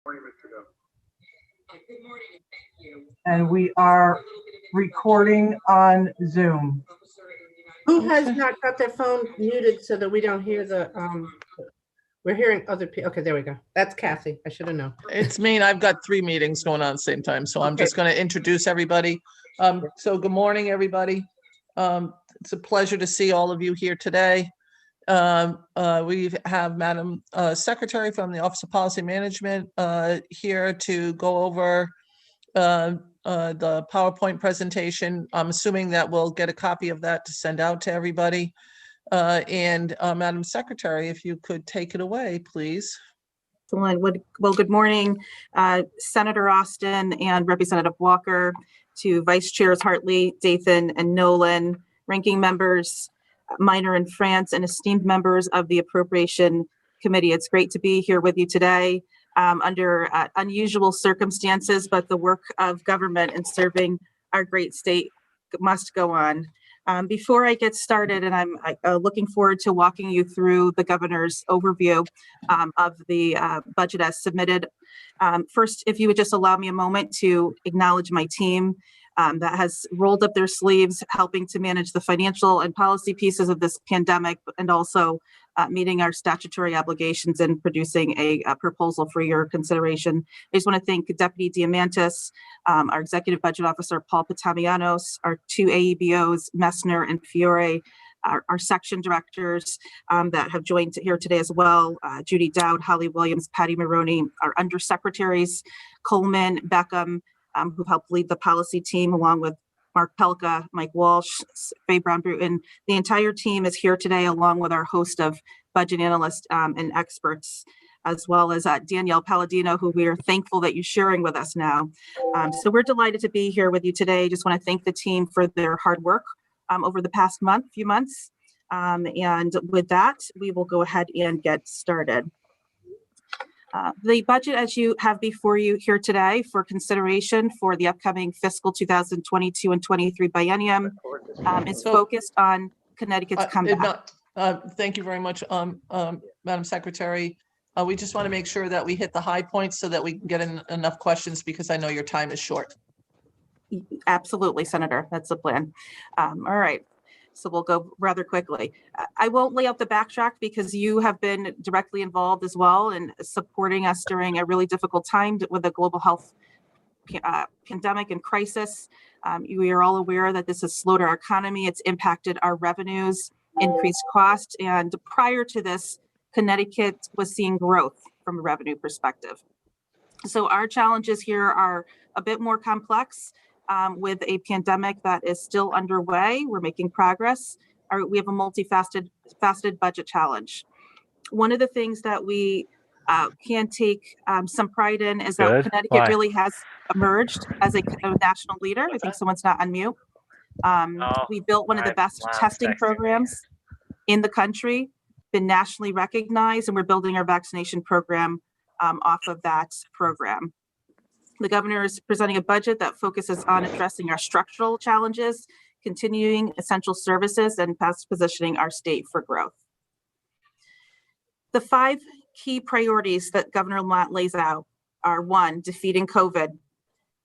Morning, Mr. Dove. Good morning, and thank you. And we are recording on Zoom. Who has not got their phone muted so that we don't hear the, we're hearing other people. Okay, there we go. That's Kathy. I should have known. It's me, and I've got 3 meetings going on at the same time, so I'm Okay. just going to introduce everybody. So good morning, everybody. It's a pleasure to see all of you here today. We have Madam Secretary from the Office of Policy Management here to go over the PowerPoint presentation. I'm assuming that we'll get a copy of that to send out to everybody. Madam Secretary, if you could take it away, please. Excellent. Well, good morning, Senator Austin and Representative Walker, to Vice Chairs Hartley, Dathan, and Nolan, ranking members Minor and France, and esteemed members of the Appropriation Committee. It's great to be here with you today under unusual circumstances, but the work of government and serving our great state must go on. Before I get started, and I'm looking forward to walking you through the governor's overview of the budget as submitted. First, if you would just allow me a moment to acknowledge my team that has rolled up their sleeves, helping to manage the financial and policy pieces of this pandemic, and also meeting our statutory obligations and producing a proposal for your consideration. I just want to thank Deputy Diamantis, our Executive Budget Officer, Paul Patamianos, our 2 AEBOs, Messner and Fiore, our section directors that have joined here today as well, Judy Dowd, Holly Williams, Patty Maroney, our undersecretaries, Coleman, Beckham, who helped lead the policy team, along with Mark Pelka, Mike Walsh, Faye Brown-Bruton. The entire team is here today, along with our host of budget analysts and experts, as well as Danielle Palladino, who we are thankful that you're sharing with us now. So we're delighted to be here with you today. Just want to thank the team for their hard work over the past few months. And with that, we will go ahead and get started. The budget, as you have before you here today for consideration for the upcoming fiscal 2022 and 23 biennium, is focused on Connecticut's comeback. Thank you very much, Madam Secretary. We just want to make sure that we hit the high points so that we can get enough questions, because I know your time is short. Absolutely, Senator. That's the plan. All right. So we'll go rather quickly. I won't lay out the backtrack because you have been directly involved as well in supporting us during a really difficult time with the global health pandemic and crisis. We are all aware that this has slowed our economy. It's impacted our revenues, increased costs, and prior to this, Connecticut was seeing growth from a revenue perspective. So our challenges here are a bit more complex. With a pandemic that is still underway, we're making progress. We have a multifaceted budget challenge. One of the things that we can take some pride in is that Connecticut really has emerged as a national leader. I think someone's not on mute. We built one of the best testing programs in the country, been nationally recognized, and we're building our vaccination program off of that program. The governor is presenting a budget that focuses on addressing our structural challenges, continuing essential services, and positioning our state for growth. The 5 key priorities that Governor Lamont lays out are: 1, defeating COVID;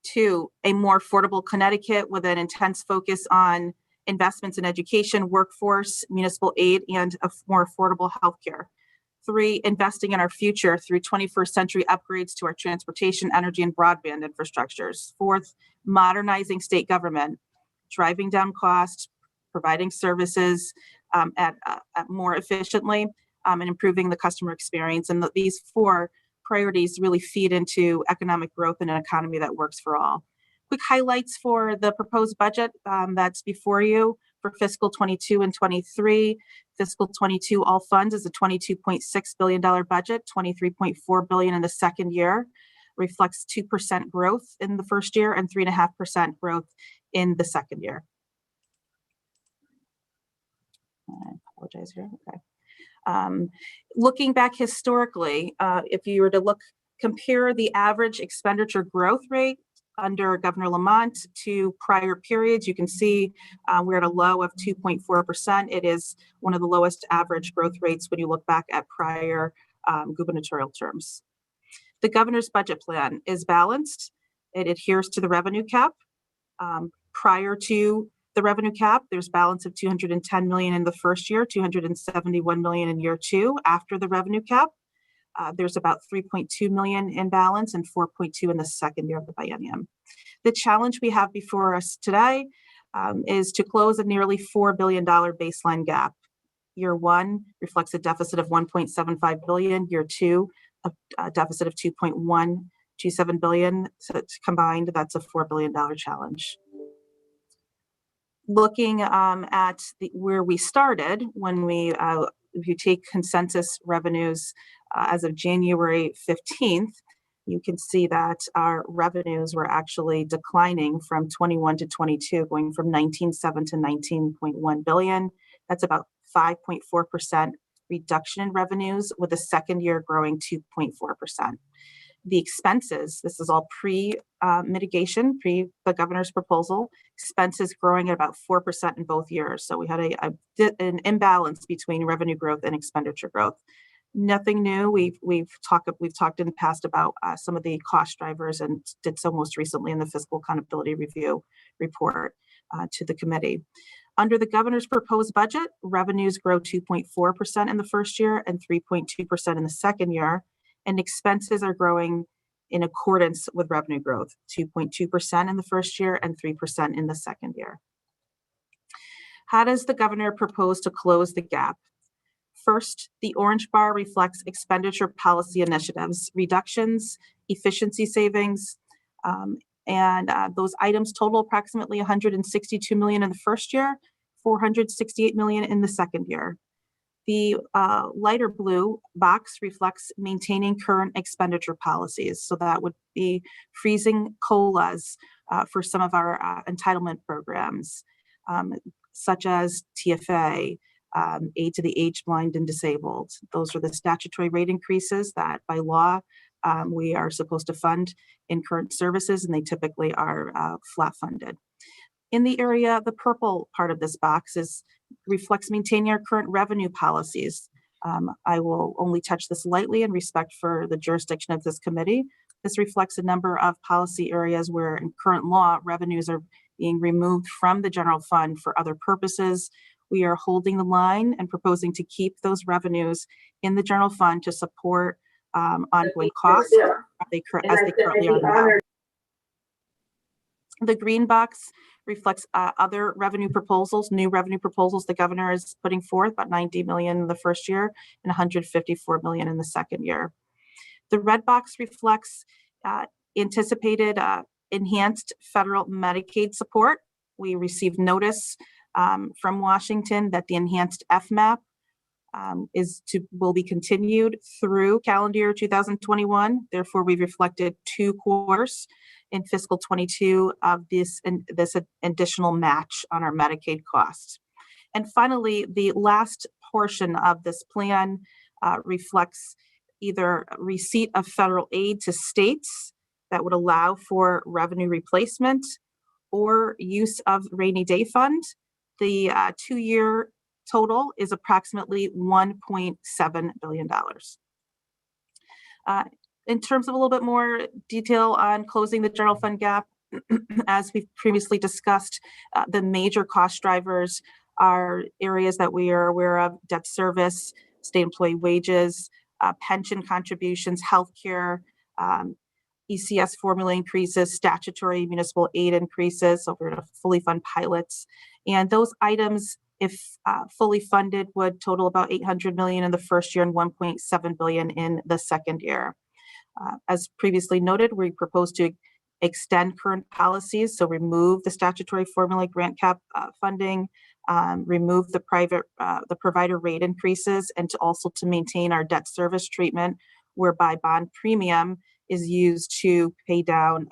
2, a more affordable Connecticut with an intense focus on investments in education, workforce, municipal aid, and a more affordable healthcare; 3, investing in our future through 21st century upgrades to our transportation, energy, and broadband infrastructures; 4, modernizing state government, driving down costs, providing services at more efficiently, and improving the customer experience. And these 4 priorities really feed into economic growth and an economy that works for all. Quick highlights for the proposed budget that's before you for fiscal 22 and 23. Fiscal 22 all funds is a $22.6 billion budget, $23.4 billion in the second year, reflects 2% growth in the first year and 3.5% growth in the second year. I apologize here. Okay. Looking back historically, if you were to compare the average expenditure growth rate under Governor Lamont to prior periods, you can see we're at a low of 2.4%. It is one of the lowest average growth rates when you look back at prior gubernatorial terms. The governor's budget plan is balanced. It adheres to the revenue cap. Prior to the revenue cap, there's balance of 210 million in the first year, 271 million in year two. After the revenue cap, there's about 3.2 million in balance and 4.2 in the second year of the biennium. The challenge we have before us today is to close a nearly $4 billion baseline gap. Year one reflects a deficit of 1.75 billion. Year two, a deficit of 2.127 billion. So it's combined, that's a $4 billion challenge. Looking at where we started when we, if you take consensus revenues as of January 15th, you can see that our revenues were actually declining from 21 to 22, going from 19.7 to 19.1 billion. That's about 5.4% reduction in revenues, with the second year growing 2.4%. The expenses, this is all pre-mitigation, pre the governor's proposal, expenses growing at about 4% in both years. So we had an imbalance between revenue growth and expenditure growth. Nothing new. We've talked in the past about some of the cost drivers, and did so most recently in the fiscal accountability review report to the committee. Under the governor's proposed budget, revenues grow 2.4% in the first year and 3.2% in the second year, and expenses are growing in accordance with revenue growth, 2.2% in the first year and 3% in the second year. How does the governor propose to close the gap? First, the orange bar reflects expenditure policy initiatives, reductions, efficiency savings, and those items total approximately 162 million in the first year, 468 million in the second year. The lighter blue box reflects maintaining current expenditure policies. So that would be freezing COLAs for some of our entitlement programs, such as TFA, aid to the aged, blind, and disabled. Those are the statutory rate increases that by law we are supposed to fund in current services, and they typically are flat funded. In the area, the purple part of this box reflects maintaining our current revenue policies. I will only touch this lightly in respect for the jurisdiction of this committee. This reflects a number of policy areas where in current law, revenues are being removed from the general fund for other purposes. We are holding the line and proposing to keep those revenues in the general fund to support ongoing costs as they currently are now. The green box reflects other revenue proposals, new revenue proposals the governor is putting forth, about 90 million in the first year and 154 million in the second year. The red box reflects anticipated enhanced federal Medicaid support. We received notice from Washington that the enhanced FMAP will be continued through calendar year 2021. Therefore, we've reflected 2 quarters in fiscal 22 of this additional match on our Medicaid costs. And finally, the last portion of this plan reflects either receipt of federal aid to states that would allow for revenue replacement or use of rainy day fund. The 2-year total is approximately $1.7 billion. In terms of a little bit more detail on closing the general fund gap, as we've previously discussed, the major cost drivers are areas that we are aware of: debt service, state employee wages, pension contributions, healthcare, Ecs Formula increases, statutory municipal aid increases, so we're going to fully fund pilots. And those items, if fully funded, would total about 800 million in the first year and 1.7 billion in the second year. As previously noted, we propose to extend current policies, so remove the statutory formula grant cap funding, remove the provider rate increases, and to maintain our debt service treatment, whereby bond premium is used to pay down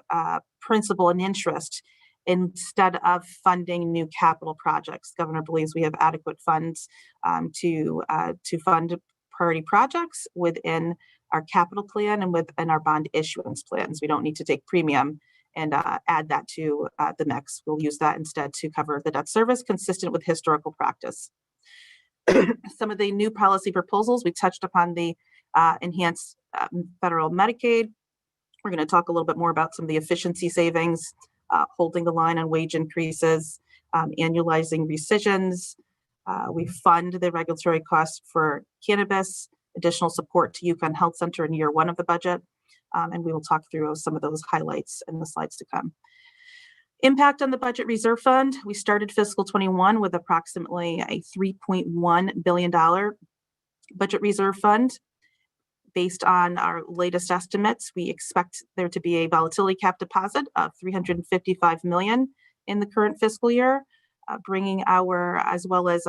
principal and interest instead of funding new capital projects. Governor believes we have adequate funds to fund priority projects within our capital plan and within our bond issuance plans. We don't need to take premium and add that to the mix. We'll use that instead to cover the debt service, consistent with historical practice. Some of the new policy proposals, we touched upon the enhanced federal Medicaid We're going to talk a little bit more about some of the efficiency savings, holding the line on wage increases, annualizing rescissions. We fund the regulatory costs for cannabis, additional support to Yukon Health Center in year one of the budget, and we will talk through some of those highlights in the slides to come. Impact on the budget reserve fund. We started fiscal 21 with approximately a $3.1 billion budget reserve fund. Based on our latest estimates, we expect there to be a volatility cap deposit of $355 million in the current fiscal year, bringing our, as well as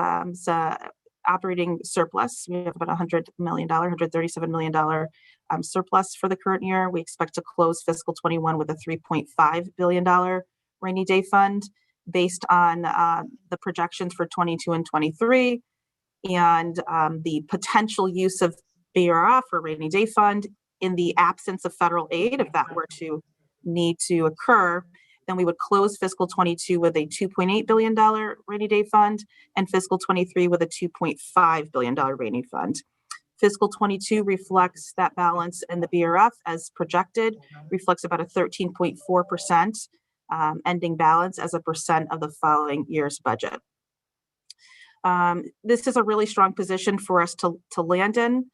operating surplus. We have about $100 million, $137 million surplus for the current year. We expect to close fiscal 21 with a $3.5 billion rainy day fund based on the projections for 22 and 23 and the potential use of BRF or rainy day fund in the absence of federal aid. If that were to need to occur, then we would close fiscal 22 with a $2.8 billion rainy day fund and fiscal 23 with a $2.5 billion rainy fund. Fiscal 22 reflects that balance, and the BRF as projected reflects about a 13.4% ending balance as a percent of the following year's budget. This is a really strong position for us to land in.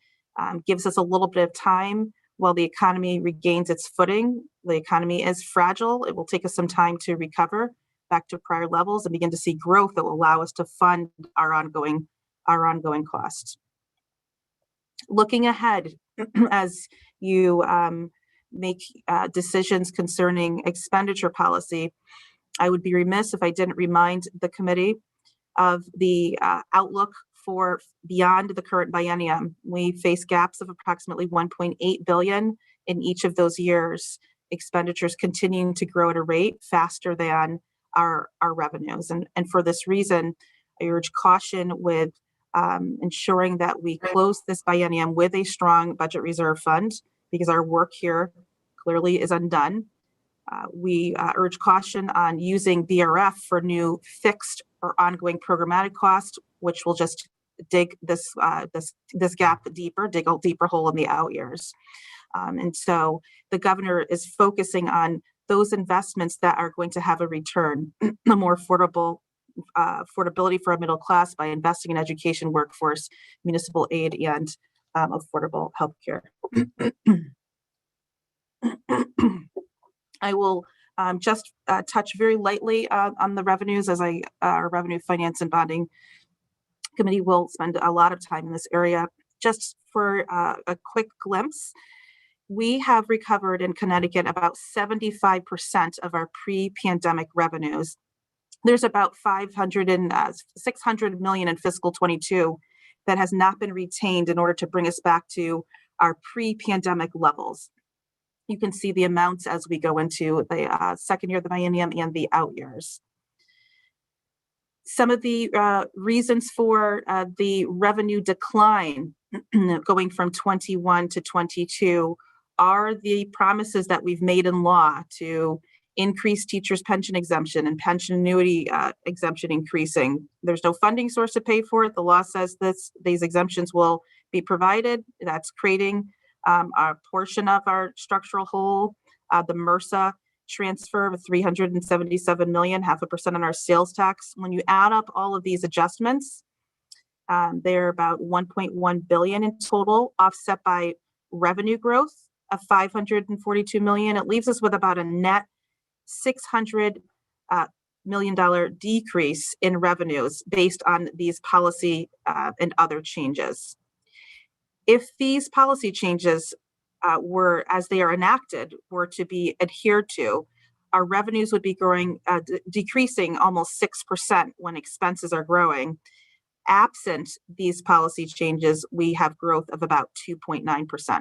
Gives us a little bit of time while the economy regains its footing. The economy is fragile. It will take us some time to recover back to prior levels and begin to see growth that will allow us to fund our ongoing costs. Looking ahead, as you make decisions concerning expenditure policy, I would be remiss if I didn't remind the committee of the outlook for beyond the current biennium. We face gaps of approximately $1.8 billion in each of those years, expenditures continuing to grow at a rate faster than our revenues. And for this reason, I urge caution with ensuring that we close this biennium with a strong budget reserve fund, because our work here clearly is undone. We urge caution on using BRF for new fixed or ongoing programmatic costs, which will just dig this gap deeper, dig a deeper hole in the out years. And so the governor is focusing on those investments that are going to have a return, a more affordability for our middle class by investing in education, workforce, municipal aid, and affordable healthcare. I will just touch very lightly on the revenues, as our Revenue, Finance, and Bonding Committee will spend a lot of time in this area. Just for a quick glimpse, we have recovered in Connecticut about 75% of our pre-pandemic revenues. There's about $600 million in fiscal 22 that has not been retained in order to bring us back to our pre-pandemic levels. You can see the amounts as we go into the second year of the biennium and the out years. Some of the reasons for the revenue decline going from 21 to 22 are the promises that we've made in law to increase teachers' pension exemption and pension annuity exemption increasing. There's no funding source to pay for it. The law says these exemptions will be provided. That's creating a portion of our structural hole. The MRSA transfer of $377 million, 0.5% on our sales tax. When you add up all of these adjustments, they're about $1.1 billion in total, offset by revenue growth of $542 million. It leaves us with about a net $600 million decrease in revenues based on these policy and other changes. If these policy changes were, as they are enacted, were to be adhered to, our revenues would be growing, decreasing almost 6% when expenses are growing. Absent these policy changes, we have growth of about 2.9%.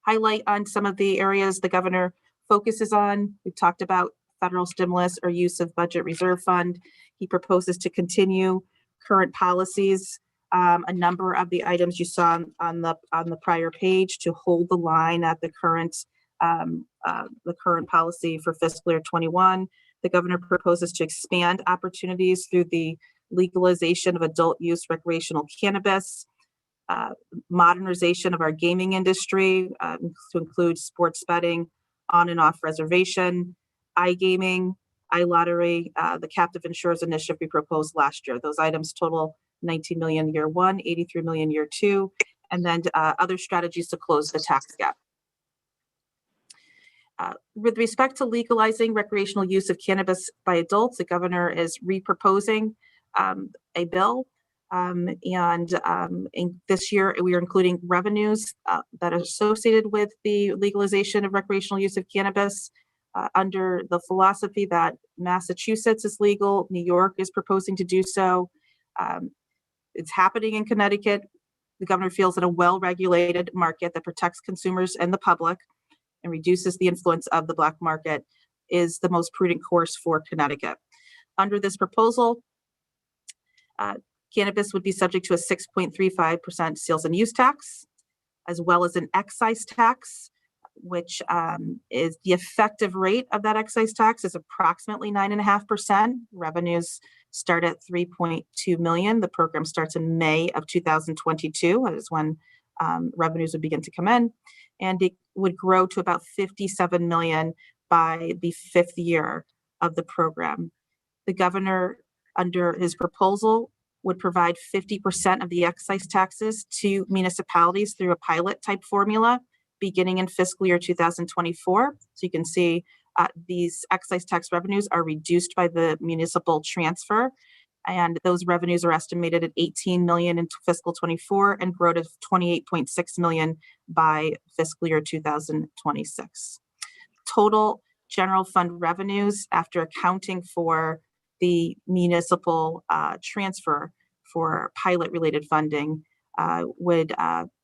Highlight on some of the areas the governor focuses on. We've talked about federal stimulus or use of budget reserve fund. He proposes to continue current policies. A number of the items you saw on the prior page to hold the line at the current policy for fiscal year 21. The governor proposes to expand opportunities through the legalization of adult use recreational cannabis, modernization of our gaming industry to include sports betting, on and off reservation, iGaming, iLottery, the captive insurers initiative we proposed last year. Those items total 19 million year one, 83 million year two, and then other strategies to close the tax gap. With respect to legalizing recreational use of cannabis by adults, the governor is reproposing a bill. In this year, we are including revenues that are associated with the legalization of recreational use of cannabis under the philosophy that Massachusetts is legal, New York is proposing to do so. It's happening in Connecticut. The governor feels that a well-regulated market that protects consumers and the public and reduces the influence of the black market is the most prudent course for Connecticut. Under this proposal, cannabis would be subject to a 6.35% sales and use tax, as well as an excise tax, which is the effective rate of that excise tax is approximately 9.5%. Revenues start at 3.2 million. The program starts in May of 2022. That is when revenues would begin to come in, and it would grow to about 57 million by the fifth year of the program. The governor, under his proposal, would provide 50% of the excise taxes to municipalities through a pilot type formula beginning in fiscal year 2024. So you can see these excise tax revenues are reduced by the municipal transfer, and those revenues are estimated at 18 million in fiscal 24 and grow to 28.6 million by fiscal year 2026. Total general fund revenues, after accounting for the municipal transfer for pilot related funding, would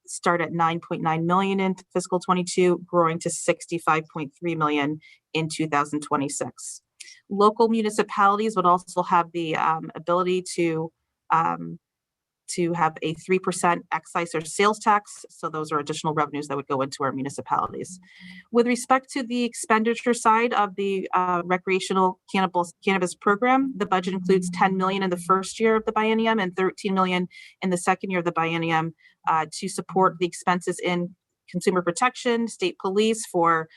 start at 9.9 million in fiscal 22, growing to 65.3 million in 2026. Local municipalities would also have the ability to have a 3% excise or sales tax. So those are additional revenues that would go into our municipalities. With respect to the expenditure side of the recreational cannabis program, the budget includes 10 million in the first year of the biennium and 13 million in the second year of the biennium to support the expenses in consumer protection, state police for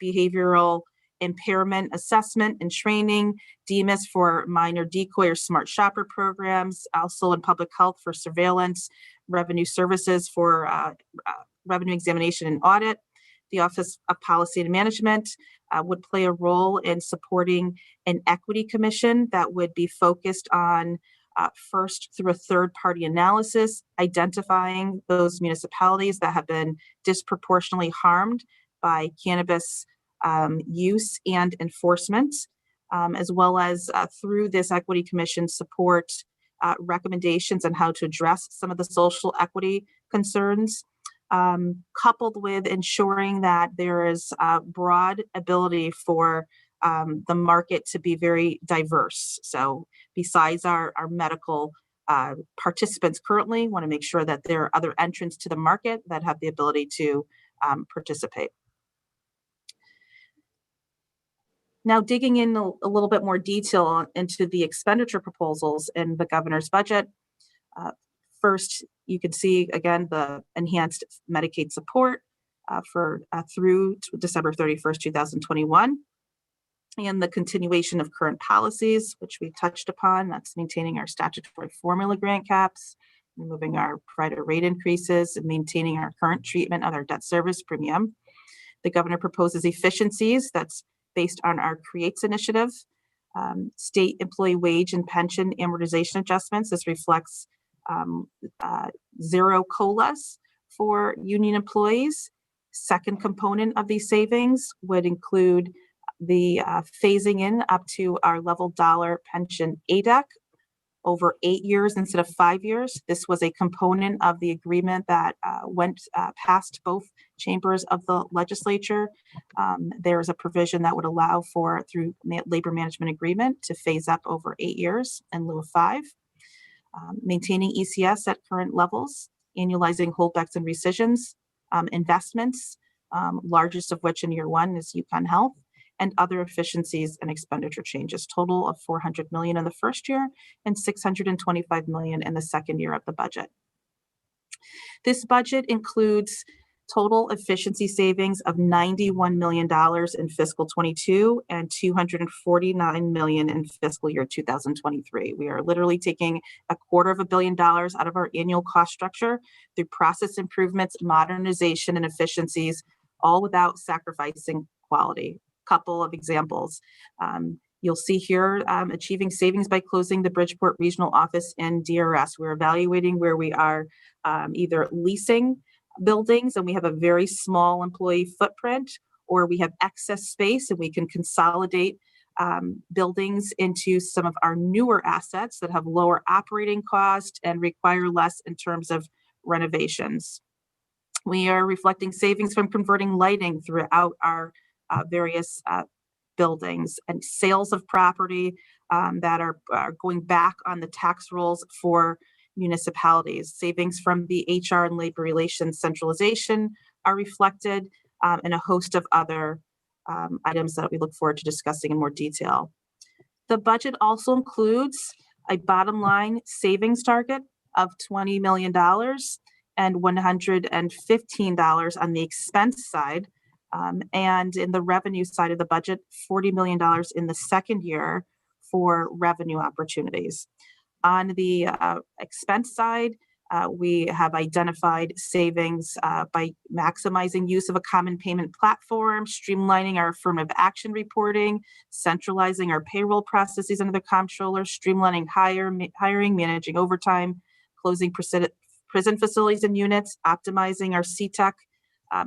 behavioral impairment assessment and training, DMIS for minor decoy or smart shopper programs, also in public health for surveillance, revenue services for revenue examination and audit. The Office of Policy and Management would play a role in supporting an equity commission that would be focused on first through a third-party analysis, identifying those municipalities that have been disproportionately harmed by cannabis use and enforcement, as well as through this equity commission support recommendations on how to address some of the social equity concerns, coupled with ensuring that there is broad ability for the market to be very diverse. So besides our medical participants currently, want to make sure that there are other entrants to the market that have the ability to participate. Now, digging in a little bit more detail into the expenditure proposals in the governor's budget. First, you can see again the enhanced Medicaid support for through December 31st, 2021, and the continuation of current policies, which we touched upon. That's maintaining our statutory formula grant caps, removing our provider rate increases, and maintaining our current treatment of our debt service premium. The governor proposes efficiencies that's based on our CREATES initiative, state employee wage and pension amortization adjustments. This reflects zero COLAs for union employees. Second component of these savings would include the phasing in up to our level dollar pension ADEC over 8 years instead of 5 years. This was a component of the agreement that went past both chambers of the legislature. There is a provision that would allow for, through labor management agreement, to phase up over 8 years in lieu of 5. Maintaining ECS at current levels, annualizing holdbacks and rescissions, investments, largest of which in year one is UConn Health, and other efficiencies and expenditure changes, total of 400 million in the first year and 625 million in the second year of the budget. This budget includes total efficiency savings of $91 million in fiscal 22 and $249 million in fiscal year 2023. We are literally taking $250 million out of our annual cost structure through process improvements, modernization, and efficiencies, all without sacrificing quality. Couple of examples. You'll see here achieving savings by closing the Bridgeport Regional Office and DRS. We're evaluating where we are either leasing buildings and we have a very small employee footprint, or we have excess space and we can consolidate buildings into some of our newer assets that have lower operating cost and require less in terms of renovations. We are reflecting savings from converting lighting throughout our various buildings and sales of property that are going back on the tax rolls for municipalities. Savings from the HR and labor relations centralization are reflected, and a host of other items that we look forward to discussing in more detail. The budget also includes a bottom line savings target of $20 million and $115 on the expense side. And in the revenue side of the budget, $40 million in the second year for revenue opportunities. On the expense side, we have identified savings by maximizing use of a common payment platform, streamlining our affirmative action reporting, centralizing our payroll processes under the comptroller, streamlining hiring, managing overtime, closing prison facilities and units, optimizing our CTEC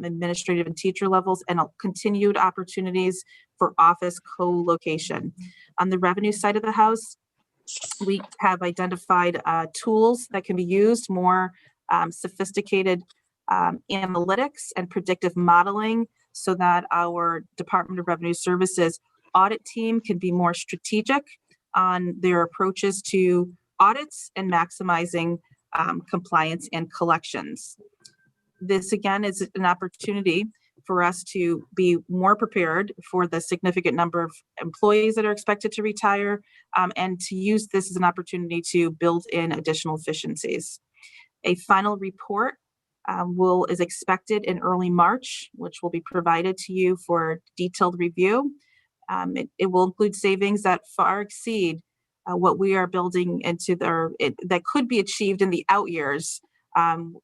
administrative and teacher levels, and continued opportunities for office co-location. On the revenue side of the house, we have identified tools that can be used, more sophisticated analytics and predictive modeling, so that our Department of Revenue Services audit team can be more strategic on their approaches to audits and maximizing compliance and collections. This again is an opportunity for us to be more prepared for the significant number of employees that are expected to retire, and to use this as an opportunity to build in additional efficiencies. A final report is expected in early March, which will be provided to you for detailed review. It will include savings that far exceed what we are building into that could be achieved in the out years.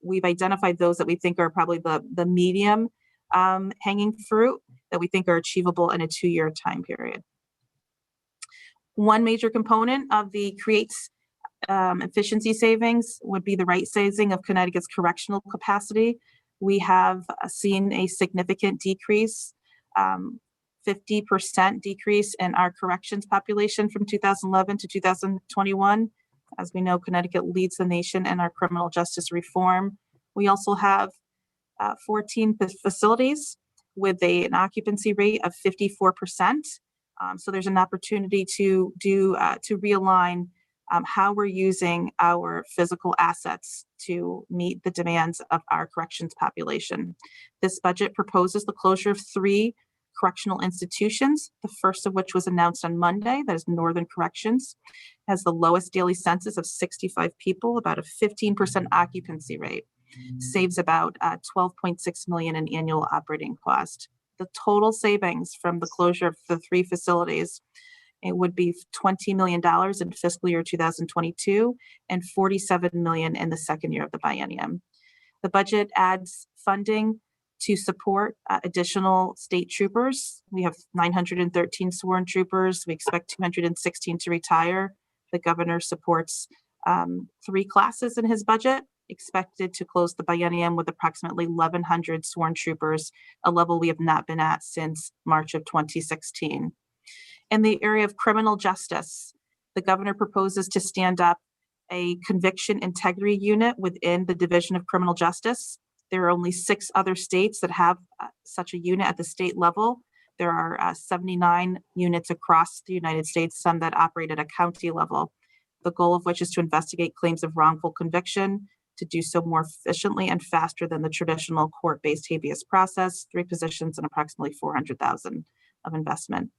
We've identified those that we think are probably the medium hanging fruit that we think are achievable in a 2-year time period. One major component of the CREATES efficiency savings would be the right sizing of Connecticut's correctional capacity. We have seen a significant decrease, 50% decrease in our corrections population from 2011 to 2021. As we know, Connecticut leads the nation in our criminal justice reform. We also have 14 facilities with an occupancy rate of 54%. So there's an opportunity to realign how we're using our physical assets to meet the demands of our corrections population. This budget proposes the closure of 3 correctional institutions, the first of which was announced on Monday. That is Northern Corrections, has the lowest daily census of 65 people, about a 15% occupancy rate, saves about $12.6 million in annual operating cost. The total savings from the closure of the 3 facilities, it would be $20 million in fiscal year 2022 and $47 million in the second year of the biennium. The budget adds funding to support additional state troopers. We have 913 sworn troopers. We expect 216 to retire. The governor supports 3 classes in his budget, expected to close the biennium with approximately 1,100 sworn troopers, a level we have not been at since March of 2016. In the area of criminal justice, the governor proposes to stand up a conviction integrity unit within the Division of Criminal Justice. There are only 6 other states that have such a unit at the state level. There are 79 units across the United States, some that operate at a county level, the goal of which is to investigate claims of wrongful conviction, to do so more efficiently and faster than the traditional court-based habeas process, 3 positions and approximately $400,000 of investment.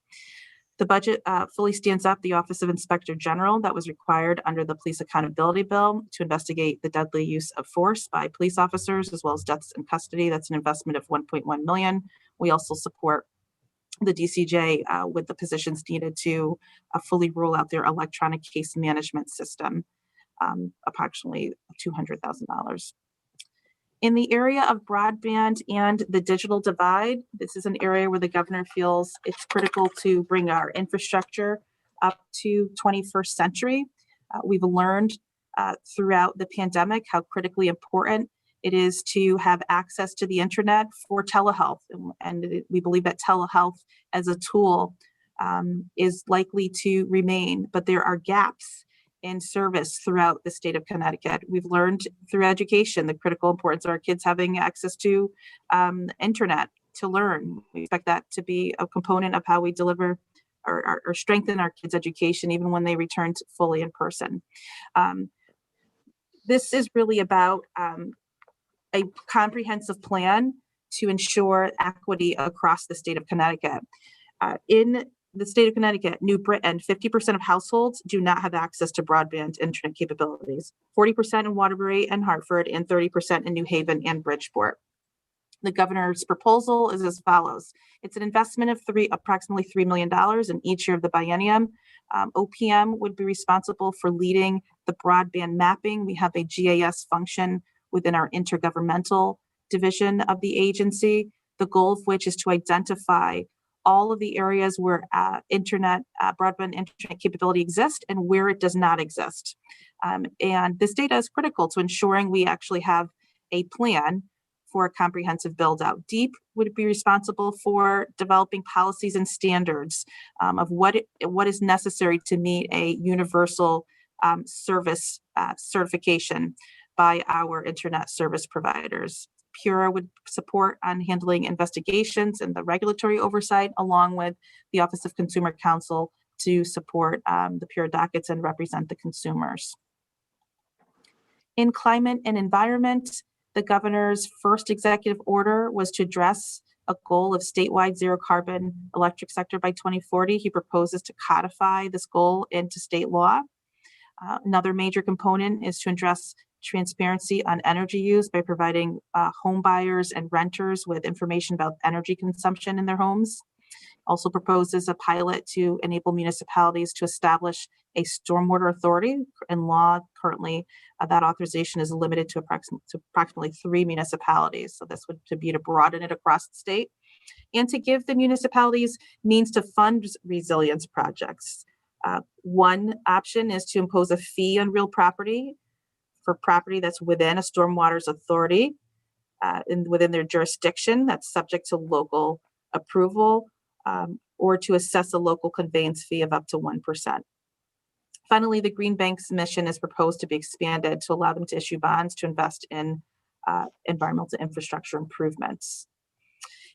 The budget fully stands up the Office of Inspector General that was required under the Police Accountability Bill to investigate the deadly use of force by police officers, as well as deaths in custody. That's an investment of $1.1 million. We also support the DCJ with the positions needed to fully roll out their electronic case management system, approximately $200,000. In the area of broadband and the digital divide, this is an area where the governor feels it's critical to bring our infrastructure up to 21st century. We've learned throughout the pandemic how critically important it is to have access to the internet for telehealth. And we believe that telehealth as a tool is likely to remain, but there are gaps in service throughout the state of Connecticut. We've learned through education the critical importance of our kids having access to internet to learn. We expect that to be a component of how we deliver or strengthen our kids' education, even when they return to fully in person. This is really about a comprehensive plan to ensure equity across the state of Connecticut. In the state of Connecticut, New Britain, 50% of households do not have access to broadband internet capabilities, 40% in Waterbury and Hartford, and 30% in New Haven and Bridgeport. The governor's proposal is as follows. It's an investment of approximately $3 million in each year of the biennium. OPM would be responsible for leading the broadband mapping. We have a GIS function within our intergovernmental division of the agency, the goal of which is to identify all of the areas where broadband internet capability exists and where it does not exist. And this data is critical to ensuring we actually have a plan for a comprehensive build out. DEEP would be responsible for developing policies and standards of what is necessary to meet a universal service certification by our internet service providers. PURA would support on handling investigations and the regulatory oversight, along with the Office of Consumer Counsel to support the PURA dockets and represent the consumers. In climate and environment, the governor's first executive order was to address a goal of statewide zero carbon electric sector by 2040. He proposes to codify this goal into state law. Another major component is to address transparency on energy use by providing home buyers and renters with information about energy consumption in their homes. Also proposes a pilot to enable municipalities to establish a stormwater authority. In law, currently, that authorization is limited to approximately 3 municipalities. So this would be to broaden it across the state and to give the municipalities means to fund resilience projects. One option is to impose a fee on real property for property that's within a stormwater's authority within their jurisdiction that's subject to local approval, or to assess a local conveyance fee of up to 1%. Finally, the Green Bank's mission is proposed to be expanded to allow them to issue bonds to invest in environmental infrastructure improvements.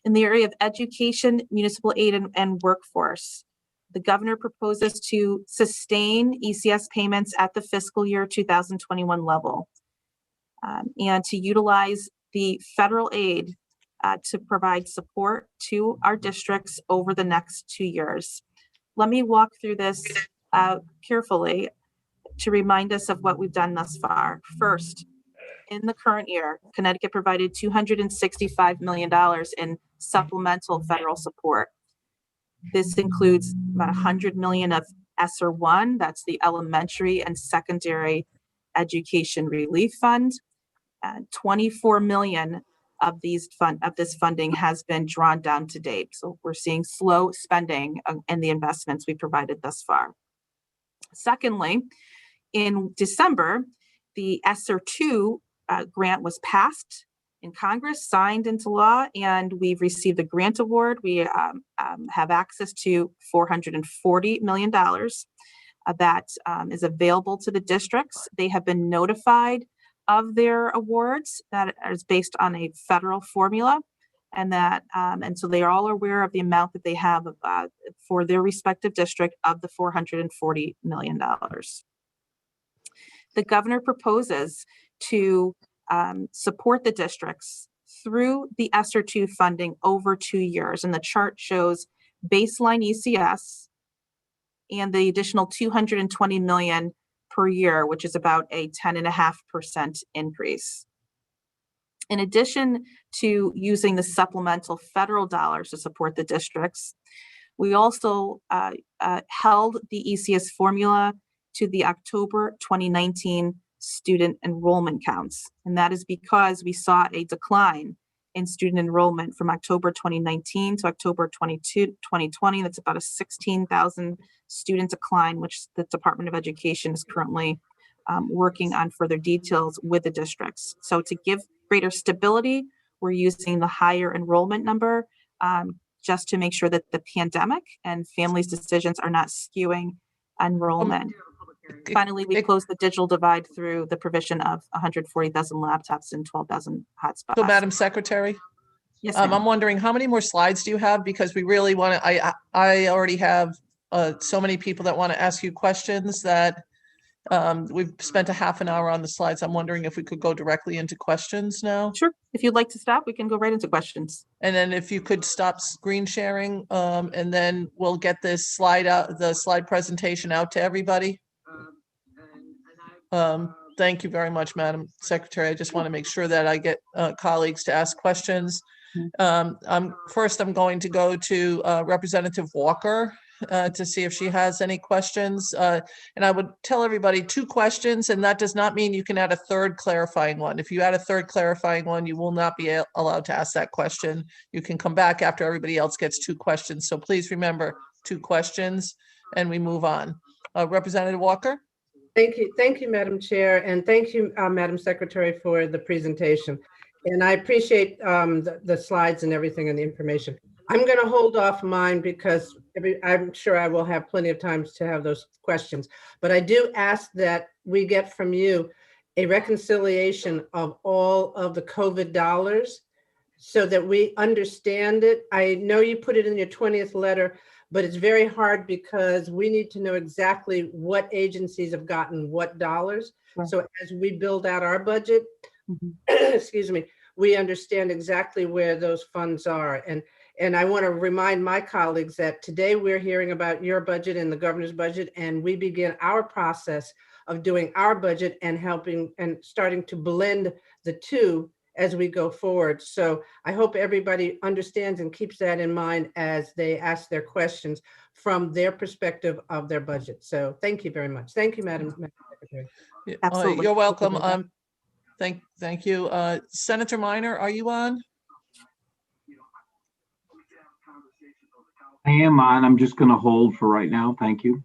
In the area of education, municipal aid, and workforce, the governor proposes to sustain ECS payments at the fiscal year 2021 level and to utilize the federal aid to provide support to our districts over the next 2 years. Let me walk through this carefully to remind us of what we've done thus far. First, in the current year, Connecticut provided $265 million in supplemental federal support. This includes about $100 million of ESSER 1, that's the Elementary and Secondary Education Relief Fund. 24 million of this funding has been drawn down to date. So we're seeing slow spending in the investments we provided thus far. Secondly, in December, the ESSER 2 grant was passed in Congress, signed into law, and we've received a grant award. We have access to $440 million that is available to the districts. They have been notified of their awards that is based on a federal formula, and so they are all aware of the amount that they have for their respective district of the $440 million. The governor proposes to support the districts through the ESSER 2 funding over 2 years, and the chart shows baseline ECS and the additional 220 million per year, which is about a 10.5% increase. In addition to using the supplemental federal dollars to support the districts, we also held the ECS formula to the October 2019 student enrollment counts. And that is because we saw a decline in student enrollment from October 2019 to October 2020. That's about a 16,000 student decline, which the Department of Education is currently working on further details with the districts. So to give greater stability, we're using the higher enrollment number just to make sure that the pandemic and families' decisions are not skewing enrollment. Finally, we closed the digital divide through the provision of 140,000 laptops and 12,000 hotspots. So Madam Secretary, Yes, ma'am. I'm wondering how many more slides do you have? Because we really want to, I already have so many people that want to ask you questions that we've spent a half an hour on the slides. I'm wondering if we could go directly into questions now. Sure. If you'd like to stop, we can go right into questions. And then if you could stop screen sharing, and then we'll get this slide out, the slide presentation out to everybody. Thank you very much, Madam Secretary. I just want to make sure that I get colleagues to ask questions. First, I'm going to go to Representative Walker to see if she has any questions. And I would tell everybody 2 questions, and that does not mean you can add a third clarifying one. If you add a third clarifying one, you will not be allowed to ask that question. You can come back after everybody else gets 2 questions. So please remember 2 questions and we move on. Representative Walker? Thank you, Madam Chair, and thank you, Madam Secretary, for the presentation. And I appreciate the slides and everything and the information. I'm going to hold off mine because I'm sure I will have plenty of time to have those questions. But I do ask that we get from you a reconciliation of all of the COVID dollars so that we understand it. I know you put it in your 20th letter, but it's very hard because we need to know exactly what agencies have gotten what dollars. Sure. So as we build out our budget, excuse me, we understand exactly where those funds are. And I want to remind my colleagues that today we're hearing about your budget and the governor's budget, and we begin our process of doing our budget and helping and starting to blend the two as we go forward. So I hope everybody understands and keeps that in mind as they ask their questions from their perspective of their budget. So thank you very much. Thank you, Madam Secretary. Absolutely. You're welcome. Thank you. Senator Minor, are you on? I am on. I'm just going to hold for right now. Thank you.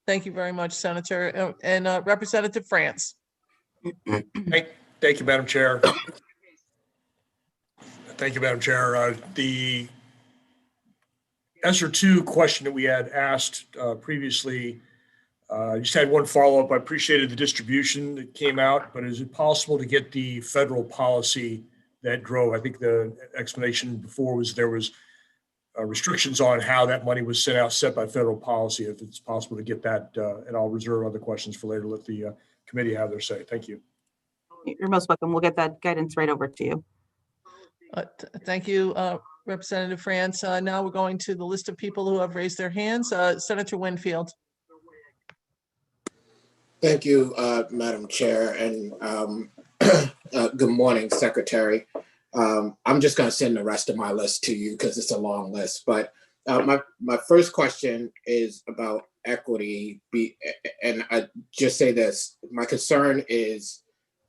Thank you very much, Senator. And Representative France. Thank you, Madam Chair. Thank you, Madam Chair. The ESER 2 question that we had asked previously, just had one follow-up. I appreciated the distribution that came out, but is it possible to get the federal policy that drove? I think the explanation before was there was restrictions on how that money was sent out, set by federal policy. If it's possible to get that, and I'll reserve other questions for later. Let the committee have their say. Thank you. You're most welcome. We'll get that guidance right over to you. Thank you, Representative France. Now we're going to the list of people who have raised their hands. Senator Winfield. Thank you, Madam Chair, and good morning, Secretary. I'm just going to send the rest of my list to you because it's a long list. But my first question is about equity, and I just say this: my concern is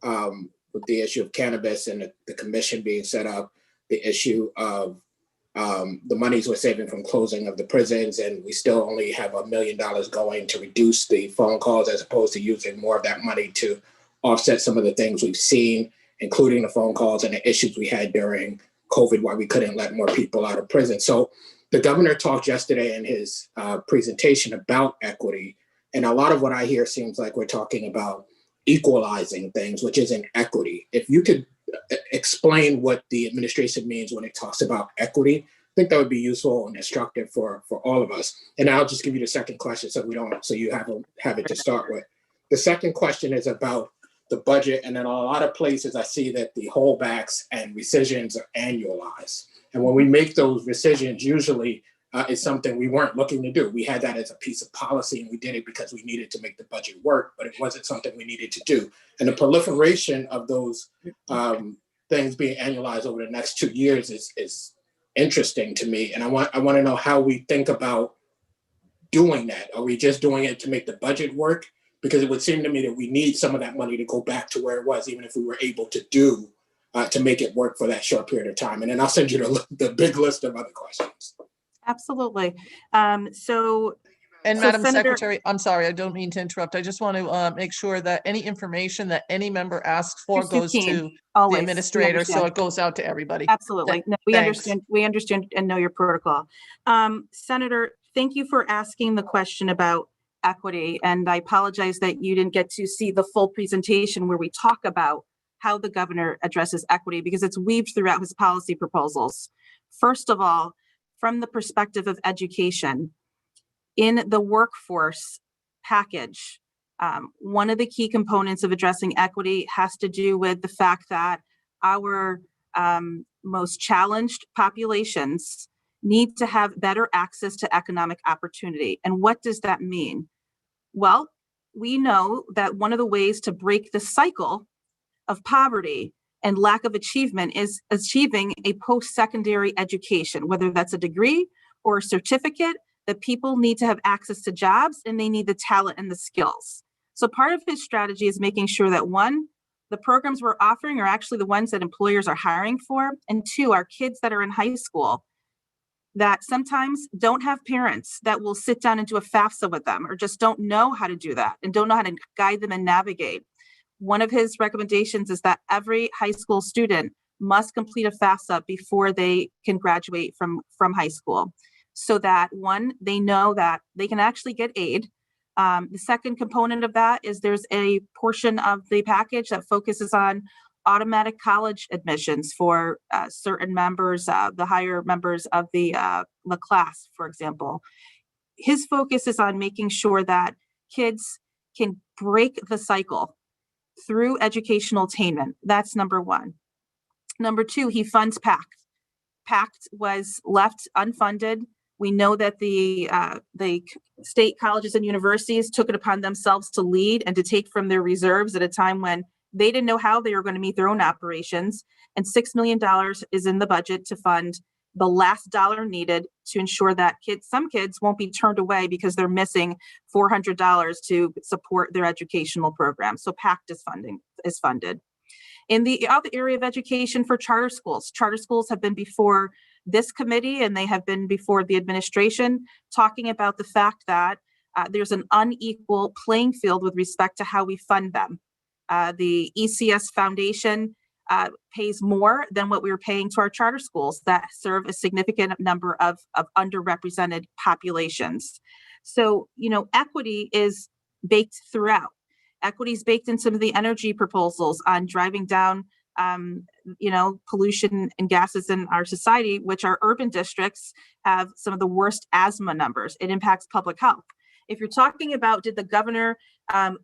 with the issue of cannabis and the commission being set up, the issue of the monies we're saving from closing of the prisons, and we still only have $1 million going to reduce the phone calls as opposed to using more of that money to offset some of the things we've seen, including the phone calls and the issues we had during COVID, why we couldn't let more people out of prison. So the governor talked yesterday in his presentation about equity, and a lot of what I hear seems like we're talking about equalizing things, which isn't equity. If you could explain what the administration means when it talks about equity, I think that would be useful and instructive for all of us. And I'll just give you the second question so you have it to start with. The second question is about the budget, and in a lot of places I see that the holdbacks and rescissions are annualized. And when we make those rescissions, usually is something we weren't looking to do. We had that as a piece of policy, and we did it because we needed to make the budget work, but it wasn't something we needed to do. And the proliferation of those things being annualized over the next 2 years is interesting to me. And I want to know how we think about doing that. Are we just doing it to make the budget work? Because it would seem to me that we need some of that money to go back to where it was, even if we were able to do to make it work for that short period of time. And then I'll send you the big list of other questions. Absolutely. And So Madam Senator- Secretary, I'm sorry, I don't mean to interrupt. I just want to make sure that any information that any member asks for Mr. goes Keen, to the always, we administrator, so understand. it goes out to everybody. Absolutely. No, we Thanks. understand and know your protocol. Senator, thank you for asking the question about equity. And I apologize that you didn't get to see the full presentation where we talk about how the governor addresses equity, because it's weaved throughout his policy proposals. First of all, from the perspective of education, in the workforce package, one of the key components of addressing equity has to do with the fact that our most challenged populations need to have better access to economic opportunity. And what does that mean? Well, we know that one of the ways to break the cycle of poverty and lack of achievement is achieving a post-secondary education, whether that's a degree or a certificate, that people need to have access to jobs and they need the talent and the skills. So part of his strategy is making sure that one, the programs we're offering are actually the ones that employers are hiring for, and two, our kids that are in high school that sometimes don't have parents that will sit down and do a FAFSA with them, or just don't know how to do that and don't know how to guide them and navigate. One of his recommendations is that every high school student must complete a FAFSA before they can graduate from high school, so that one, they know that they can actually get aid. The second component of that is there's a portion of the package that focuses on automatic college admissions for certain members, the higher members of the class, for example. His focus is on making sure that kids can break the cycle through educational attainment. That's number one. Number two, he funds PACT. PACT was left unfunded. We know that the state colleges and universities took it upon themselves to lead and to take from their reserves at a time when they didn't know how they were going to meet their own operations. And $6 million is in the budget to fund the last dollar needed to ensure that some kids won't be turned away because they're missing $400 to support their educational program. So PACT is funded. In the other area of education for charter schools have been before this committee and they have been before the administration, talking about the fact that there's an unequal playing field with respect to how we fund them. The ECS Foundation pays more than what we were paying to our charter schools that serve a significant number of underrepresented populations. So, equity is baked throughout. Equity is baked in some of the energy proposals on driving down, pollution and gases in our society, which our urban districts have some of the worst asthma numbers. It impacts public health. If you're talking about, did the governor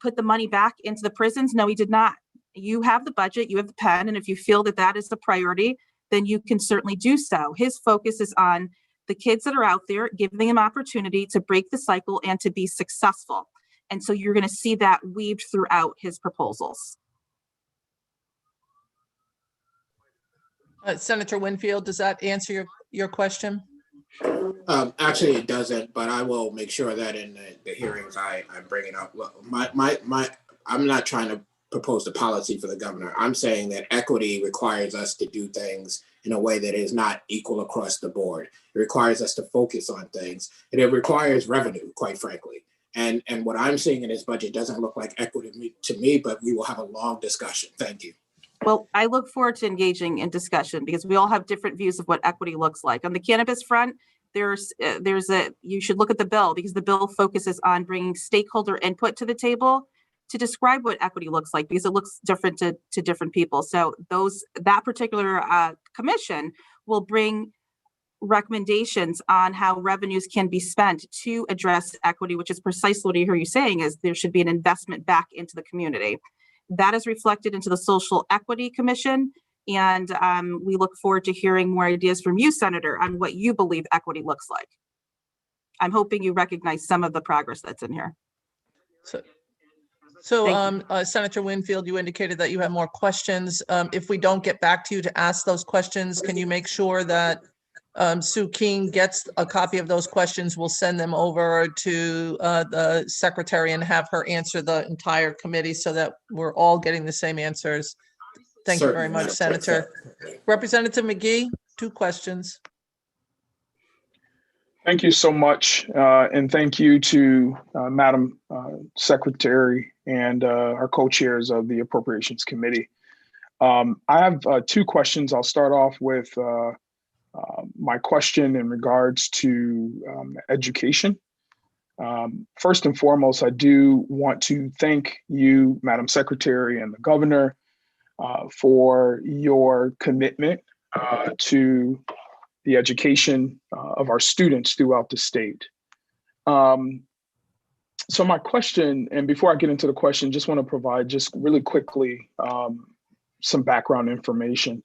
put the money back into the prisons? No, he did not. You have the budget, you have the pen, and if you feel that that is the priority, then you can certainly do so. His focus is on the kids that are out there, giving them opportunity to break the cycle and to be successful. And so you're going to see that weaved throughout his proposals. Senator Winfield, does that answer your question? Actually, it doesn't, but I will make sure that in the hearings I bring it up. Look, I'm not trying to propose the policy for the governor. I'm saying that equity requires us to do things in a way that is not equal across the board. It requires us to focus on things, and it requires revenue, quite frankly. And what I'm seeing in this budget doesn't look like equity to me, but we will have a long discussion. Thank you. Well, I look forward to engaging in discussion because we all have different views of what equity looks like. On the cannabis front, you should look at the bill because the bill focuses on bringing stakeholder input to the table to describe what equity looks like, because it looks different to different people. So that particular commission will bring recommendations on how revenues can be spent to address equity, which is precisely what I hear you saying, is there should be an investment back into the community. That is reflected into the Social Equity Commission. And we look forward to hearing more ideas from you, Senator, on what you believe equity looks like. I'm hoping you recognize some of the progress that's in here. So Senator Winfield, you indicated that you have more questions. If we don't get back to you to ask those questions, can you make sure that Sue King gets a copy of those questions? We'll send them over to the secretary and have her answer the entire committee so that we're all getting the same answers. Thank you very Certainly, much, Madam Chair. Senator. Representative McGee, 2 questions. Thank you so much. And thank you to Madam Secretary and our co-chairs of the Appropriations Committee. I have 2 questions. I'll start off with my question in regards to education. First and foremost, I do want to thank you, Madam Secretary, and the Governor for your commitment to the education of our students throughout the state. So my question, and before I get into the question, just want to provide just really quickly some background information.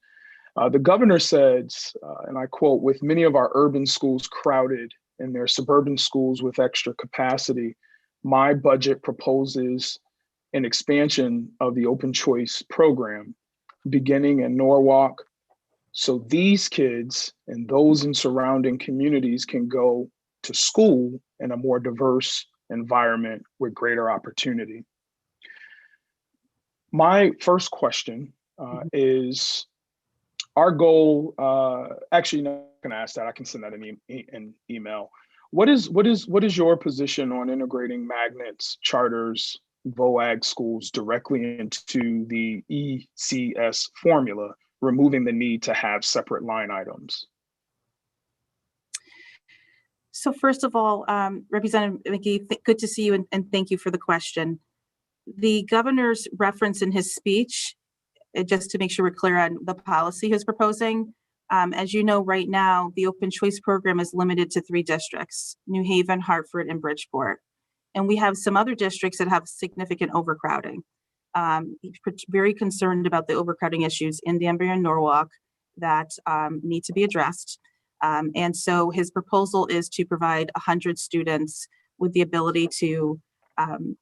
The governor says, and I quote, "With many of our urban schools crowded and their suburban schools with extra capacity, my budget proposes an expansion of the open choice program beginning in Norwalk, so these kids and those in surrounding communities can go to school in a more diverse environment with greater opportunity." My first question is, our goal, actually not gonna ask that, I can send that in an email. What is your position on integrating magnets, charters, VOAG schools directly into the ECS formula, removing the need to have separate line items? So first of all, Representative McGee, good to see you and thank you for the question. The governor's reference in his speech, just to make sure we're clear on the policy he's proposing, as you know, right now, the open choice program is limited to 3 districts, New Haven, Hartford, and Bridgeport. And we have some other districts that have significant overcrowding. He's very concerned about the overcrowding issues in Danbury and Norwalk that need to be addressed. And so his proposal is to provide 100 students with the ability to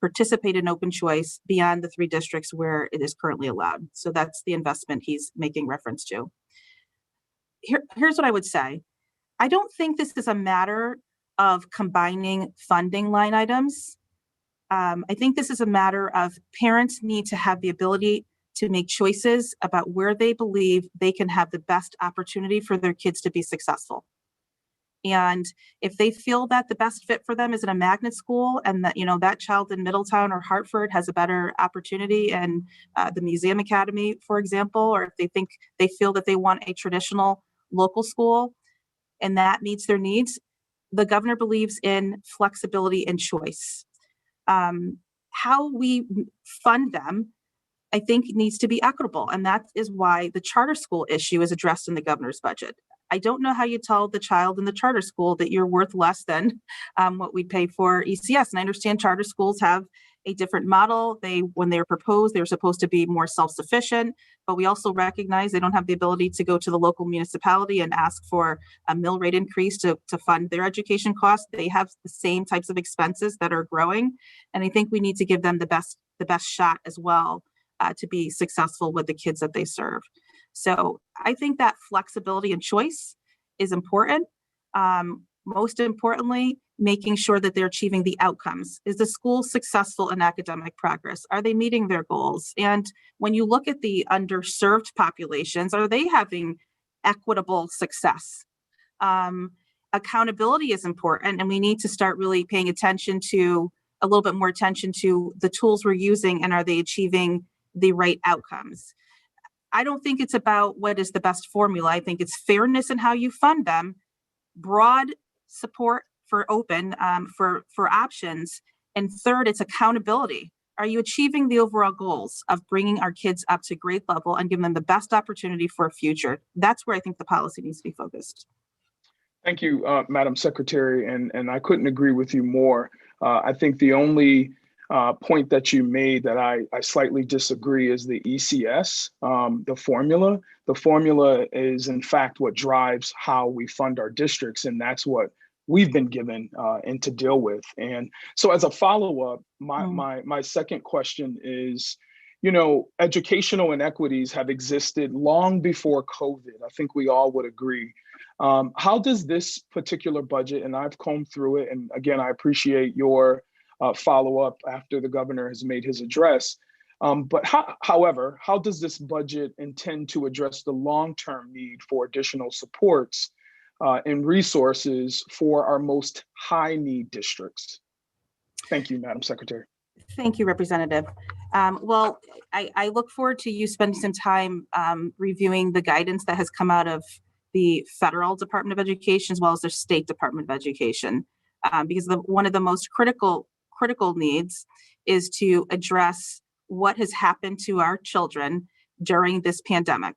participate in open choice beyond the 3 districts where it is currently allowed. So that's the investment he's making reference to. Here's what I would say. I don't think this is a matter of combining funding line items. I think this is a matter of parents need to have the ability to make choices about where they believe they can have the best opportunity for their kids to be successful. And if they feel that the best fit for them is in a magnet school and that, that child in Middletown or Hartford has a better opportunity in the Museum Academy, for example, or if they feel that they want a traditional local school and that meets their needs, the governor believes in flexibility and choice. How we fund them, I think, needs to be equitable. And that is why the charter school issue is addressed in the governor's budget. I don't know how you tell the child in the charter school that you're worth less than what we pay for ECS. And I understand charter schools have a different model. When they were proposed, they were supposed to be more self-sufficient, but we also recognize they don't have the ability to go to the local municipality and ask for a mill rate increase to fund their education costs. They have the same types of expenses that are growing. And I think we need to give them the best shot as well to be successful with the kids that they serve. So I think that flexibility and choice is important. Most importantly, making sure that they're achieving the outcomes. Is the school successful in academic progress? Are they meeting their goals? And when you look at the underserved populations, are they having equitable success? Accountability is important, and we need to start really paying attention to a little bit more attention to the tools we're using and are they achieving the right outcomes. I don't think it's about what is the best formula. I think it's fairness in how you fund them, broad support for open, for options, and third, it's accountability. Are you achieving the overall goals of bringing our kids up to grade level and giving them the best opportunity for a future? That's where I think the policy needs to be focused. Thank you, Madam Secretary, and I couldn't agree with you more. I think the only point that you made that I slightly disagree is the ECS, the formula. The formula is in fact what drives how we fund our districts, and that's what we've been given and to deal with. And so as a follow-up, my second question is, educational inequities have existed long before COVID. I think we all would agree. How does this particular budget, and I've combed through it, and again, I appreciate your follow-up after the governor has made his address. But however, how does this budget intend to address the long-term need for additional supports and resources for our most high-need districts? Thank you, Madam Secretary. Thank you, Representative. Well, I look forward to you spending some time reviewing the guidance that has come out of the federal Department of Education as well as the state Department of Education, because one of the most critical needs is to address what has happened to our children during this pandemic.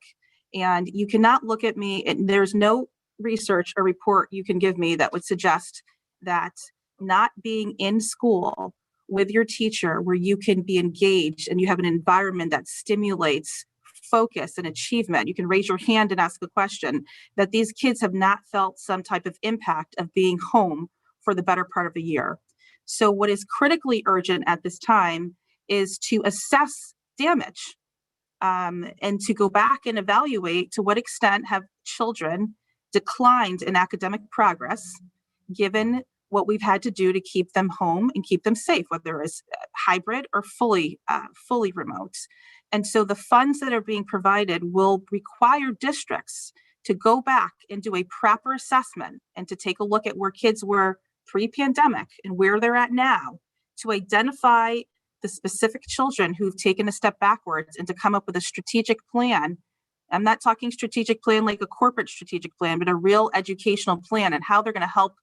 And you cannot look at me, and there's no research or report you can give me that would suggest that not being in school with your teacher where you can be engaged and you have an environment that stimulates focus and achievement, you can raise your hand and ask a question, that these kids have not felt some type of impact of being home for the better part of a year. So what is critically urgent at this time is to assess damage and to go back and evaluate to what extent have children declined in academic progress, given what we've had to do to keep them home and keep them safe, whether it's hybrid or fully remote. And so the funds that are being provided will require districts to go back and do a proper assessment and to take a look at where kids were pre-pandemic and where they're at now, to identify the specific children who've taken a step backwards and to come up with a strategic plan. I'm not talking strategic plan like a corporate strategic plan, but a real educational plan and how they're going to help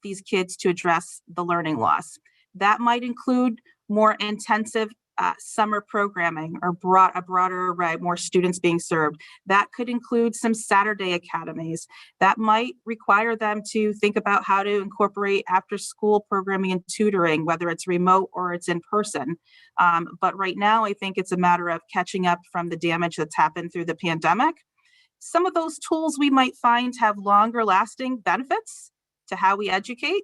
these kids to address the learning loss. That might include more intensive summer programming or a broader array, more students being served. That could include some Saturday academies. That might require them to think about how to incorporate after school programming and tutoring, whether it's remote or it's in person. But right now, I think it's a matter of catching up from the damage that's happened through the pandemic. Some of those tools we might find have longer lasting benefits to how we educate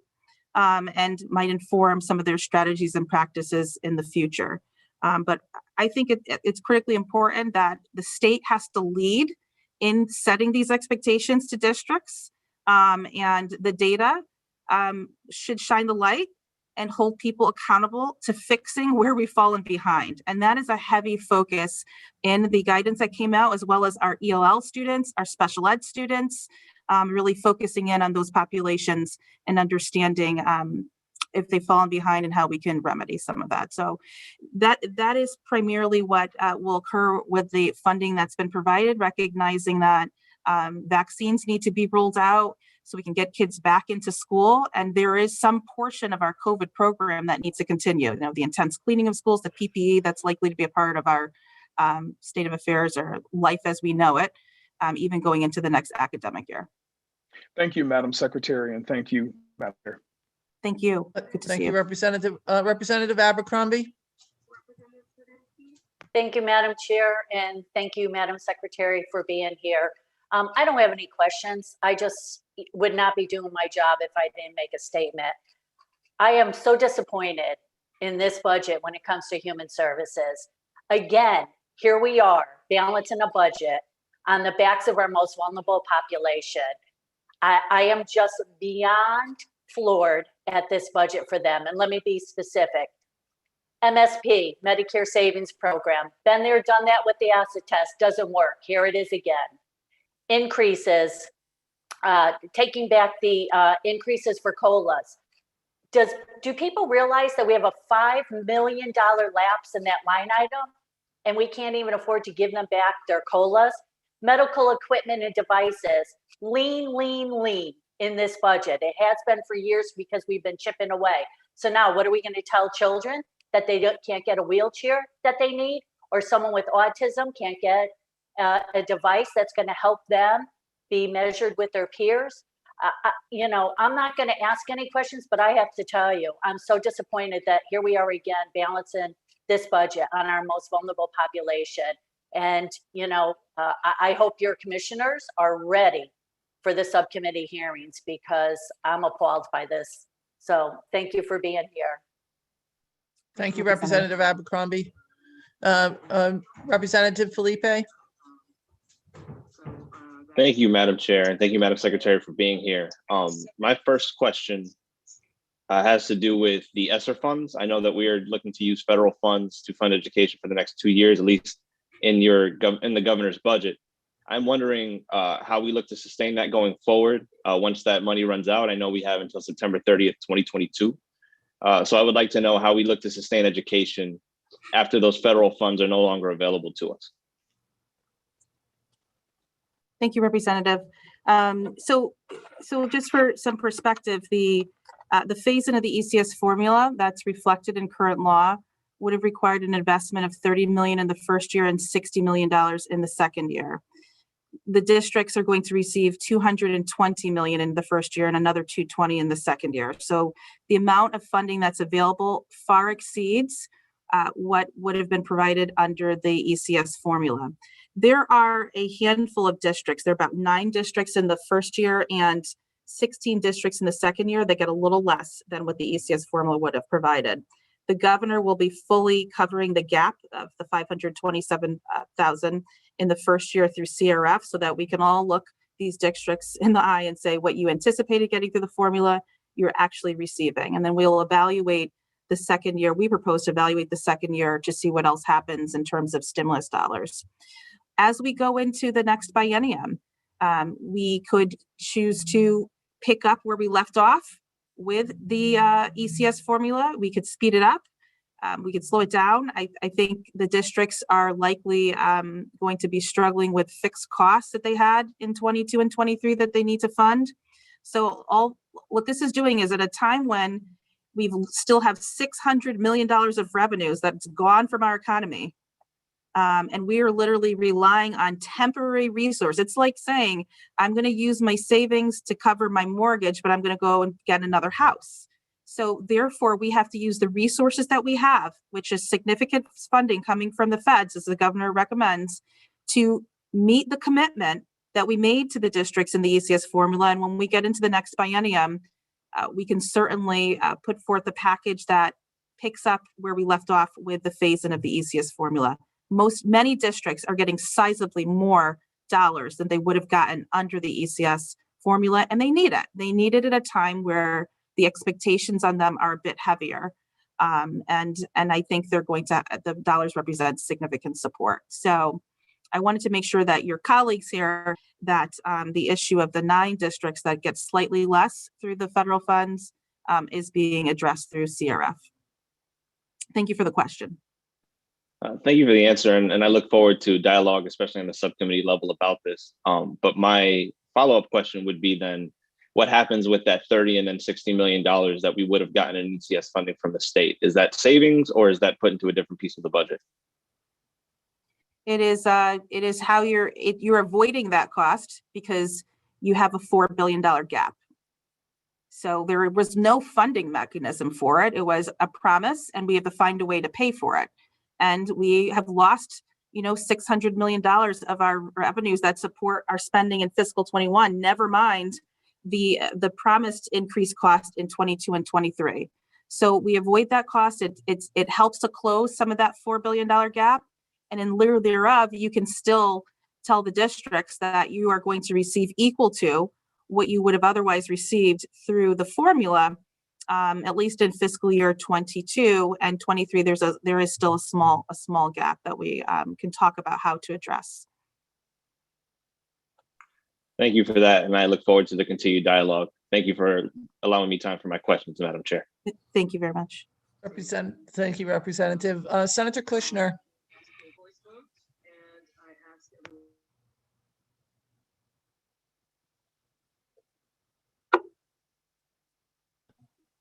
and might inform some of their strategies and practices in the future. But I think it's critically important that the state has to lead in setting these expectations to districts, and the data should shine the light and hold people accountable to fixing where we've fallen behind. And that is a heavy focus in the guidance that came out, as well as our ELL students, our special ed students, really focusing in on those populations and understanding if they've fallen behind and how we can remedy some of that. So that is primarily what will occur with the funding that's been provided, recognizing that vaccines need to be rolled out so we can get kids back into school. And there is some portion of our COVID program that needs to continue. The intense cleaning of schools, the PPE that's likely to be a part of our state of affairs or life as we know it, even going into the next academic year. Thank you, Madam Secretary, and thank you, Madam Chair. Thank you. Good to Thank see you, Representative Abercrombie. Thank you, Madam Chair, and thank you, Madam Secretary, for being here. I don't have any questions. I just would not be doing my job if I didn't make a statement. I am so disappointed in this budget when it comes to human services. Again, here we are balancing a budget on the backs of our most vulnerable population. I am just beyond floored at this budget for them. And let me be specific. MSP, Medicare Savings Program, been there, done that with the acid test, doesn't work. Here it is again. Increases, taking back the increases for COLAs. Do people realize that we have a $5 million lapse in that line item and we can't even afford to give them back their COLAs? Medical equipment and devices, lean in this budget. It has been for years because we've been chipping away. So now what are we going to tell children? That they can't get a wheelchair that they need, or someone with autism can't get a device that's going to help them be measured with their peers? I'm not going to ask any questions, but I have to tell you, I'm so disappointed that here we are again balancing this budget on our most vulnerable population. And, I hope your commissioners are ready for the subcommittee hearings because I'm appalled by this. So thank you for being here. Thank you, Representative Abercrombie. Representative Felipe? Thank you, Madam Chair, and thank you, Madam Secretary, for being here. My first question has to do with the ESSER funds. I know that we are looking to use federal funds to fund education for the next 2 years, at least in the governor's budget. I'm wondering how we look to sustain that going forward once that money runs out. I know we have until September 30th, 2022. So I would like to know how we look to sustain education after those federal funds are no longer available to us. Thank you, Representative. So just for some perspective, the phase-in of the ECS formula that's reflected in current law would have required an investment of $30 million in the first year and $60 million in the second year. The districts are going to receive $220 million in the first year and another $220 in the second year. So the amount of funding that's available far exceeds what would have been provided under the ECS formula. There are a handful of districts. There are about 9 districts in the first year and 16 districts in the second year that get a little less than what the ECS formula would have provided. The governor will be fully covering the gap of the $527,000 in the first year through CRF so that we can all look these districts in the eye and say what you anticipated getting through the formula, you're actually receiving. And then we'll evaluate the second year. We propose to evaluate the second year to see what else happens in terms of stimulus dollars. As we go into the next biennium, we could choose to pick up where we left off with the ECS formula. We could speed it up. We could slow it down. I think the districts are likely going to be struggling with fixed costs that they had in 22 and 23 that they need to fund. So what this is doing is at a time when we still have $600 million of revenues that's gone from our economy. And we are literally relying on temporary resources. It's like saying, I'm going to use my savings to cover my mortgage, but I'm going to go and get another house. So therefore, we have to use the resources that we have, which is significant funding coming from the feds, as the governor recommends, to meet the commitment that we made to the districts in the ECS formula. And when we get into the next biennium, we can certainly put forth a package that picks up where we left off with the phase-in of the ECS formula. Many districts are getting sizably more dollars than they would have gotten under the ECS formula, and they need it. They need it at a time where the expectations on them are a bit heavier. And I think the dollars represent significant support. So I wanted to make sure that your colleagues here, that the issue of the 9 districts that get slightly less through the federal funds is being addressed through CRF. Thank you for the question. Thank you for the answer, and I look forward to dialogue, especially on the subcommittee level about this. But my follow-up question would be then, what happens with that $30 and then $60 million that we would have gotten in ECS funding from the state? Is that savings or is that put into a different piece of the budget? It is how you're avoiding that cost because you have a $4 billion gap. So there was no funding mechanism for it. It was a promise, and we have to find a way to pay for it. And we have lost, $600 million of our revenues that support our spending in fiscal 21, never mind the promised increased cost in 22 and 23. So we avoid that cost. It helps to close some of that $4 billion gap. And in lieu thereof, you can still tell the districts that you are going to receive equal to what you would have otherwise received through the formula, at least in fiscal year 22 and 23. There is still a small gap that we can talk about how to address. Thank you for that, and I look forward to the continued dialogue. Thank you for allowing me time for my questions, Madam Chair. Thank you very much. Thank you, Representative. Senator Kushner.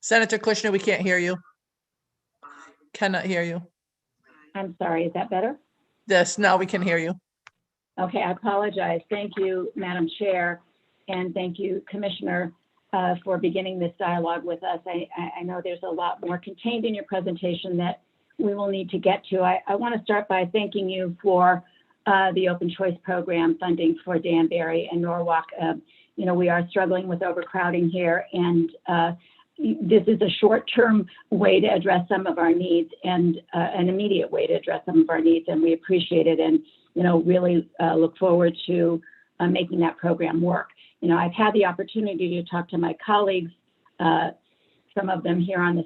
Senator Kushner, we can't hear you. Cannot hear you. I'm sorry, is that better? Yes, now we can hear you. Okay, I apologize. Thank you, Madam Chair, and thank you, Commissioner, for beginning this dialogue with us. I know there's a lot more contained in your presentation that we will need to get to. I want to start by thanking you for the Open Choice Program funding for Danbury and Norwalk. we are struggling with overcrowding here, and this is a short-term way to address some of our needs and an immediate way to address some of our needs, and we appreciate it and, really look forward to making that program work. I've had the opportunity to talk to my colleagues, some of them here on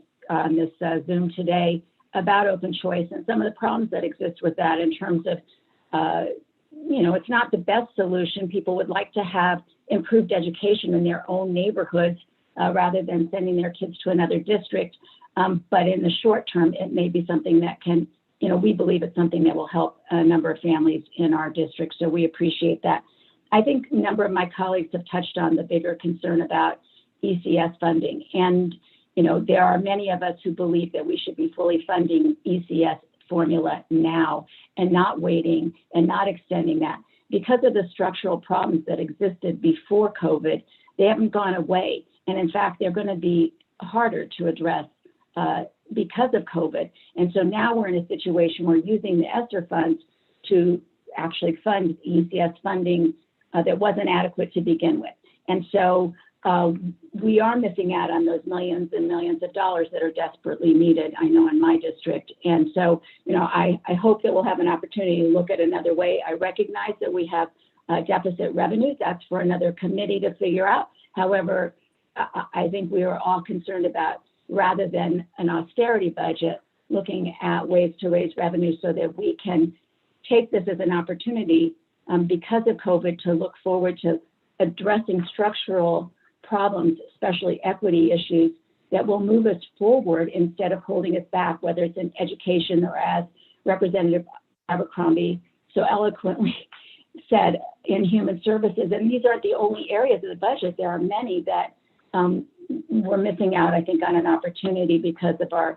this Zoom today, about open choice and some of the problems that exist with that in terms of, it's not the best solution. People would like to have improved education in their own neighborhoods rather than sending their kids to another district. But in the short term, it may be something that can, we believe it's something that will help a number of families in our district. So we appreciate that. I think a number of my colleagues have touched on the bigger concern about ECS funding. And, there are many of us who believe that we should be fully funding ECS formula now and not waiting and not extending that. Because of the structural problems that existed before COVID, they haven't gone away. And in fact, they're going to be harder to address because of COVID. And so now we're in a situation where using the ESSER funds to actually fund ECS funding that wasn't adequate to begin with. And so we are missing out on those millions and millions of dollars that are desperately needed, I know, in my district. And so, I hope that we'll have an opportunity to look at another way. I recognize that we have deficit revenues. That's for another committee to figure out. However, I think we are all concerned about, rather than an austerity budget, looking at ways to raise revenue so that we can take this as an opportunity because of COVID to look forward to addressing structural problems, especially equity issues, that will move us forward instead of holding us back, whether it's in education or, as Representative Abercrombie so eloquently said, in human services. And these aren't the only areas of the budget. There are many that we're missing out, I think, on an opportunity because of our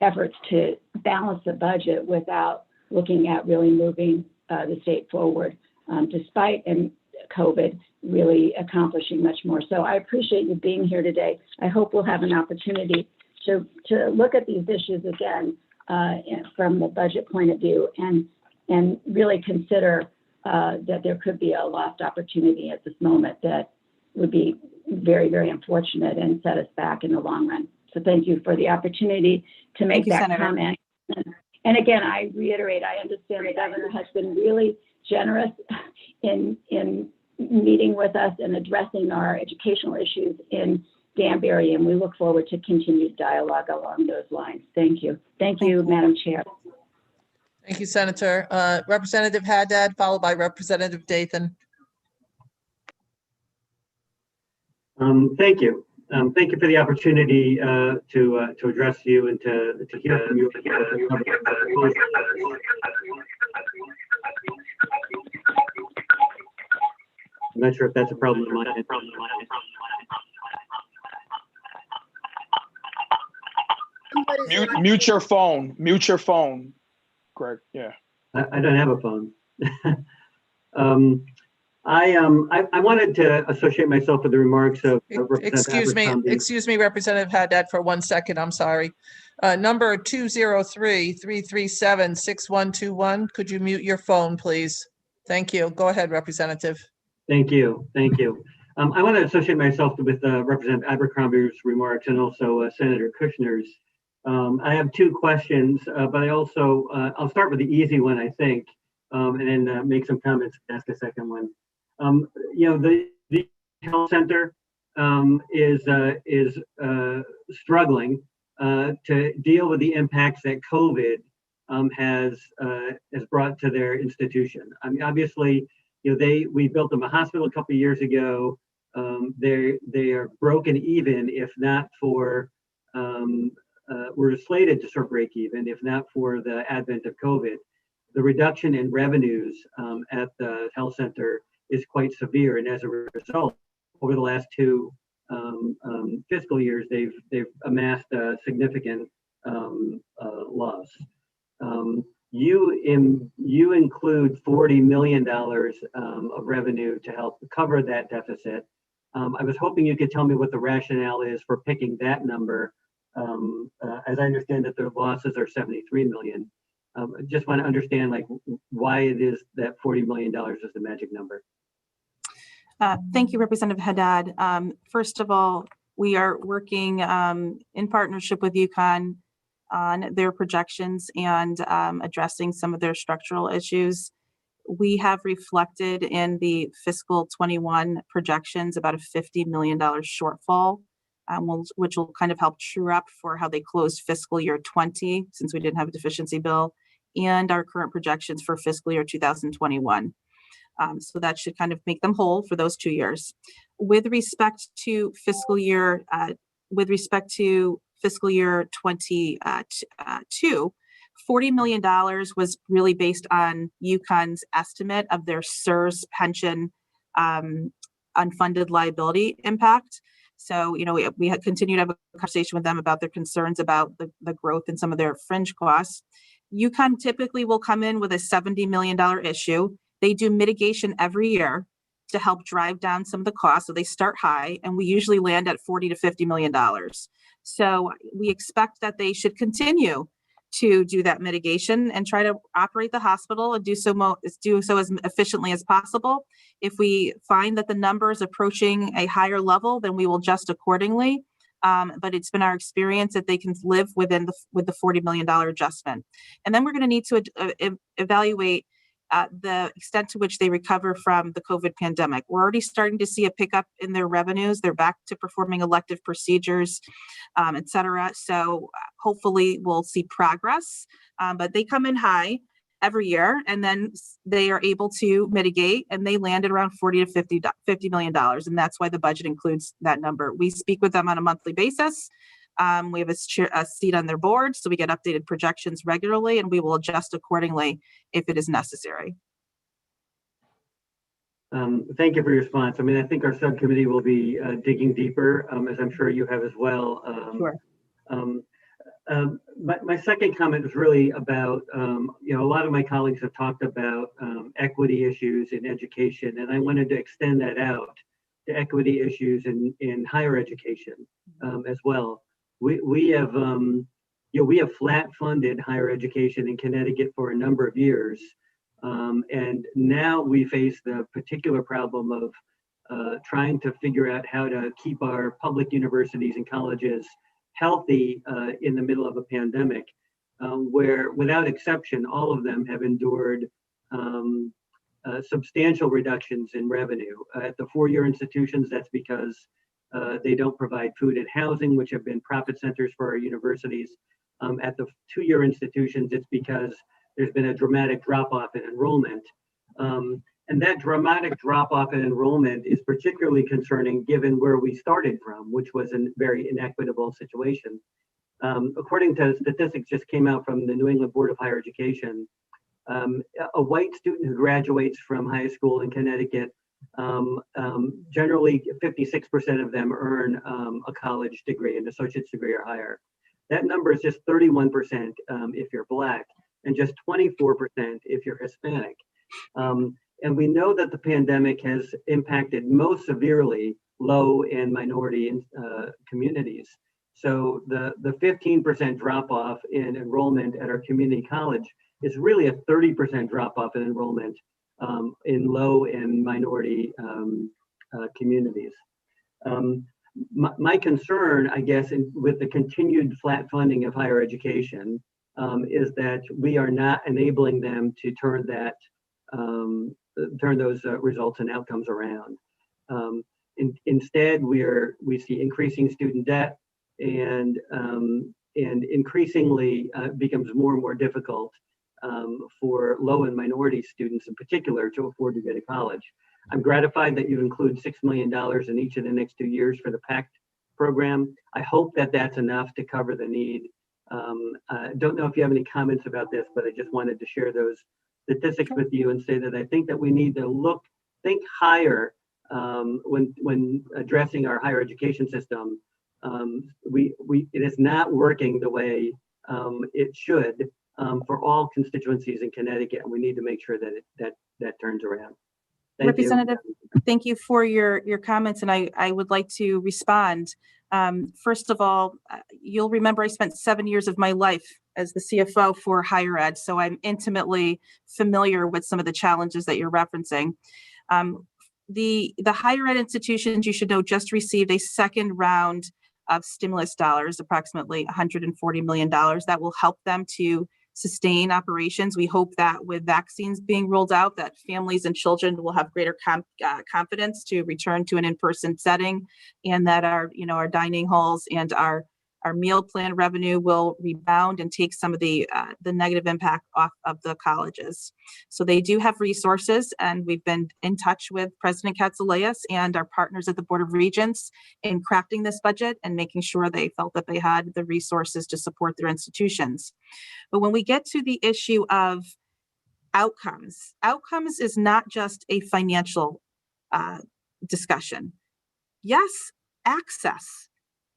efforts to balance the budget without looking at really moving the state forward, despite COVID really accomplishing much more. So I appreciate you being here today. I hope we'll have an opportunity to look at these issues again from the budget point of view and really consider that there could be a lost opportunity at this moment that would be very, very unfortunate and set us back in the long run. So thank you for the opportunity to make that Senator. comment. And again, I reiterate, I understand the governor has been really generous in meeting with us and addressing our educational issues in Danbury, and we look forward to continued dialogue along those lines. Thank you. Thank you, Madam Chair. Thank you, Senator. Representative Haddad, followed by Representative Dathan. Thank you. Thank you for the opportunity to address you and to hear from you. I'm not sure if that's a problem. Mute your phone. Mute your phone, Greg. Yeah. I don't have a phone. I wanted to associate myself with the remarks of Excuse me, Representative Haddad, for 1 second. I'm sorry. Number 203-337-6121. Could you mute your phone, please? Thank you. Go ahead, Representative. Thank you. Thank you. I want to associate myself with Representative Abercrombie's remarks and also Senator Kushner's. I have two questions, but I also, I'll start with the easy one, I think, and then make some comments, ask a second one. The health center is struggling to deal with the impacts that COVID has brought to their institution. I mean, obviously, we built them a hospital a couple of years ago. They are broken even, if not for we're slated to sort of break even, if not for the advent of COVID. The reduction in revenues at the health center is quite severe, and as a result, over the last two fiscal years, they've amassed a significant loss. You include $40 million of revenue to help cover that deficit. I was hoping you could tell me what the rationale is for picking that number. As I understand that their losses are $73 million. Just want to understand why it is that $40 million is the magic number. Thank you, Representative Haddad. First of all, we are working in partnership with UConn on their projections and addressing some of their structural issues. We have reflected in the fiscal 21 projections about a $50 million shortfall, which will kind of help true up for how they closed fiscal year 20, since we didn't have a deficiency bill, and our current projections for fiscal year 2021. So that should kind of make them whole for those 2 years. With respect to fiscal year 22, $40 million was really based on UConn's estimate of their CSRS pension unfunded liability impact. So, we had continued to have a conversation with them about their concerns about the growth in some of their fringe costs. UConn typically will come in with a $70 million issue. They do mitigation every year to help drive down some of the costs. So they start high, and we usually land at $40 to $50 million. So we expect that they should continue to do that mitigation and try to operate the hospital and do so as efficiently as possible. If we find that the number is approaching a higher level, then we will adjust accordingly. But it's been our experience that they can live with the $40 million adjustment. And then we're going to need to evaluate the extent to which they recover from the COVID pandemic. We're already starting to see a pickup in their revenues. They're back to performing elective procedures, et cetera. So hopefully we'll see progress, but they come in high every year, and then they are able to mitigate, and they landed around $40 to $50 million. And that's why the budget includes that number. We speak with them on a monthly basis. We have a seat on their board, so we get updated projections regularly, and we will adjust accordingly if it is necessary. Thank you for your response. I mean, I think our subcommittee will be digging deeper, as I'm sure you have as well. Sure. My second comment was really about, a lot of my colleagues have talked about equity issues in education, and I wanted to extend that out to equity issues in higher education as well. We have flat funded higher education in Connecticut for a number of years. And now we face the particular problem of trying to figure out how to keep our public universities and colleges healthy in the middle of a pandemic, where without exception, all of them have endured substantial reductions in revenue. At the four-year institutions, that's because they don't provide food and housing, which have been profit centers for our universities. At the two-year institutions, it's because there's been a dramatic drop-off in enrollment. And that dramatic drop-off in enrollment is particularly concerning given where we started from, which was a very inequitable situation. According to statistics just came out from the New England Board of Higher Education, a white student who graduates from high school in Connecticut, generally 56% of them earn a college degree, an associate's degree or higher. That number is just 31% if you're Black, and just 24% if you're Hispanic. And we know that the pandemic has impacted most severely low and minority communities. So the 15% drop off in enrollment at our community college is really a 30% drop off in enrollment in low and minority communities. My concern, I guess, with the continued flat funding of higher education is that we are not enabling them to turn those results and outcomes around. Instead, we see increasing student debt, and increasingly becomes more and more difficult for low and minority students in particular to afford to go to college. I'm gratified that you include $6 million in each of the next 2 years for the PACT program. I hope that that's enough to cover the need. I don't know if you have any comments about this, but I just wanted to share those statistics with you and say that I think that we need to think higher when addressing our higher education system. It is not working the way it should for all constituencies in Connecticut, and we need to make sure that that turns around. Thank Representative, you. Thank you for your comments, and I would like to respond. First of all, you'll remember I spent 7 years of my life as the CFO for higher ed, so I'm intimately familiar with some of the challenges that you're referencing. the higher ed institutions, you should know, just received a second round of stimulus dollars, approximately $140 million, that will help them to sustain operations. We hope that with vaccines being rolled out, that families and children will have greater confidence to return to an in-person setting, and that our dining halls and our meal plan revenue will rebound and take some of the negative impact off of the colleges. So they do have resources, and we've been in touch with President Katsoulias and our partners at the Board of Regents in crafting this budget and making sure they felt that they had the resources to support their institutions. But when we get to the issue of outcomes is not just a financial discussion. Yes, access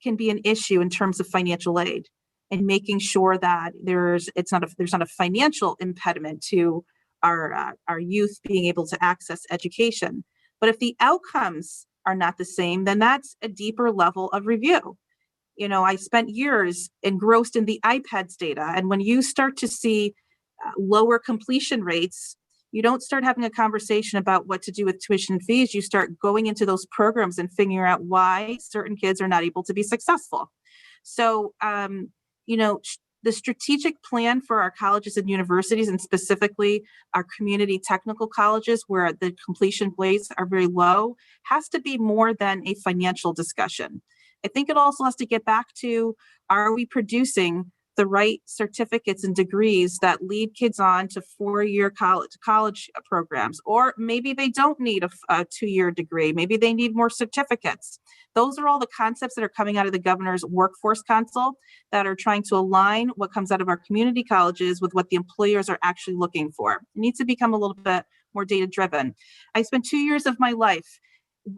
can be an issue in terms of financial aid, and making sure that there's not a financial impediment to our youth being able to access education. But if the outcomes are not the same, then that's a deeper level of review. I spent years engrossed in the iPads data, and when you start to see lower completion rates, you don't start having a conversation about what to do with tuition and fees. You start going into those programs and figuring out why certain kids are not able to be successful. So, the strategic plan for our colleges and universities, and specifically our community technical colleges where the completion rates are very low, has to be more than a financial discussion. I think it also has to get back to, are we producing the right certificates and degrees that lead kids on to four-year college programs? Or maybe they don't need a two-year degree. Maybe they need more certificates. Those are all the concepts that are coming out of the governor's workforce council that are trying to align what comes out of our community colleges with what the employers are actually looking for. It needs to become a little bit more data-driven. I spent 2 years of my life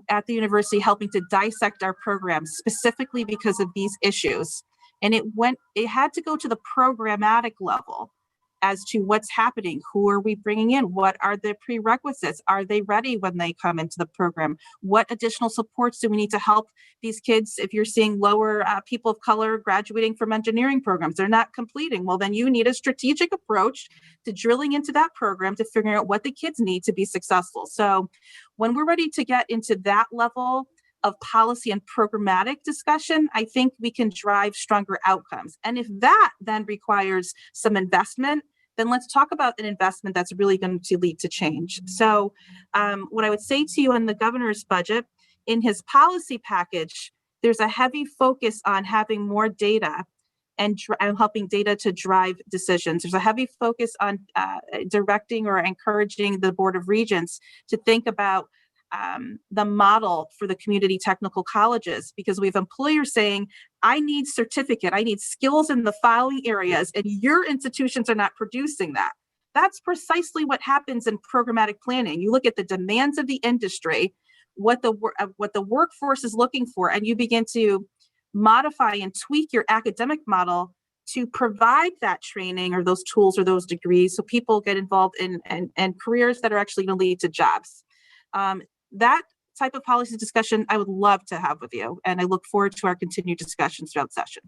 at the university helping to dissect our programs specifically because of these issues. And it had to go to the programmatic level as to what's happening. Who are we bringing in? What are the prerequisites? Are they ready when they come into the program? What additional supports do we need to help these kids? If you're seeing lower people of color graduating from engineering programs, they're not completing. Well, then you need a strategic approach to drilling into that program to figure out what the kids need to be successful. So when we're ready to get into that level of policy and programmatic discussion, I think we can drive stronger outcomes. And if that then requires some investment, then let's talk about an investment that's really going to lead to change. So what I would say to you in the governor's budget, in his policy package, there's a heavy focus on having more data and helping data to drive decisions. There's a heavy focus on directing or encouraging the Board of Regents to think about the model for the community technical colleges, because we have employers saying, I need certificate, I need skills in the following areas, and your institutions are not producing that. That's precisely what happens in programmatic planning. You look at the demands of the industry, what the workforce is looking for, and you begin to modify and tweak your academic model to provide that training or those tools or those degrees so people get involved in careers that are actually going to lead to jobs. That type of policy discussion I would love to have with you, and I look forward to our continued discussions throughout session.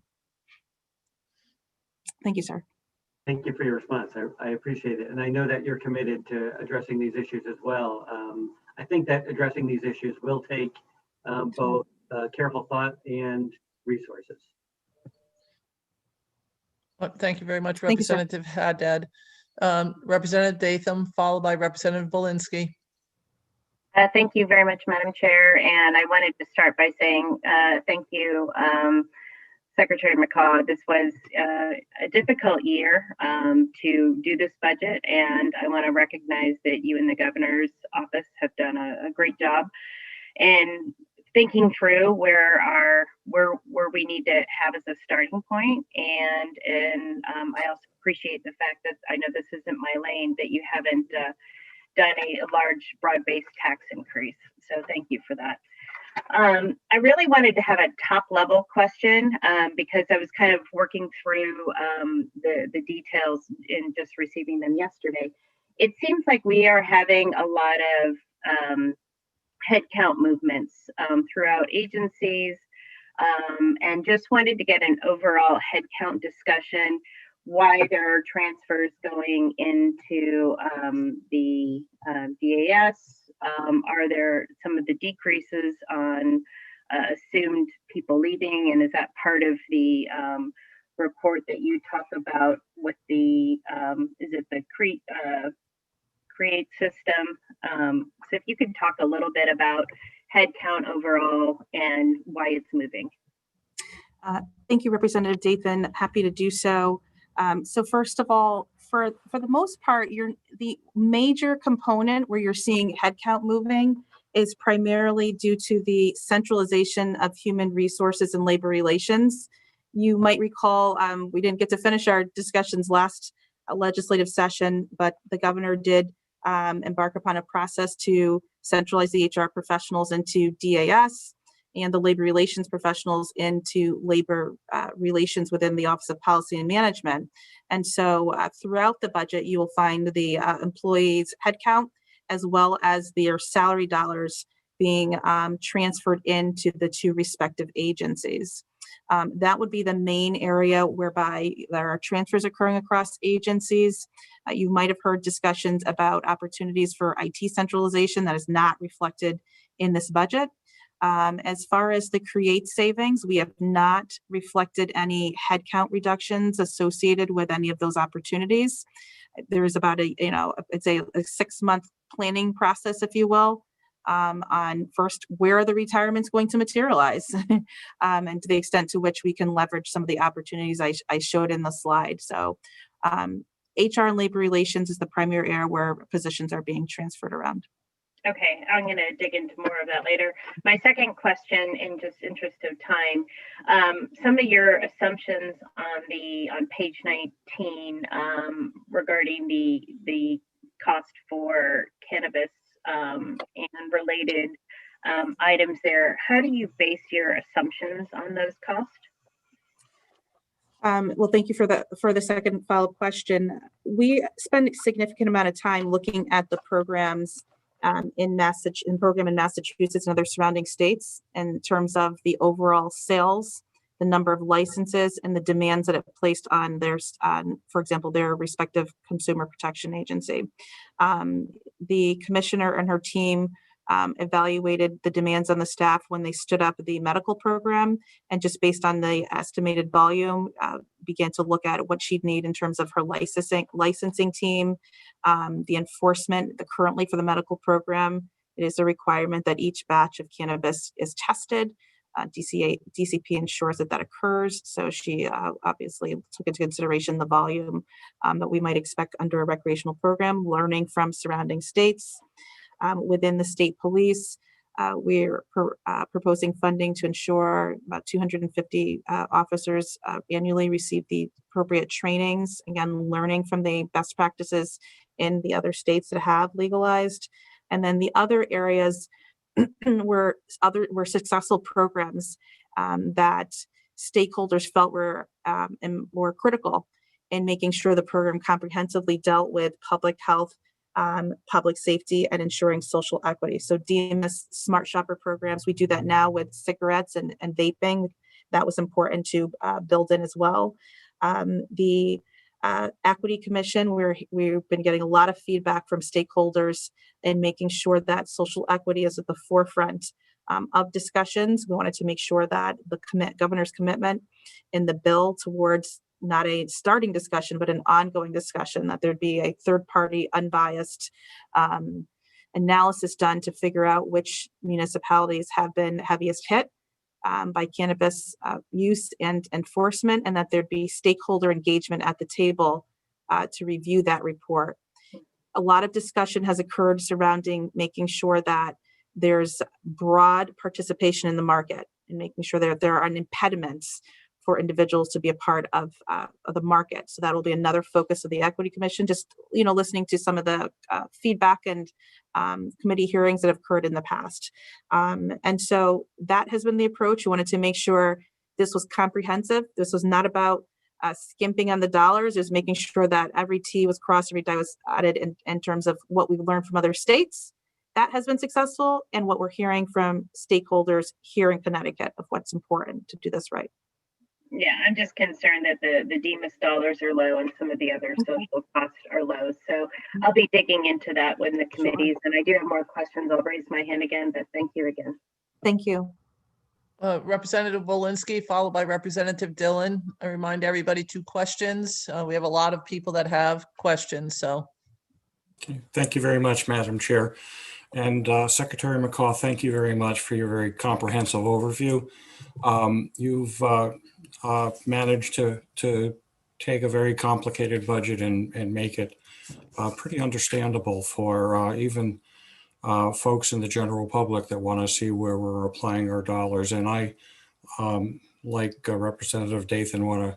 Thank you, sir. Thank you for your response. I appreciate it. And I know that you're committed to addressing these issues as well. I think that addressing these issues will take both careful thought and resources. Well, thank you very much, Thank you, sir. Representative Haddad. Representative Datham, followed by Representative Volinsky. Thank you very much, Madam Chair. And I wanted to start by saying thank you, Secretary McCaw. This was a difficult year to do this budget, and I want to recognize that you and the governor's office have done a great job in thinking through where we need to have as a starting point. And I also appreciate the fact that I know this isn't my lane, that you haven't done a large broad-based tax increase. So thank you for that. I really wanted to have a top-level question because I was kind of working through the details in just receiving them yesterday. It seems like we are having a lot of headcount movements throughout agencies, and just wanted to get an overall headcount discussion, why there are transfers going into the DAS, Are there some of the decreases on assumed people leaving, and is that part of the report that you talk about with the is it the create system? So if you could talk a little bit about headcount overall and why it's moving. Thank you, Representative Dathan. Happy to do so. So first of all, for the most part, the major component where you're seeing headcount moving is primarily due to the centralization of human resources and labor relations. You might recall we didn't get to finish our discussions last legislative session, but the governor did embark upon a process to centralize the HR professionals into DAS and the labor relations professionals into labor relations within the Office of Policy and Management. And so throughout the budget, you will find the employees' headcount as well as their salary dollars being transferred into the two respective agencies. That would be the main area whereby there are transfers occurring across agencies. You might have heard discussions about opportunities for IT centralization that is not reflected in this budget. As far as the create savings, we have not reflected any headcount reductions associated with any of those opportunities. There is about a 6-month planning process, if you will, on first, where are the retirements going to materialize? And to the extent to which we can leverage some of the opportunities I showed in the slide. So HR and labor relations is the primary area where positions are being transferred around. Okay, I'm going to dig into more of that later. My second question, in just interest of time, some of your assumptions on page 19 regarding the cost for cannabis and related items there. How do you base your assumptions on those costs? Well, thank you for the second follow-up question. We spend a significant amount of time looking at the programs in Massachusetts and other surrounding states in terms of the overall sales, the number of licenses, and the demands that it placed on for example, their respective consumer protection agency. The commissioner and her team evaluated the demands on the staff when they stood up the medical program, and just based on the estimated volume, began to look at what she'd need in terms of her licensing team, the enforcement. Currently for the medical program, it is a requirement that each batch of cannabis is tested. DCP ensures that occurs. So she obviously took into consideration the volume that we might expect under a recreational program, learning from surrounding states. Within the state police, we're proposing funding to ensure about 250 officers annually receive the appropriate trainings, again, learning from the best practices in the other states that have legalized. And then the other areas were successful programs that stakeholders felt were critical in making sure the program comprehensively dealt with public health, public safety, and ensuring social equity. So DMS Smart Shopper programs, we do that now with cigarettes and vaping. That was important to build in as well. The Equity Commission, we've been getting a lot of feedback from stakeholders in making sure that social equity is at the forefront of discussions. We wanted to make sure that the governor's commitment in the bill towards not a starting discussion, but an ongoing discussion, that there'd be a third-party, unbiased analysis done to figure out which municipalities have been heaviest hit by cannabis use and enforcement, and that there'd be stakeholder engagement at the table to review that report. A lot of discussion has occurred surrounding making sure that there's broad participation in the market and making sure that there aren't impediments for individuals to be a part of the market. So that will be another focus of the Equity Commission, just listening to some of the feedback and committee hearings that have occurred in the past. And so that has been the approach. We wanted to make sure this was comprehensive. This was not about skimping on the dollars. It was making sure that every T was crossed, every I was added in terms of what we've learned from other states. That has been successful, and what we're hearing from stakeholders here in Connecticut of what's important to do this right. Yeah, I'm just concerned that the DEMIS dollars are low and some of the other social costs are low. So I'll be digging into that with the committees. And I do have more questions. I'll raise my hand again, but thank you again. Thank you. Representative Walensky, followed by Representative Dillon. I remind everybody 2 questions. We have a lot of people that have questions, so. Okay. Thank you very much, Madam Chair. And Secretary McCaw, thank you very much for your very comprehensive overview. You've managed to take a very complicated budget and make it pretty understandable for even folks in the general public that want to see where we're applying our dollars. And I, like Representative Dathan, want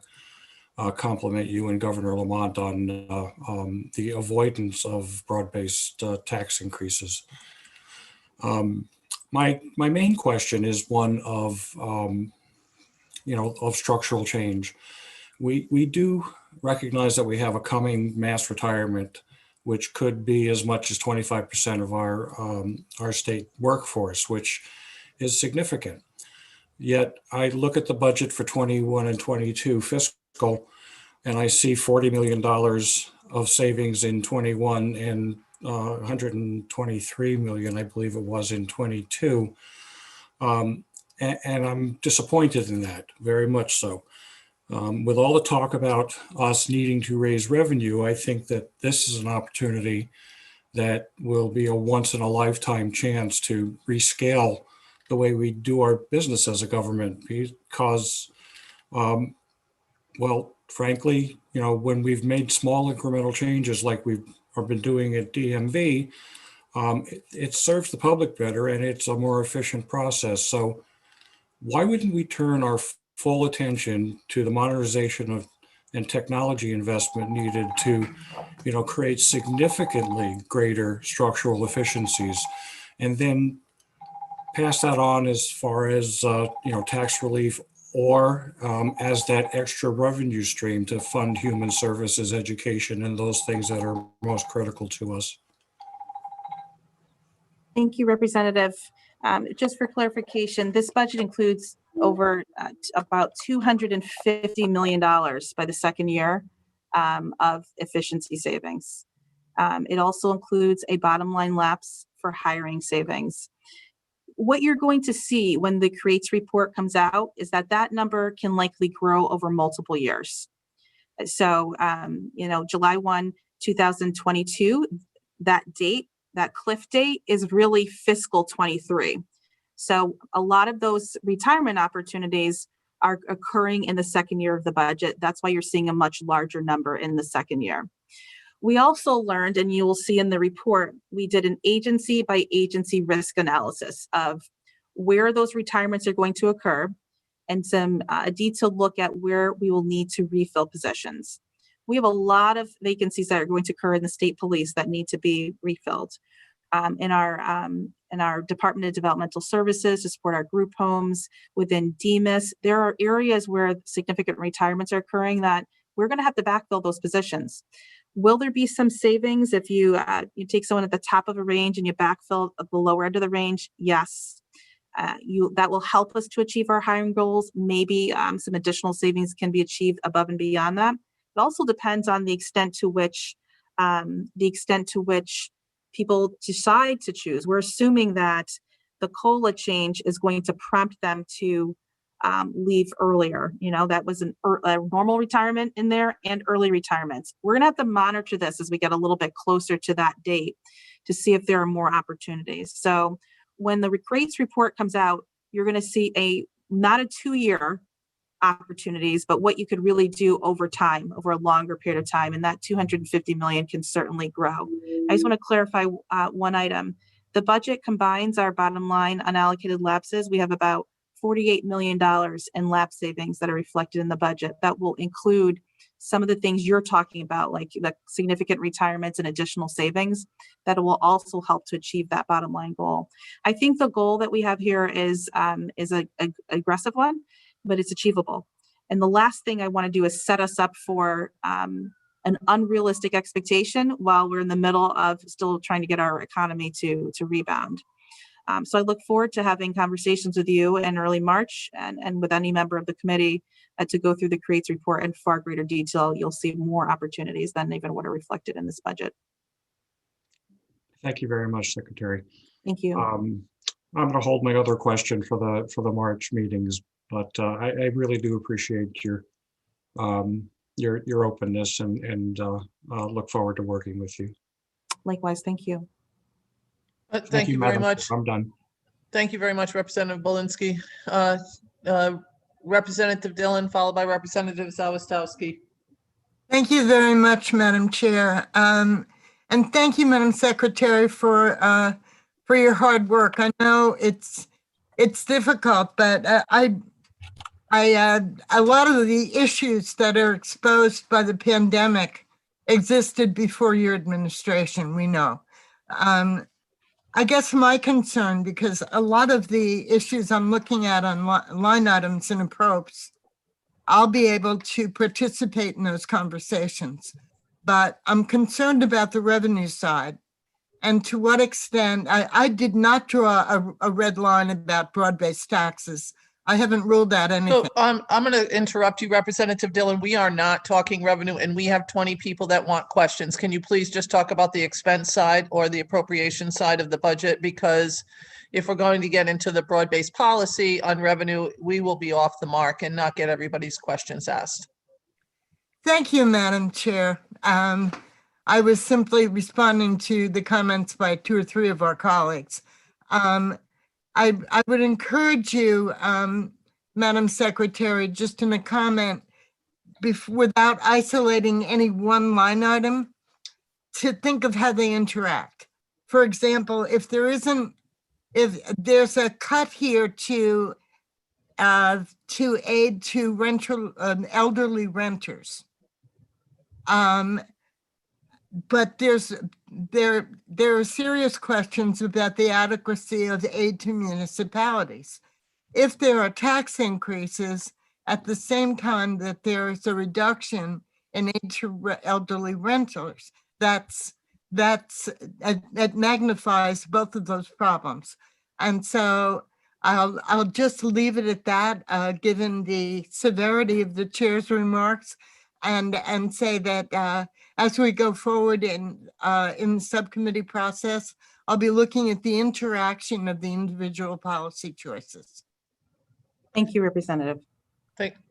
to compliment you and Governor Lamont on the avoidance of broad-based tax increases. My main question is one of of structural change. We do recognize that we have a coming mass retirement, which could be as much as 25% of our state workforce, which is significant. Yet I look at the budget for 21 and 22 fiscal, and I see $40 million of savings in 21 and 123 million, I believe it was, in 22. And I'm disappointed in that, very much so. With all the talk about us needing to raise revenue, I think that this is an opportunity that will be a once in a lifetime chance to rescale the way we do our business as a government, because, well, frankly, when we've made small incremental changes like we've been doing at DMV, it serves the public better and it's a more efficient process. So why wouldn't we turn our full attention to the modernization of and technology investment needed to, create significantly greater structural efficiencies, and then pass that on as far as, tax relief or as that extra revenue stream to fund human services, education, and those things that are most critical to us. Thank you, Representative. Just for clarification, this budget includes over about $250 million by the second year of efficiency savings. It also includes a bottom line lapse for hiring savings. What you're going to see when the CREATES report comes out is that number can likely grow over multiple years. So, July 1, 2022, that cliff date is really fiscal 23. So a lot of those retirement opportunities are occurring in the second year of the budget. That's why you're seeing a much larger number in the second year. We also learned, and you will see in the report, we did an agency by agency risk analysis of where those retirements are going to occur and a detailed look at where we will need to refill positions. We have a lot of vacancies that are going to occur in the state police that need to be refilled. In our Department of Developmental Services to support our group homes, within DEMIS, there are areas where significant retirements are occurring that we're going to have to backfill those positions. Will there be some savings if you take someone at the top of a range and you backfill at the lower end of the range? Yes. That will help us to achieve our hiring goals. Maybe some additional savings can be achieved above and beyond that. It also depends on the extent to which people decide to choose. We're assuming that the COLA change is going to prompt them to leave earlier. That was a normal retirement in there and early retirements. We're going to have to monitor this as we get a little bit closer to that date to see if there are more opportunities. So when the CREATES report comes out, you're going to see not a 2-year opportunities, but what you could really do over time, over a longer period of time. And that 250 million can certainly grow. I just want to clarify one item. The budget combines our bottom line unallocated lapses. We have about $48 million in lapse savings that are reflected in the budget. That will include some of the things you're talking about, like the significant retirements and additional savings that will also help to achieve that bottom line goal. I think the goal that we have here is an aggressive one, but it's achievable. And the last thing I want to do is set us up for an unrealistic expectation while we're in the middle of still trying to get our economy to rebound. So I look forward to having conversations with you in early March and with any member of the committee to go through the CREATES report in far greater detail. You'll see more opportunities than even what are reflected in this budget. Thank you very much, Secretary. Thank you. I'm going to hold my other question for the March meetings, but I really do appreciate your openness and look forward to working with you. Likewise, thank you. Thank you very Madam much. Chair. I'm done. Thank you very much, Representative Belinsky. Representative Dillon, followed by Representative Zawistowski. Thank you very much, Madam Chair. And thank you, Madam Secretary, for your hard work. I know it's difficult, but a lot of the issues that are exposed by the pandemic existed before your administration, we know. I guess my concern, because a lot of the issues I'm looking at on line items and approps, I'll be able to participate in those conversations, but I'm concerned about the revenue side and to what extent. I did not draw a red line about broad-based taxes. I haven't ruled out anything. So I'm going to interrupt you, Representative Dillon. We are not talking revenue, and we have 20 people that want questions. Can you please just talk about the expense side or the appropriation side of the budget? Because if we're going to get into the broad-based policy on revenue, we will be off the mark and not get everybody's questions asked. Thank you, Madam Chair. I was simply responding to the comments by 2 or 3 of our colleagues. I would encourage you, Madam Secretary, just in a comment, without isolating any one line item, to think of how they interact. For example, if there's a cut here to aid to elderly renters, but there are serious questions about the adequacy of aid to municipalities. If there are tax increases at the same time that there is a reduction in aid to elderly renters, that magnifies both of those problems. And so I'll just leave it at that, given the severity of the chair's remarks, and say that as we go forward in the subcommittee process, I'll be looking at the interaction of the individual policy choices. Thank you, Representative.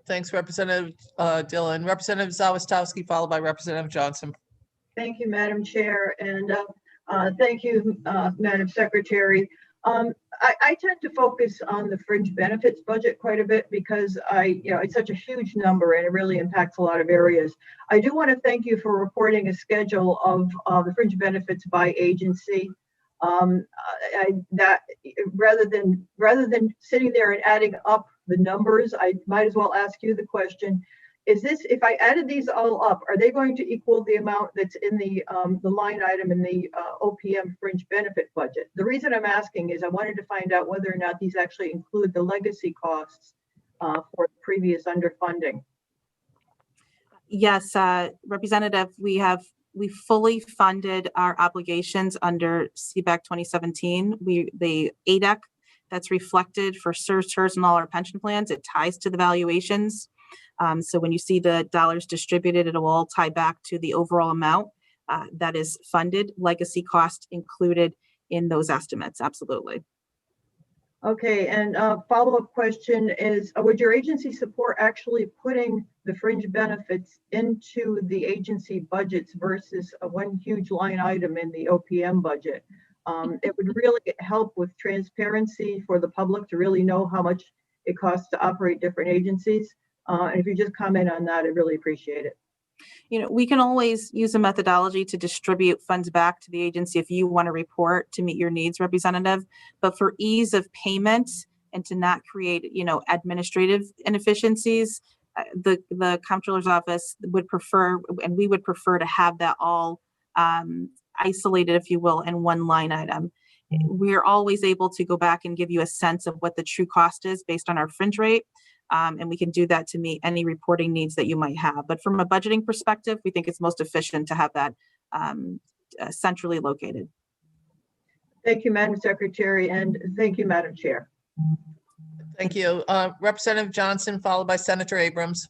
Thanks, Representative Dillon. Representative Zawistowski, followed by Representative Johnson. Thank you, Madam Chair, and thank you, Madam Secretary. I tend to focus on the fringe benefits budget quite a bit because it's such a huge number and it really impacts a lot of areas. I do want to thank you for reporting a schedule of the fringe benefits by agency. That rather than sitting there and adding up the numbers, I might as well ask you the question: is this, if I added these all up, are they going to equal the amount that's in the line item in the OPM fringe benefit budget? The reason I'm asking is I wanted to find out whether or not these actually include the legacy costs for previous underfunding. Yes, Representative, we fully funded our obligations under CBAC 2017. The ADEC that's reflected for CSRS, TERS, and all our pension plans, it ties to the valuations. So when you see the dollars distributed, it will all tie back to the overall amount that is funded, legacy cost included in those estimates, absolutely. Okay, and follow-up question is, would your agency support actually putting the fringe benefits into the agency budgets versus one huge line item in the OPM budget? It would really help with transparency for the public to really know how much it costs to operate different agencies. And if you just comment on that, I'd really appreciate it. We can always use a methodology to distribute funds back to the agency if you want to report to meet your needs, Representative. But for ease of payment and to not create, administrative inefficiencies, the Comptroller's Office would prefer, and we would prefer, to have that all isolated, if you will, in one line item. We're always able to go back and give you a sense of what the true cost is based on our fringe rate. And we can do that to meet any reporting needs that you might have. But from a budgeting perspective, we think it's most efficient to have that centrally located. Thank you, Madam Secretary, and thank you, Madam Chair. Thank you. Representative Johnson, followed by Senator Abrams.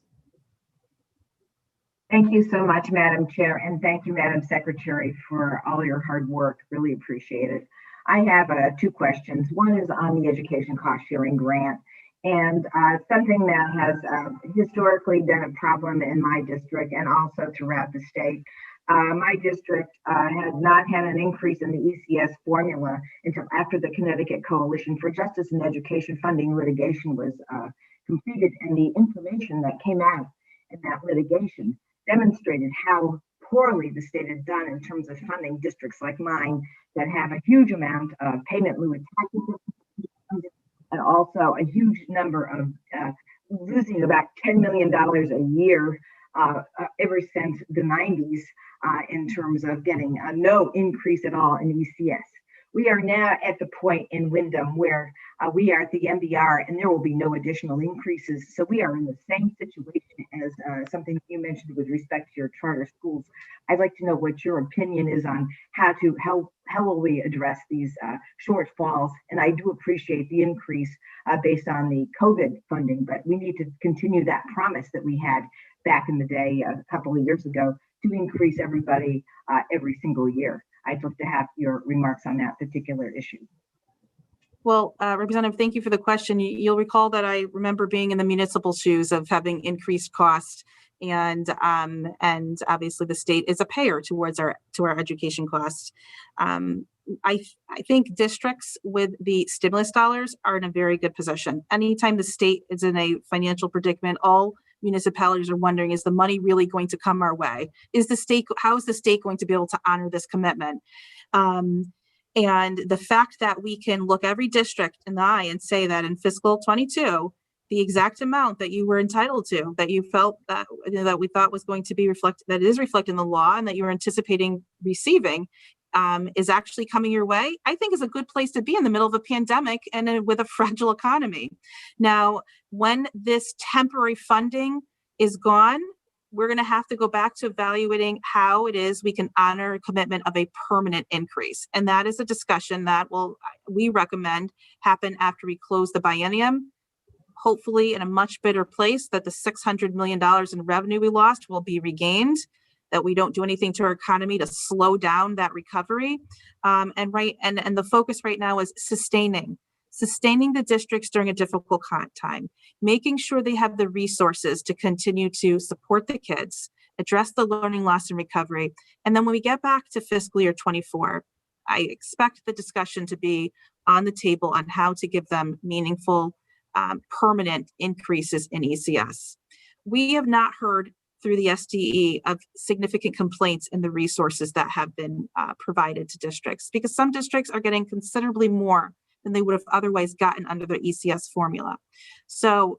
Thank you so much, Madam Chair, and thank you, Madam Secretary, for all your hard work. Really appreciate it. I have two questions. One is on the education cost sharing grant, and something that has historically been a problem in my district and also throughout the state. My district has not had an increase in the ECS formula until after the Connecticut Coalition for Justice and Education funding litigation was completed, and the information that came out in that litigation demonstrated how poorly the state had done in terms of funding districts like mine that have a huge amount of payment lieu taxes and also a huge number of losing about $10 million a year ever since the 90s in terms of getting no increase at all in ECS. We are now at the point in Wyndham where we are at the MBR and there will be no additional increases. So we are in the same situation as something you mentioned with respect to your charter schools. I'd like to know what your opinion is on how will we address these shortfalls. And I do appreciate the increase based on the COVID funding, but we need to continue that promise that we had back in the day a couple of years ago to increase everybody every single year. I'd love to have your remarks on that particular issue. Well, Representative, thank you for the question. You'll recall that I remember being in the municipal shoes of having increased costs, and obviously the state is a payer towards our education costs. I think districts with the stimulus dollars are in a very good position. Anytime the state is in a financial predicament, all municipalities are wondering, is the money really going to come our way? How is the state going to be able to honor this commitment? And the fact that we can look every district in the eye and say that in fiscal 22, the exact amount that you were entitled to, that you felt that we thought was going to be reflected, that is reflected in the law and that you were anticipating receiving, is actually coming your way, I think is a good place to be in the middle of a pandemic and with a fragile economy. Now, when this temporary funding is gone, we're going to have to go back to evaluating how it is we can honor a commitment of a permanent increase. And that is a discussion that we recommend happen after we close the biennium, hopefully in a much better place, that the $600 million in revenue we lost will be regained, that we don't do anything to our economy to slow down that recovery. And the focus right now is sustaining the districts during a difficult time, making sure they have the resources to continue to support the kids, address the learning loss and recovery. And then when we get back to fiscal year 24, I expect the discussion to be on the table on how to give them meaningful, permanent increases in ECS. We have not heard through the SDE of significant complaints in the resources that have been provided to districts, because some districts are getting considerably more than they would have otherwise gotten under their ECS formula. So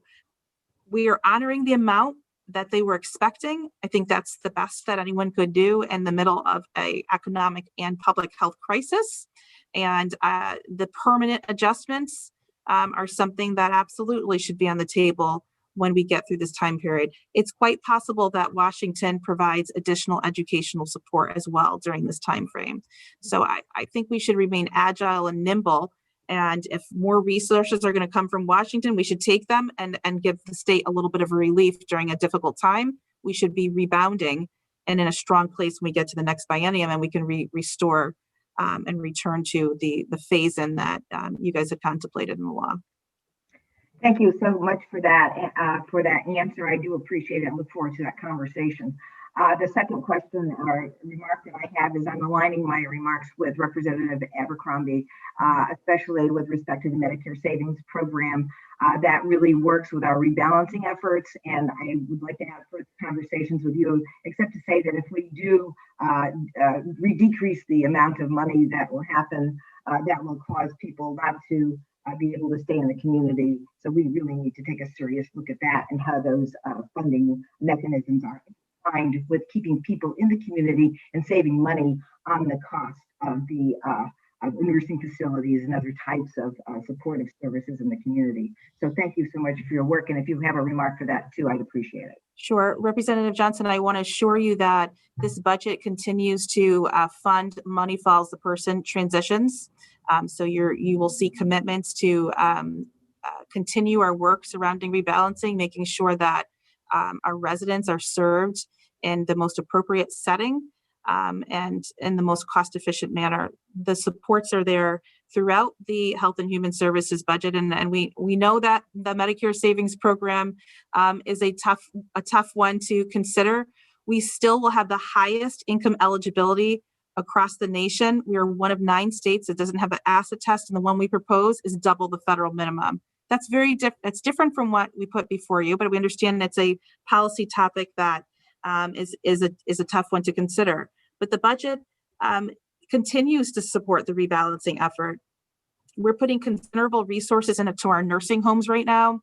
we are honoring the amount that they were expecting. I think that's the best that anyone could do in the middle of an economic and public health crisis. And the permanent adjustments are something that absolutely should be on the table when we get through this time period. It's quite possible that Washington provides additional educational support as well during this time frame. So I think we should remain agile and nimble. And if more resources are going to come from Washington, we should take them and give the state a little bit of a relief during a difficult time. We should be rebounding and in a strong place when we get to the next biennium, and we can restore and return to the phase-in that you guys had contemplated in the law. Thank you so much for that answer. I do appreciate it and look forward to that conversation. The second question or remark that I have is I'm aligning my remarks with Representative Abercrombie, especially with respect to the Medicare Savings program that really works with our rebalancing efforts. And I would like to have further conversations with you, except to say that if we do decrease the amount of money that will happen, that will cause people not to be able to stay in the community. So we really need to take a serious look at that and how those funding mechanisms are aligned with keeping people in the community and saving money on the cost of the nursing facilities and other types of supportive services in the community. So thank you so much for your work. And if you have a remark for that too, I'd appreciate it. Sure. Representative Johnson, I want to assure you that this budget continues to fund Money Follows the Person transitions. So you will see commitments to continue our work surrounding rebalancing, making sure that our residents are served in the most appropriate setting and in the most cost-efficient manner. The supports are there throughout the Health and Human Services budget, and we know that the Medicare Savings program is a tough one to consider. We still will have the highest income eligibility across the nation. We are one of 9 states that doesn't have an acid test, and the one we propose is double the federal minimum. That's very different. It's different from what we put before you, but we understand it's a policy topic that is a tough one to consider. But the budget continues to support the rebalancing effort. We're putting considerable resources into our nursing homes right now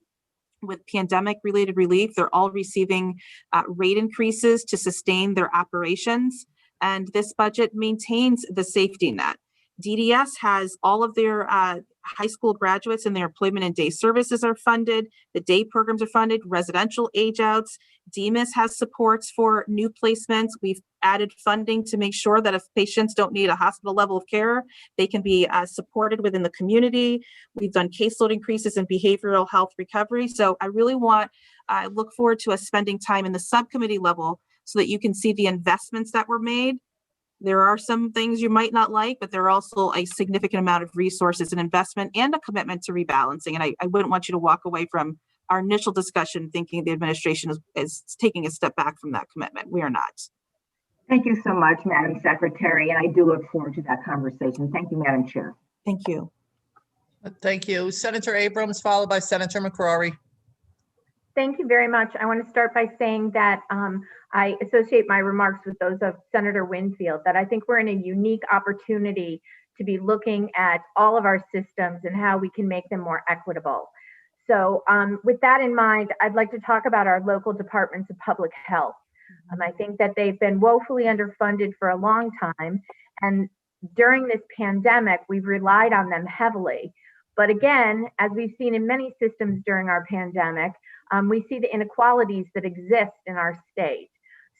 with pandemic-related relief. They're all receiving rate increases to sustain their operations, and this budget maintains the safety net. DDS has all of their high school graduates and their employment and day services are funded. The day programs are funded, residential age outs. DMIS has supports for new placements. We've added funding to make sure that if patients don't need a hospital level of care, they can be supported within the community. We've done caseload increases in behavioral health recovery. So I look forward to us spending time in the subcommittee level so that you can see the investments that were made. There are some things you might not like, but there are also a significant amount of resources and investment and a commitment to rebalancing. And I wouldn't want you to walk away from our initial discussion thinking the administration is taking a step back from that commitment. We are not. Thank you so much, Madam Secretary, and I do look forward to that conversation. Thank you, Madam Chair. Thank you. Thank you. Senator Abrams, followed by Senator McCrory. Thank you very much. I want to start by saying that I associate my remarks with those of Senator Winfield, that I think we're in a unique opportunity to be looking at all of our systems and how we can make them more equitable. So with that in mind, I'd like to talk about our local departments of public health. I think that they've been woefully underfunded for a long time. And during this pandemic, we've relied on them heavily. But again, as we've seen in many systems during our pandemic, we see the inequalities that exist in our state.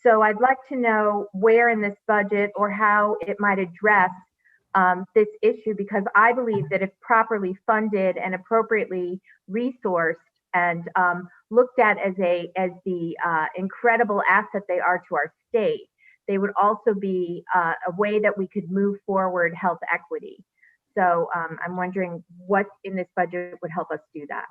So I'd like to know where in this budget or how it might address this issue, because I believe that if properly funded and appropriately resourced and looked at as the incredible asset they are to our state, they would also be a way that we could move forward health equity. So I'm wondering what in this budget would help us do that.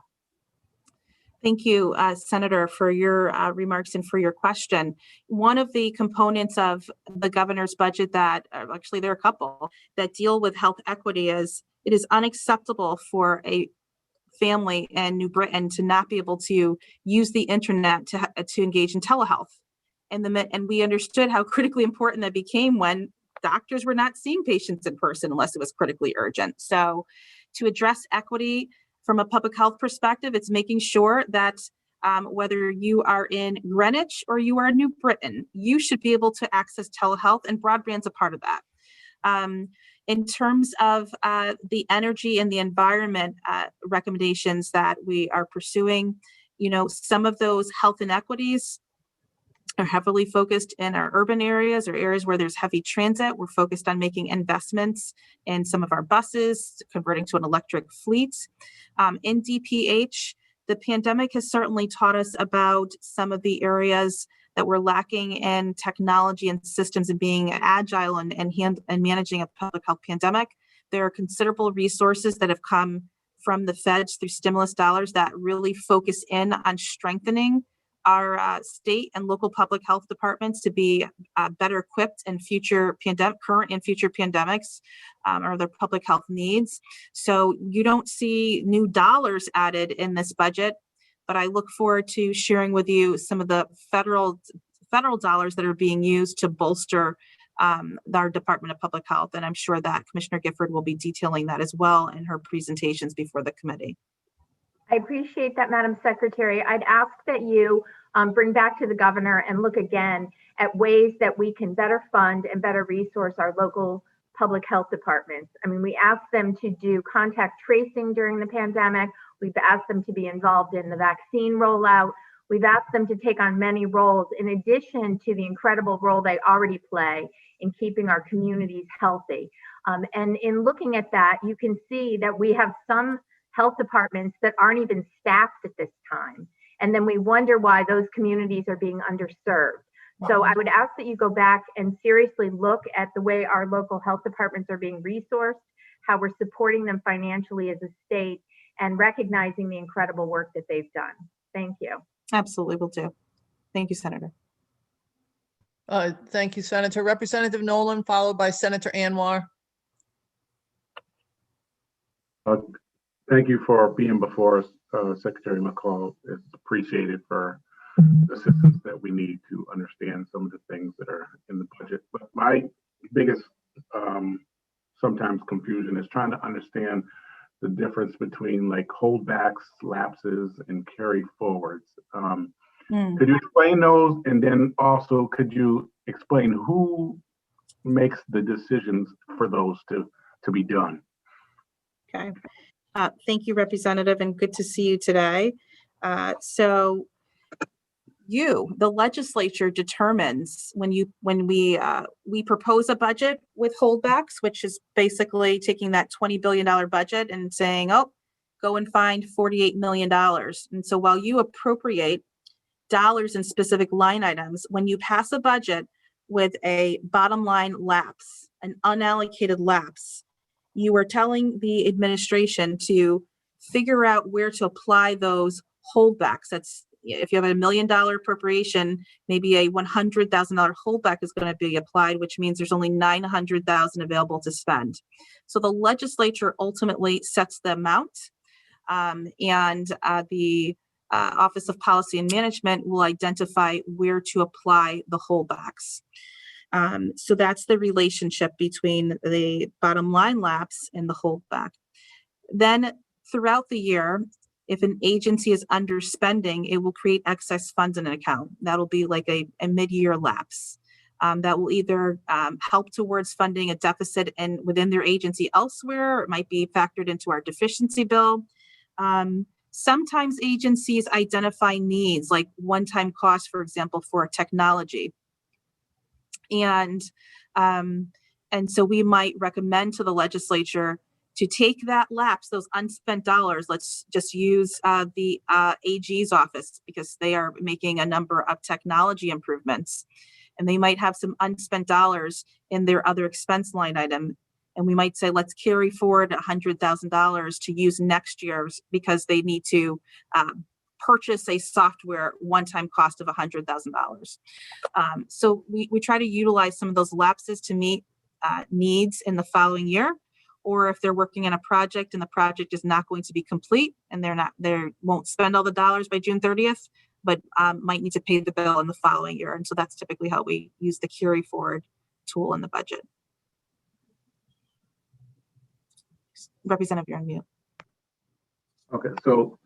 Thank you, Senator, for your remarks and for your question. One of the components of the governor's budget that, actually there are a couple, that deal with health equity is it is unacceptable for a family in New Britain to not be able to use the internet to engage in telehealth. And we understood how critically important that became when doctors were not seeing patients in person unless it was critically urgent. So to address equity from a public health perspective, it's making sure that whether you are in Greenwich or you are in New Britain, you should be able to access telehealth, and broadband's a part of that. In terms of the energy and the environment recommendations that we are pursuing, some of those health inequities are heavily focused in our urban areas or areas where there's heavy transit. We're focused on making investments in some of our buses, converting to an electric fleet. In DPH, the pandemic has certainly taught us about some of the areas that we're lacking in technology and systems and being agile and managing a public health pandemic. There are considerable resources that have come from the feds through stimulus dollars that really focus in on strengthening our state and local public health departments to be better equipped in current and future pandemics or their public health needs. So you don't see new dollars added in this budget, but I look forward to sharing with you some of the federal dollars that are being used to bolster our Department of Public Health. And I'm sure that Commissioner Gifford will be detailing that as well in her presentations before the committee. I appreciate that, Madam Secretary. I'd ask that you bring back to the governor and look again at ways that we can better fund and better resource our local public health departments. I mean, we asked them to do contact tracing during the pandemic. We've asked them to be involved in the vaccine rollout. We've asked them to take on many roles in addition to the incredible role they already play in keeping our communities healthy. And in looking at that, you can see that we have some health departments that aren't even staffed at this time. And then we wonder why those communities are being underserved. So I would ask that you go back and seriously look at the way our local health departments are being resourced, how we're supporting them financially as a state, and recognizing the incredible work that they've done. Thank you. Absolutely, will do. Thank you, Senator. Thank you, Senator. Representative Nolan, followed by Senator Anwar. Thank you for being before us, Secretary McCaw. It's appreciated for the assistance that we need to understand some of the things that are in the budget. But my biggest sometimes confusion is trying to understand the difference between like holdbacks, lapses, and carry forwards. Could you explain those? And then also, could you explain who makes the decisions for those to be done? Okay. Thank you, Representative, and good to see you today. So the legislature determines when we propose a budget with holdbacks, which is basically taking that $20 billion budget and saying, oh, go and find $48 million. And so while you appropriate dollars in specific line items, when you pass a budget with a bottom line lapse, an unallocated lapse, you are telling the administration to figure out where to apply those holdbacks. That's if you have $1 million appropriation, maybe a $100,000 holdback is going to be applied, which means there's only $900,000 available to spend. So the legislature ultimately sets the amount, and the Office of Policy and Management will identify where to apply the holdbacks. So that's the relationship between the bottom line lapse and the holdback. Then throughout the year, if an agency is underspending, it will create excess funds in an account. That'll be like a mid-year lapse. That will either help towards funding a deficit within their agency elsewhere, or it might be factored into our deficiency bill. Sometimes agencies identify needs like one-time costs, for example, for technology. And so we might recommend to the legislature to take that lapse, those unspent dollars. Let's just use the AG's office because they are making a number of technology improvements. And they might have some unspent dollars in their other expense line item. And we might say, let's carry forward $100,000 to use next year's because they need to purchase a software one-time cost of $100,000. So we try to utilize some of those lapses to meet needs in the following year, or if they're working on a project and the project is not going to be complete and they won't spend all the dollars by June 30th, but might need to pay the bill in the following year. And so that's typically how we use the carry forward tool in the budget. Representative, you're on mute. Okay, so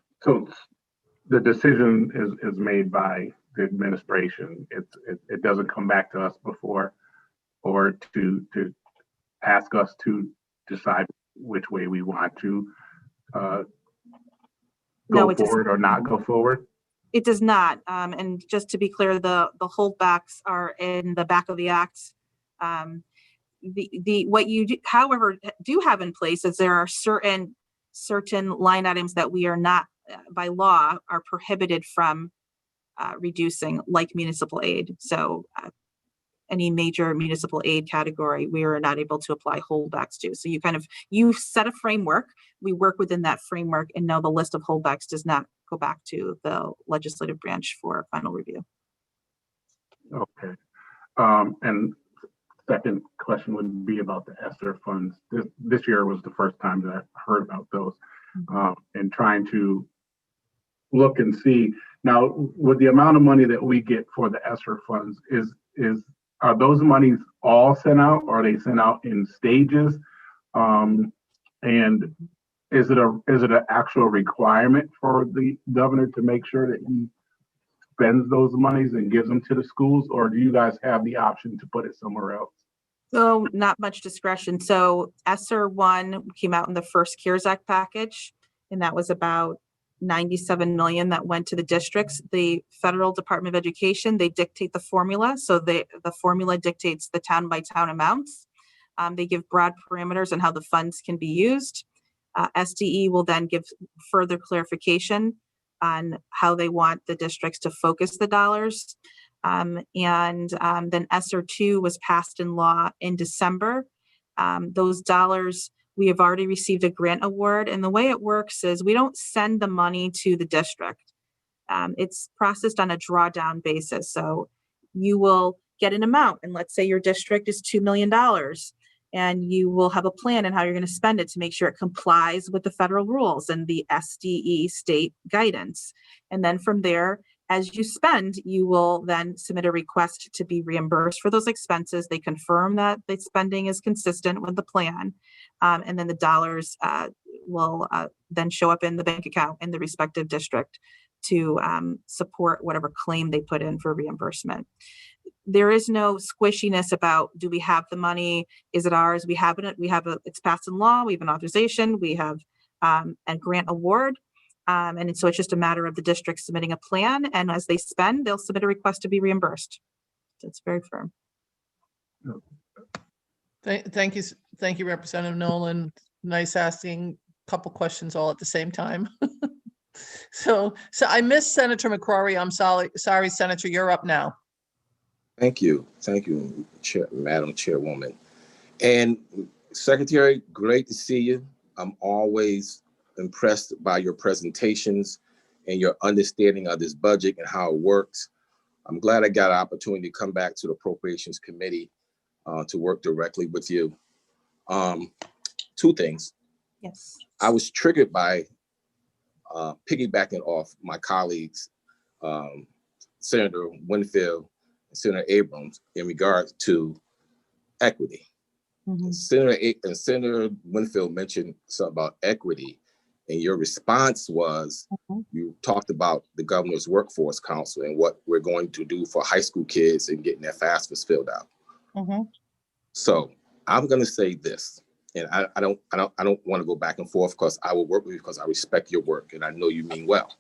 the decision is made by the administration. It doesn't come back to us before, or to ask us to decide which way we want to go forward or not go forward. It does not. And just to be clear, the holdbacks are in the back of the act. What you do, however, do have in place is there are certain line items that we are not, by law, are prohibited from reducing, like municipal aid. So any major municipal aid category, we are not able to apply holdbacks to. So you set a framework, we work within that framework, and no, the list of holdbacks does not go back to the legislative branch for final review. Okay. And second question would be about the ESSER funds. This year was the first time that I heard about those, and trying to look and see. Now, with the amount of money that we get for the ESSER funds, are those monies all sent out, or are they sent out in stages? And is it an actual requirement for the governor to make sure that he spends those monies and gives them to the schools, or do you guys have the option to put it somewhere else? So not much discretion. So ESSER 1 came out in the first CARES Act package, and that was about $97 million that went to the districts. The Federal Department of Education, they dictate the formula. So the formula dictates the town by town amounts. They give broad parameters on how the funds can be used. SDE will then give further clarification on how they want the districts to focus the dollars. Then ESSER 2 was passed in law in December. Those dollars, we have already received a grant award, and the way it works is we don't send the money to the district. It's processed on a drawdown basis. So you will get an amount, and let's say your district is $2 million, and you will have a plan on how you're going to spend it to make sure it complies with the federal rules and the SDE state guidance. And then from there, as you spend, you will then submit a request to be reimbursed for those expenses. They confirm that the spending is consistent with the plan. And then the dollars will then show up in the bank account in the respective district to support whatever claim they put in for reimbursement. There is no squishiness about, do we have the money? Is it ours? We have it. It's passed in law. We have an authorization. We have a grant award. And so it's just a matter of the district submitting a plan. And as they spend, they'll submit a request to be reimbursed. So it's very firm. Thank you, Representative Nolan. Nice asking a couple questions all at the same time. So I missed Senator McCrory. I'm sorry, Senator, you're up now. Thank you, Madam Chairwoman. And Secretary, great to see you. I'm always impressed by your presentations and your understanding of this budget and how it works. I'm glad I got an opportunity to come back to the Appropriations Committee to work directly with you. Two things. Yes. I was triggered by piggybacking off my colleagues, Senator Winfield and Senator Abrams, in regards to equity. Mm-hmm. Senator Winfield mentioned something about equity, and your response was, you talked about the Governor's Workforce Council and what we're going to do for high school kids and getting their FAFSAs filled out. Mm-hmm. So I'm going to say this, and I don't want to go back and forth, because I will work with you because I respect your work and I know you mean well.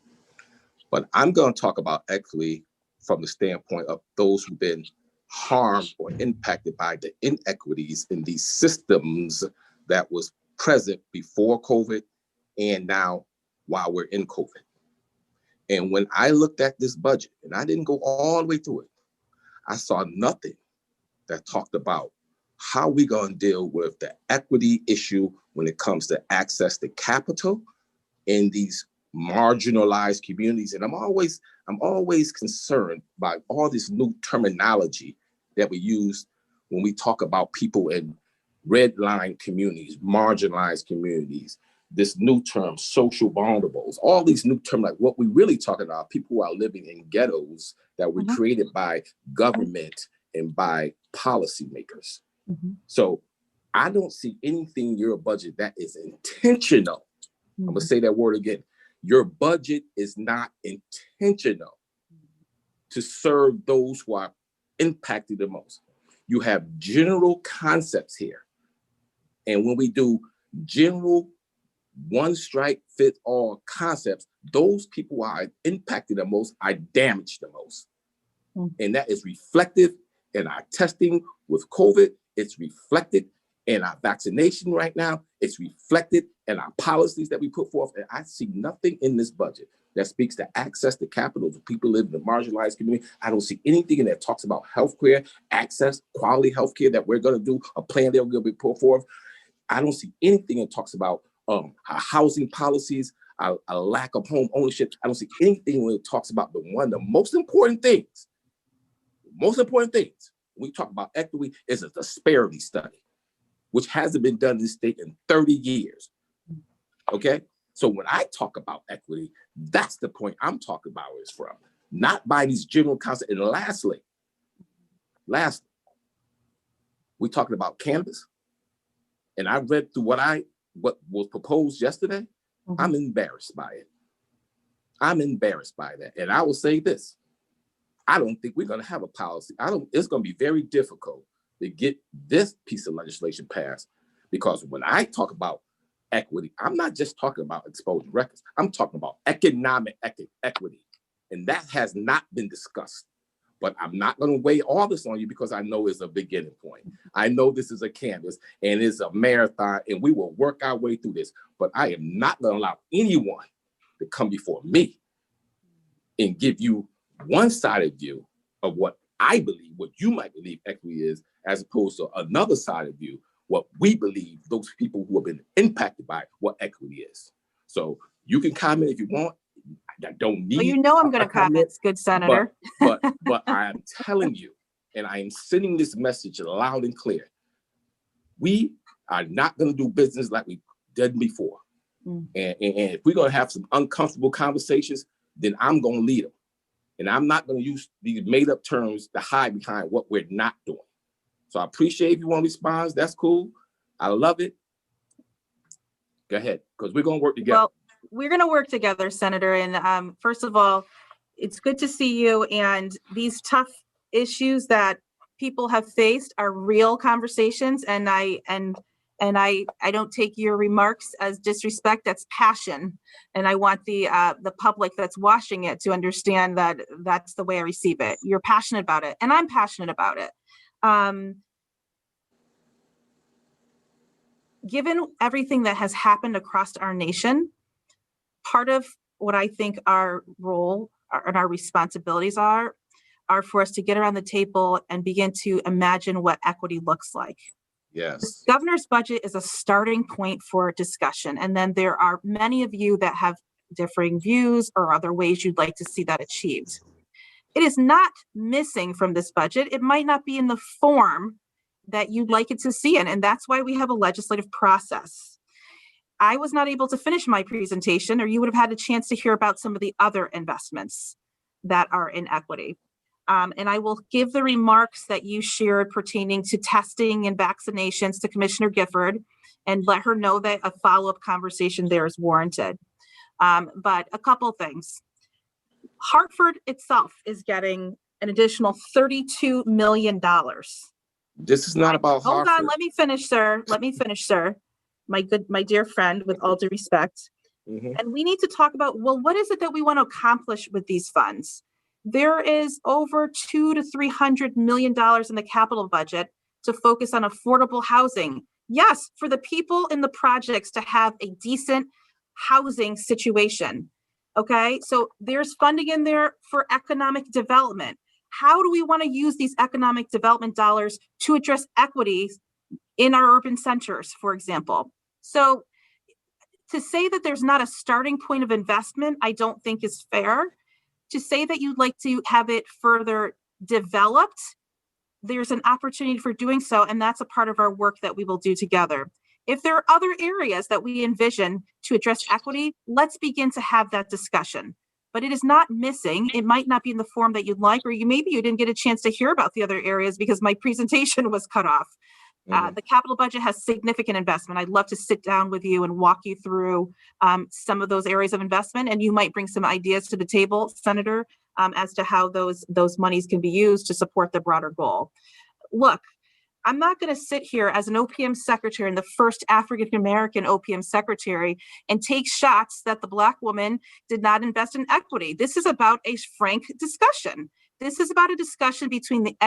But I'm going to talk about equity from the standpoint of those who've been harmed or impacted by the inequities in these systems that was present before COVID and now while we're in COVID. And when I looked at this budget, and I didn't go all the way through it, I saw nothing that talked about how we going to deal with the equity issue when it comes to access to capital in these marginalized communities. And I'm always concerned by all this new terminology that we use when we talk about people in red line communities, marginalized communities, this new term, social vulnerables, all these new terms, like what we really talking about, people who are living in ghettos that were created by government and by policymakers. Mm-hmm. So I don't see anything in your budget that is intentional. Mm-hmm. I'm gonna say that word again. Your budget is not intentional to serve those who are impacted the most. You have general concepts here. And when we do general one strike fit all concepts, those people who are impacted the most are damaged the most. Mm-hmm. And that is reflective in our testing with COVID. It's reflected in our vaccination right now. It's reflected in our policies that we put forth. And I see nothing in this budget that speaks to access to capital for people living in the marginalized community. I don't see anything in there that talks about healthcare, access, quality healthcare that we're going to do, a plan that we're going to be put forth. I don't see anything that talks about our housing policies, a lack of home ownership. I don't see anything when it talks about one of the most important things. When we talk about equity is a disparity study, which hasn't been done in this state in 30 years. Okay? So when I talk about equity, that's the point I'm talking about is from, not by these general concepts. And lastly, we're talking about cannabis. And I read through what was proposed yesterday. Mm-hmm. I'm embarrassed by it. I'm embarrassed by that. And I will say this, I don't think we're going to have a policy. It's going to be very difficult to get this piece of legislation passed, because when I talk about equity, I'm not just talking about exposure records. I'm talking about economic equity. And that has not been discussed But I'm not going to weigh all this on you because I know it's a beginning point. I know this is a canvas and it's a marathon and we will work our way through this. But I am not going to allow anyone to come before me and give you one-sided view of what I believe, what you might believe equity is, as opposed to another side of view, what we believe, those people who have been impacted by what equity is. So you can comment if you want. I don't need. Well, you know I'm going to comment, good senator. But I am telling you, and I am sending this message loud and clear. We are not going to do business like we did before. And if we're going to have some uncomfortable conversations, then I'm going to lead them. And I'm not going to use these made up terms to hide behind what we're not doing. So I appreciate if you want to respond. That's cool. I love it. Go ahead, because we're going to work together. Well, we're going to work together, Senator. And first of all, it's good to see you. And these tough issues that people have faced are real conversations. And I don't take your remarks as disrespect. That's passion. And I want the public that's watching it to understand that that's the way I receive it. You're passionate about it, and I'm passionate about it. Given everything that has happened across our nation, part of what I think our role and our responsibilities are for us to get around the table and begin to imagine what equity looks like. Yes. The governor's budget is a starting point for discussion. And then there are many of you that have differing views or other ways you'd like to see that achieved. It is not missing from this budget. It might not be in the form that you'd like it to see in. And that's why we have a legislative process. I was not able to finish my presentation, or you would have had a chance to hear about some of the other investments that are in equity. And I will give the remarks that you shared pertaining to testing and vaccinations to Commissioner Gifford and let her know that a follow-up conversation there is warranted. But a couple things. Hartford itself is getting an additional $32 million. This is not about Hold Hartford. on, let me finish, sir. My dear friend, with all due respect. And we need to talk about, well, what is it that we want to accomplish with these funds? There is over $200 to $300 million in the capital budget to focus on affordable housing. Yes, for the people in the projects to have a decent housing situation. Okay, so there's funding in there for economic development. How do we want to use these economic development dollars to address equity in our urban centers, for example? So to say that there's not a starting point of investment, I don't think is fair. To say that you'd like to have it further developed, there's an opportunity for doing so, and that's a part of our work that we will do together. If there are other areas that we envision to address equity, let's begin to have that discussion. But it is not missing. It might not be in the form that you'd like, or maybe you didn't get a chance to hear about the other areas because my presentation was cut off. The capital budget has significant investment. I'd love to sit down with you and walk you through some of those areas of investment, and you might bring some ideas to the table, Senator, as to how those monies can be used to support the broader goal. Look, I'm not going to sit here as an OPM secretary and the first African-American OPM secretary and take shots that the Black woman did not invest in equity. This is about a frank discussion. This is about a discussion between the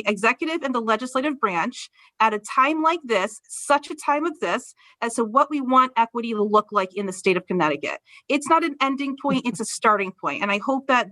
executive and the legislative branch at a time like this, such a time of this, as to what we want equity to look like in the state of Connecticut. It's not an ending point, it's a starting point. And I hope that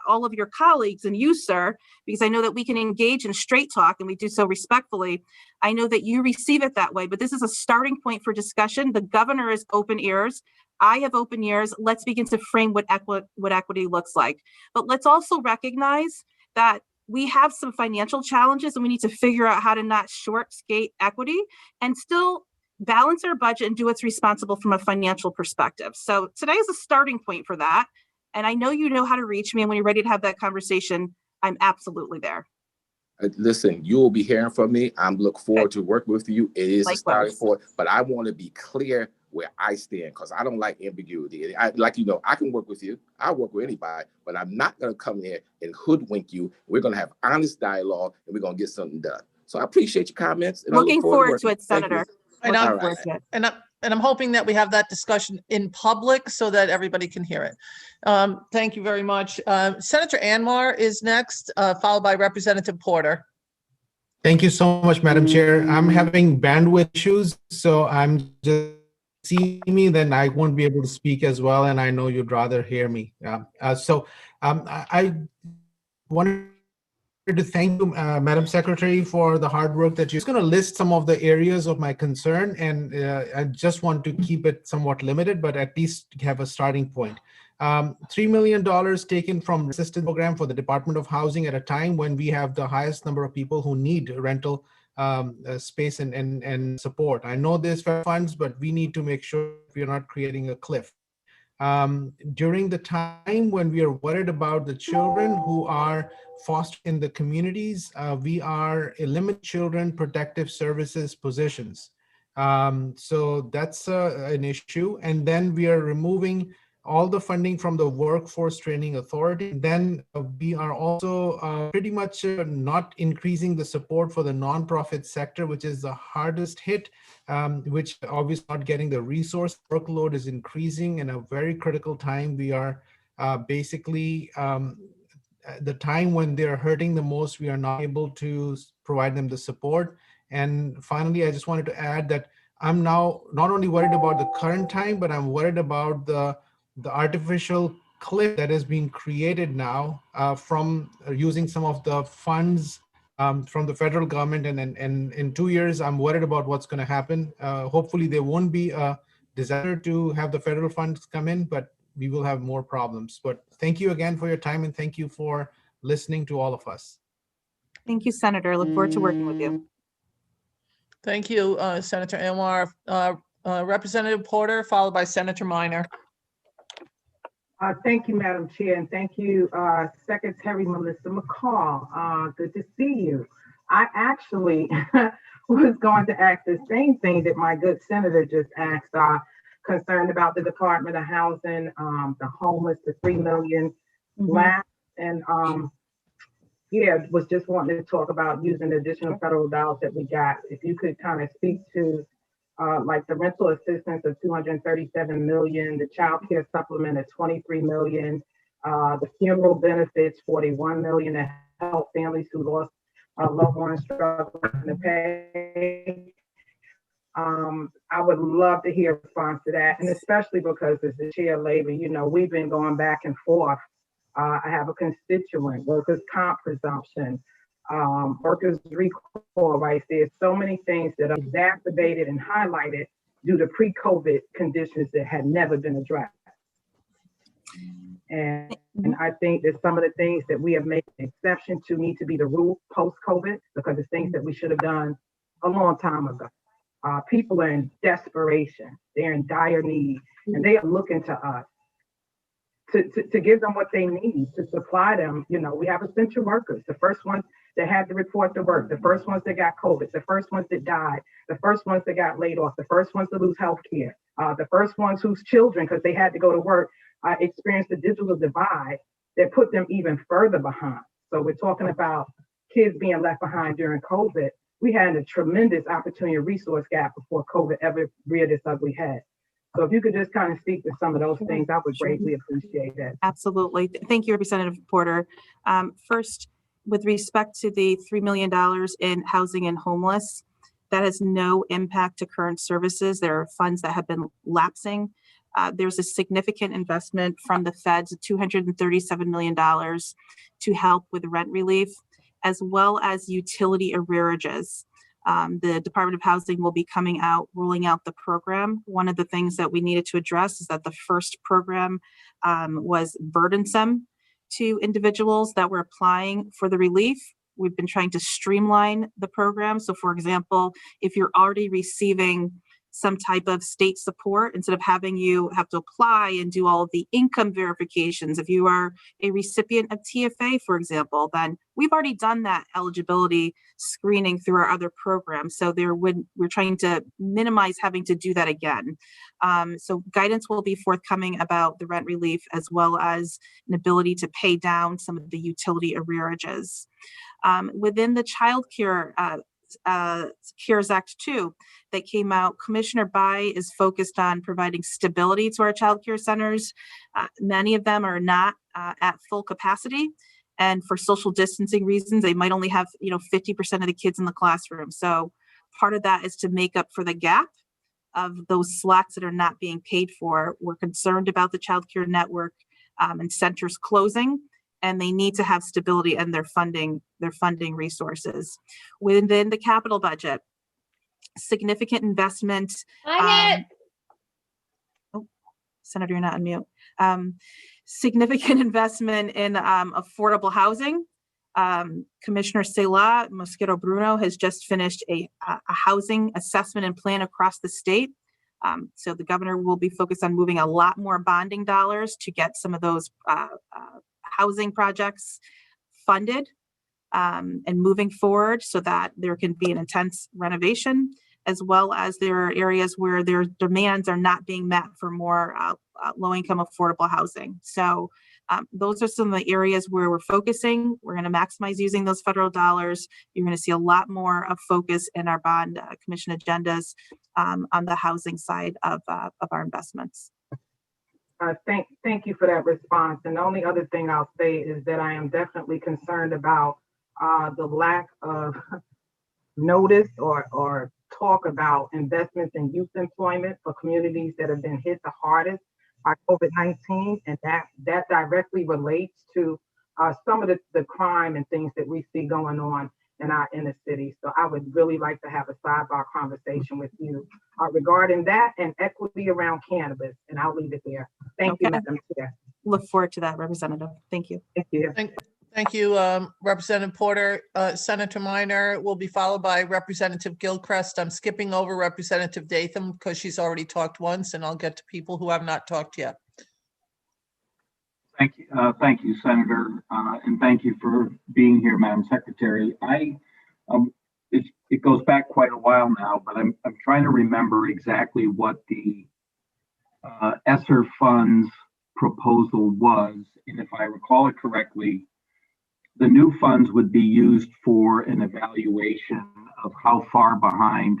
all of your colleagues and you, sir, because I know that we can engage in straight talk and we do so respectfully. I know that you receive it that way, but this is a starting point for discussion. The governor is open ears. I have open ears. Let's begin to frame what equity looks like. But let's also recognize that we have some financial challenges and we need to figure out how to not short skate equity and still balance our budget and do what's responsible from a financial perspective. So today is a starting point for that. And I know you know how to reach me. And when you're ready to have that conversation, I'm absolutely there. Listen, you will be hearing from me. I'm looking forward to working with you. It is a starting point, but I want to be clear where I stand because I don't like ambiguity. I can work with you. I'll work with anybody, but I'm not going to come here and hoodwink you. We're going to have honest dialogue and we're going to get something done. So I appreciate your comments. And Looking forward to it, Senator. And I'm hoping that we have that discussion in public so that everybody can hear it. Thank you very much. Senator Anwar is next, followed by Representative Porter. Thank you so much, Madam Chair. I'm having bandwidth issues, so I'm just see me, then I won't be able to speak as well, and I know you'd rather hear me. I wanted to thank you, Madam Secretary, for the hard work that you're going to list some of the areas of my concern, and I just want to keep it somewhat limited, but at least have a starting point. $3 million taken from assistance program for the Department of Housing at a time when we have the highest number of people who need rental space and support. I know there's funds, but we need to make sure we're not creating a cliff. During the time when we are worried about the children who are fostered in the communities, we are eliminating children protective services positions. So that's an issue. And then we are removing all the funding from the Workforce Training Authority. Then we are also pretty much not increasing the support for the nonprofit sector, which is the hardest hit, which obviously not getting the resource. Workload is increasing in a very critical time. We are basically the time when they're hurting the most, we are not able to provide them the support. And finally, I just wanted to add that I'm now not only worried about the current time, but I'm worried about the artificial cliff that is being created now from using some of the funds from the federal government. And in 2 years, I'm worried about what's going to happen. Hopefully, there won't be a desire to have the federal funds come in, but we will have more problems. But thank you again for your time, and thank you for listening to all of us. Thank you, Senator. Look forward to working with you. Thank you, Senator Anwar. Representative Porter, followed by Senator Minor. Thank you, Madam Chair, and thank you, Secretary Melissa McCaw. Good to see you. I actually was going to ask the same thing that my good senator just asked, concerned about the Department of Housing, the homeless, the 3 million lapse, and was just wanting to talk about using the additional federal dollars that we got. If you could kind of speak to like the rental assistance of 237 million, the child care supplement of 23 million, the funeral benefits 41 million to help families who lost loved ones struggling to pay. I would love to hear a response to that, and especially because as the chair of labor, you know, we've been going back and forth. I have a constituent, workers' comp presumption, workers' recall rights. There's so many things that are exacerbated and highlighted due to pre-COVID conditions that had never been addressed. And I think that some of the things that we have made an exception to need to be the rule post-COVID, because it's things that we should have done a long time ago. People are in desperation. They're in dire need, and they are looking to us to give them what they need, to supply them. You know, we have essential workers, the first ones that had to report to work, the first ones that got COVID, the first ones that died, the first ones that got laid off, the first ones to lose health care, the first ones whose children, because they had to go to work, experienced the digital divide that put them even further behind. So we're talking about kids being left behind during COVID. We had a tremendous opportunity and resource gap before COVID ever reared its ugly head. So if you could just kind of speak to some of those things, I would greatly appreciate that. Absolutely. Thank you, Representative Porter. First, with respect to the $3 million in housing and homeless, that has no impact to current services. There are funds that have been lapsing. There's a significant investment from the feds, $237 million to help with rent relief, as well as utility arrearages. The Department of Housing will be coming out, rolling out the program. One of the things that we needed to address is that the first program was burdensome to individuals that were applying for the relief. We've been trying to streamline the program. So for example, if you're already receiving some type of state support, instead of having you have to apply and do all of the income verifications, if you are a recipient of TFA, for example, then we've already done that eligibility screening through our other programs. So we're trying to minimize having to do that again. So guidance will be forthcoming about the rent relief, as well as an ability to pay down some of the utility arrearages. Within the child care CARES Act 2 that came out, Commissioner Bai is focused on providing stability to our child care centers. Many of them are not at full capacity. And for social distancing reasons, they might only have 50% of the kids in the classroom. So part of that is to make up for the gap of those slots that are not being paid for. We're concerned about the child care network and centers closing, and they need to have stability in their funding resources. Within the capital budget, significant investment. Senator, you're not on mute. Significant investment in affordable housing. Commissioner Sela Mosquito Bruno has just finished a housing assessment and plan across the state. So the governor will be focused on moving a lot more bonding dollars to get some of those housing projects funded and moving forward so that there can be an intense renovation, as well as there are areas where their demands are not being met for more low-income affordable housing. So those are some of the areas where we're focusing. We're going to maximize using those federal dollars. You're going to see a lot more of focus in our bond commission agendas on the housing side of our investments. Thank you for that response. And the only other thing I'll say is that I am definitely concerned about the lack of notice or talk about investments in youth employment for communities that have been hit the hardest by COVID-19, and that directly relates to some of the crime and things that we see going on in our inner city. So I would really like to have a sidebar conversation with you regarding that and equity around cannabis, and I'll leave it there. Thank you, Madam Chair. Look forward to that, Representative. Thank you. Thank you. Thank you, Representative Porter. Senator Minor will be followed by Representative Gilchrist. I'm skipping over Representative Datham because she's already talked once, and I'll get to people who have not talked yet. Thank you, Senator, and thank you for being here, Madam Secretary. It goes back quite a while now, but I'm trying to remember exactly what the ESSER funds proposal was, and if I recall it correctly, the new funds would be used for an evaluation of how far behind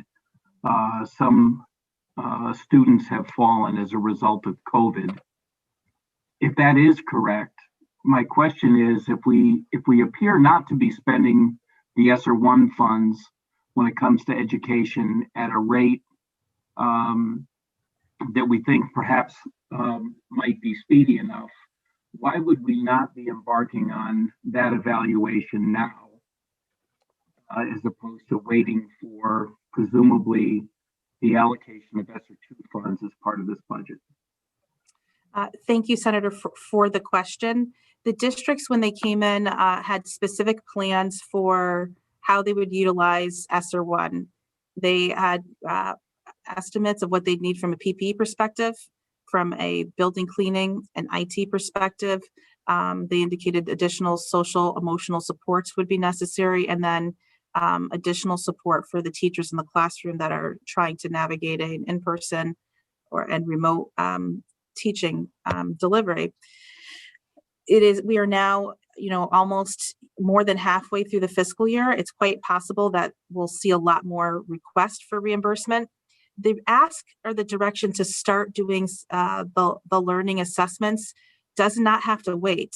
some students have fallen as a result of COVID. If that is correct, my question is, if we appear not to be spending the ESSER 1 funds when it comes to education at a rate that we think perhaps might be speedy enough, why would we not be embarking on that evaluation now, as opposed to waiting for presumably the allocation of ESSER 2 funds as part of this budget? Thank you, Senator, for the question. The districts, when they came in, had specific plans for how they would utilize ESSER 1. They had estimates of what they'd need from a PPE perspective, from a building cleaning and IT perspective. They indicated additional social emotional supports would be necessary, and then additional support for the teachers in the classroom that are trying to navigate an in-person and remote teaching delivery. We are now, almost more than halfway through the fiscal year. It's quite possible that we'll see a lot more requests for reimbursement. The ask or the direction to start doing the learning assessments does not have to wait.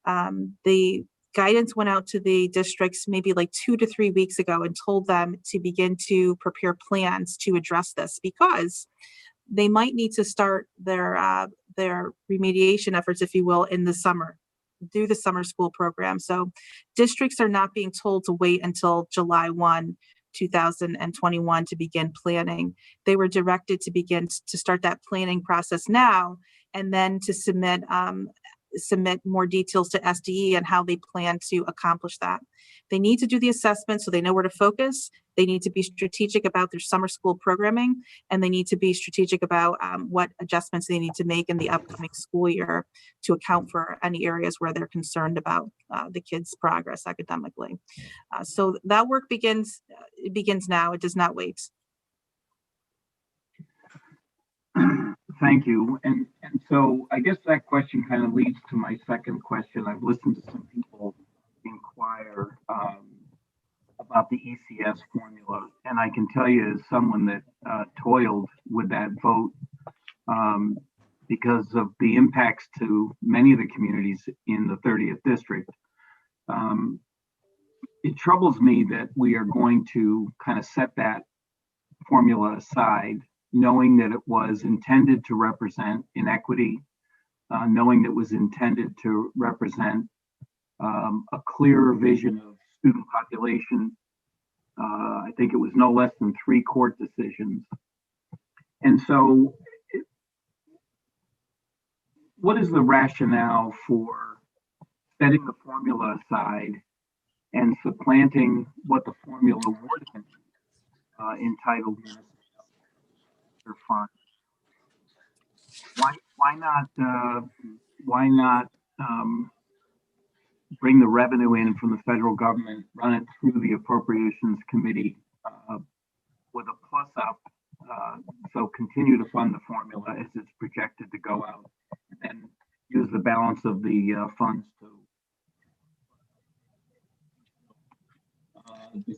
The guidance went out to the districts maybe like 2 to 3 weeks ago and told them to begin to prepare plans to address this, because they might need to start their remediation efforts, if you will, in the summer, do the summer school program. So districts are not being told to wait until July 1, 2021 to begin planning. They were directed to begin to start that planning process now, and then to submit more details to SDE and how they plan to accomplish that. They need to do the assessment so they know where to focus. They need to be strategic about their summer school programming, and they need to be strategic about what adjustments they need to make in the upcoming school year to account for any areas where they're concerned about the kids' progress academically. So that work begins now. It does not wait. Thank you. And so I guess that question kind of leads to my second question. I've listened to some people inquire about the ECS formula. And I can tell you, as someone that toiled with that vote, because of the impacts to many of the communities in the 30th district, it troubles me that we are going to kind of set that formula aside, knowing that it was intended to represent inequity, knowing that it was intended to represent a clearer vision of student population. I think it was no less than 3 court decisions. And so what is the rationale for setting the formula aside and supplanting what the formula would have been, entitled fund? Why not bring the revenue in from the federal government, run it through the appropriations committee with a plus up, so continue to fund the formula as it's projected to go out, and use the balance of the funds to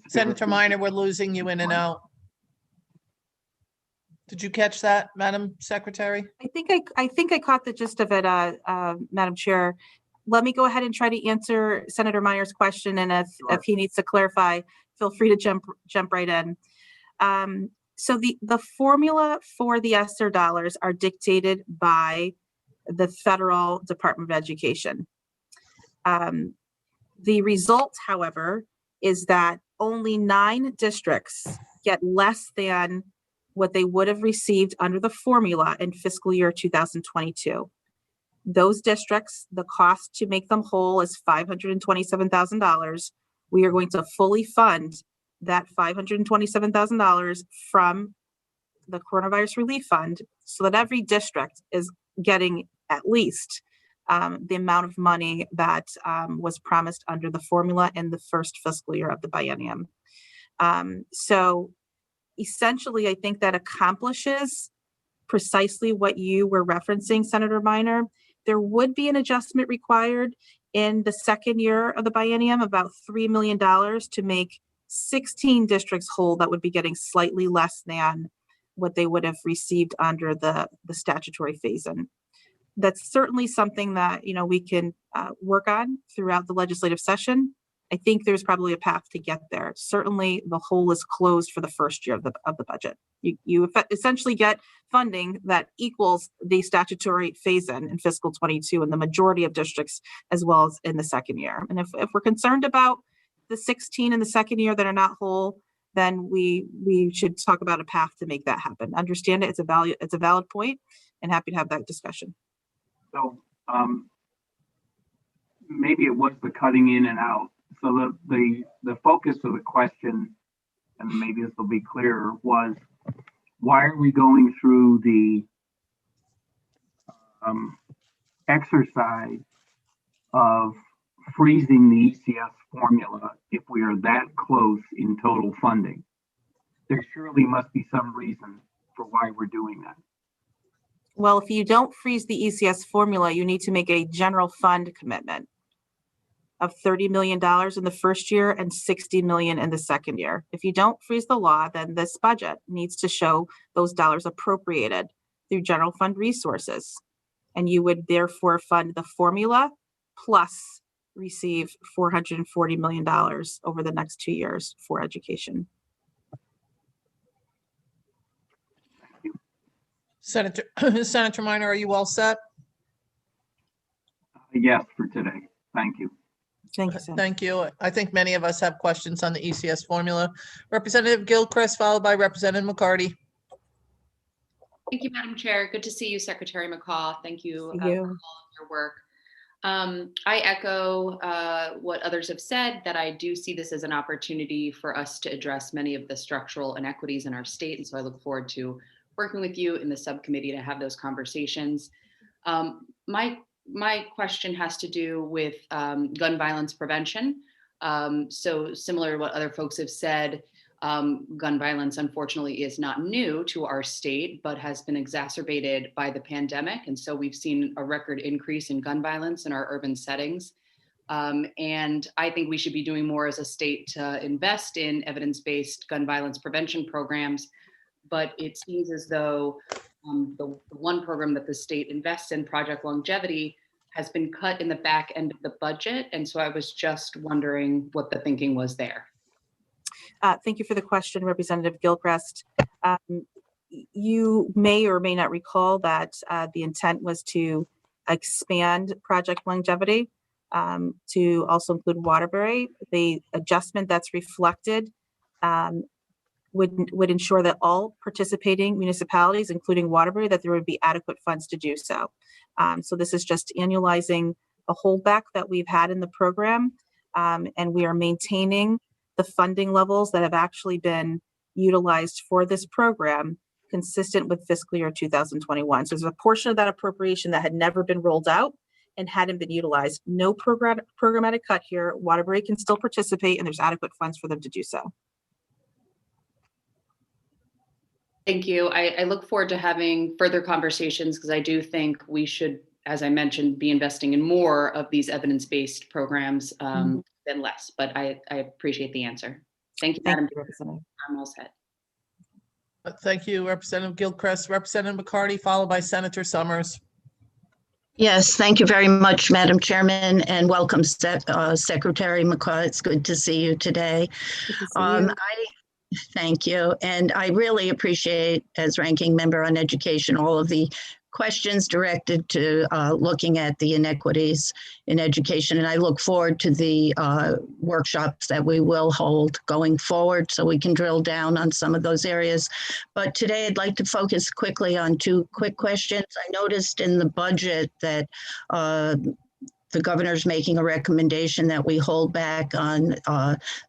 Senator Minor, we're losing you in and out. Did you catch that, Madam Secretary? I think I caught the gist of it, Madam Chair. Let me go ahead and try to answer Senator Meyer's question, and if he needs to clarify, feel free to jump right in. So the formula for the ESSER dollars are dictated by the Federal Department of Education. The result, however, is that only 9 districts get less than what they would have received under the formula in fiscal year 2022. Those districts, the cost to make them whole is $527,000. We are going to fully fund that $527,000 from the Coronavirus Relief Fund, so that every district is getting at least the amount of money that was promised under the formula in the first fiscal year of the biennium. So essentially, I think that accomplishes precisely what you were referencing, Senator Minor. There would be an adjustment required in the second year of the biennium, about $3 million to make 16 districts whole that would be getting slightly less than what they would have received under the statutory phase-in. That's certainly something that we can work on throughout the legislative session. I think there's probably a path to get there. Certainly, the hole is closed for the first year of the budget. You essentially get funding that equals the statutory phase-in fiscal 22 in the majority of districts, as well as in the second year. And if we're concerned about the 16 in the second year that are not whole, then we should talk about a path to make that happen. Understand it. It's a valid point, and happy to have that discussion. So maybe it was the cutting in and out. So the focus of the question, and maybe this will be clearer, was why are we going through the exercise of freezing the ECS formula if we are that close in total funding? There surely must be some reason for why we're doing that. Well, if you don't freeze the ECS formula, you need to make a general fund commitment of $30 million in the first year and $60 million in the second year. If you don't freeze the law, then this budget needs to show those dollars appropriated through general fund resources. And you would therefore fund the formula plus receive $440 million over the next 2 years for education. Senator Minor, are you all set? Yes, for today. Thank you. Thank you, Senator. Thank you. I think many of us have questions on the ECS formula. Representative Gilchrist, followed by Representative McCarty. Thank you, Madam Chair. Good to see you, Secretary McCaw. Thank you for all of your work. I echo what others have said, that I do see this as an opportunity for us to address many of the structural inequities in our state. And so I look forward to working with you in the subcommittee to have those conversations. My question has to do with gun violence prevention. So similar to what other folks have said, gun violence unfortunately is not new to our state, but has been exacerbated by the pandemic. And so we've seen a record increase in gun violence in our urban settings. And I think we should be doing more as a state to invest in evidence-based gun violence prevention programs. But it seems as though the one program that the state invests in, Project Longevity, has been cut in the back end of the budget. And so I was just wondering what the thinking was there. Thank you for the question, Representative Gilchrist. You may or may not recall that the intent was to expand Project Longevity to also include Waterbury. The adjustment that's reflected would ensure that all participating municipalities, including Waterbury, that there would be adequate funds to do so. So this is just annualizing a holdback that we've had in the program, and we are maintaining the funding levels that have actually been utilized for this program consistent with fiscal year 2021. So there's a portion of that appropriation that had never been rolled out and hadn't been utilized. No programmatic cut here. Waterbury can still participate, and there's adequate funds for them to do so. Thank you. I look forward to having further conversations because I do think we should, as I mentioned, be investing in more of these evidence-based programs than less. But I appreciate the answer. Thank you, Madam Chair. I'm all set. Thank you, Representative Gilchrist. Representative McCarty, followed by Senator Summers. Yes, thank you very much, Madam Chairman, and welcome, Secretary McCaw. It's good to see you today. Thank you. And I really appreciate, as ranking member on education, all of the questions directed to looking at the inequities in education. And I look forward to the workshops that we will hold going forward so we can drill down on some of those areas. But today I'd like to focus quickly on two quick questions. I noticed in the budget that the governor's making a recommendation that we hold back on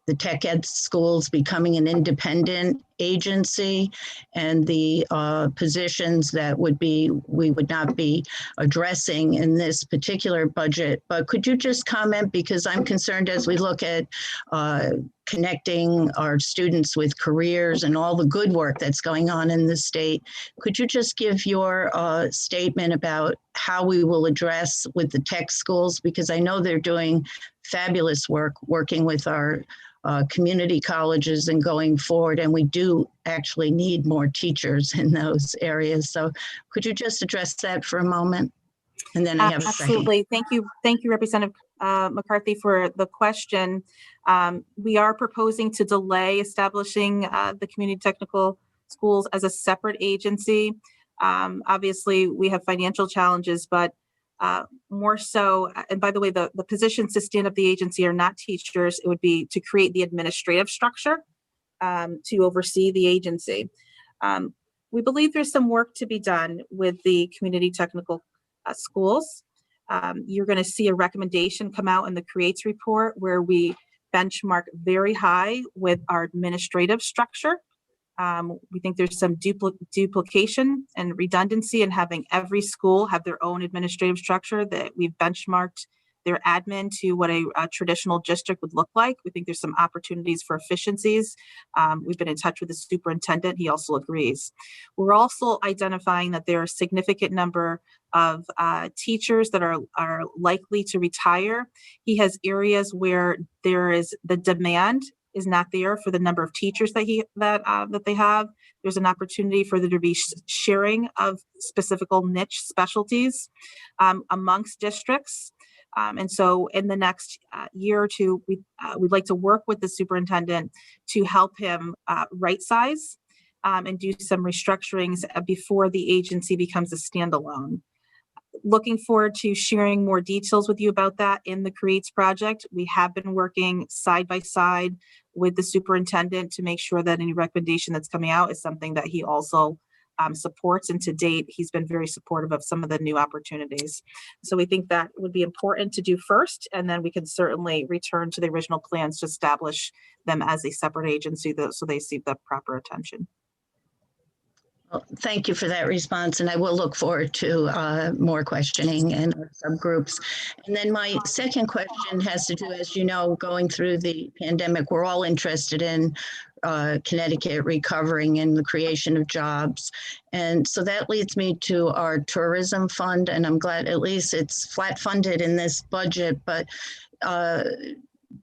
the tech ed schools becoming an independent agency and the positions that we would not be addressing in this particular budget. But could you just comment, because I'm concerned as we look at connecting our students with careers and all the good work that's going on in the state. Could you just give your statement about how we will address with the tech schools? Because I know they're doing fabulous work working with our community colleges and going forward, and we do actually need more teachers in those areas. So could you just address that for a moment? And then I have a absolutely. second. Thank you, Representative McCarthy, for the question. We are proposing to delay establishing the community technical schools as a separate agency. Obviously, we have financial challenges, but more so, and by the way, the positions to stand up the agency are not teachers. It would be to create the administrative structure to oversee the agency. We believe there's some work to be done with the community technical schools. You're going to see a recommendation come out in the CREATES report where we benchmark very high with our administrative structure. We think there's some duplication and redundancy in having every school have their own administrative structure, that we've benchmarked their admin to what a traditional district would look like. We think there's some opportunities for efficiencies. We've been in touch with the superintendent. He also agrees. We're also identifying that there are a significant number of teachers that are likely to retire. He has areas where there is the demand is not there for the number of teachers that they have. There's an opportunity for there to be sharing of specific niche specialties amongst districts. And so in the next year or two, we'd like to work with the superintendent to help him right size and do some restructurings before the agency becomes a standalone. Looking forward to sharing more details with you about that in the CREATES project. We have been working side by side with the superintendent to make sure that any recommendation that's coming out is something that he also supports. And to date, he's been very supportive of some of the new opportunities. So we think that would be important to do first, and then we can certainly return to the original plans to establish them as a separate agency so they see the proper attention. Well, thank you for that response, and I will look forward to more questioning and subgroups. And then my second question has to do, as you know, going through the pandemic, we're all interested in Connecticut recovering and the creation of jobs. And so that leads me to our tourism fund, and I'm glad at least it's flat funded in this budget, but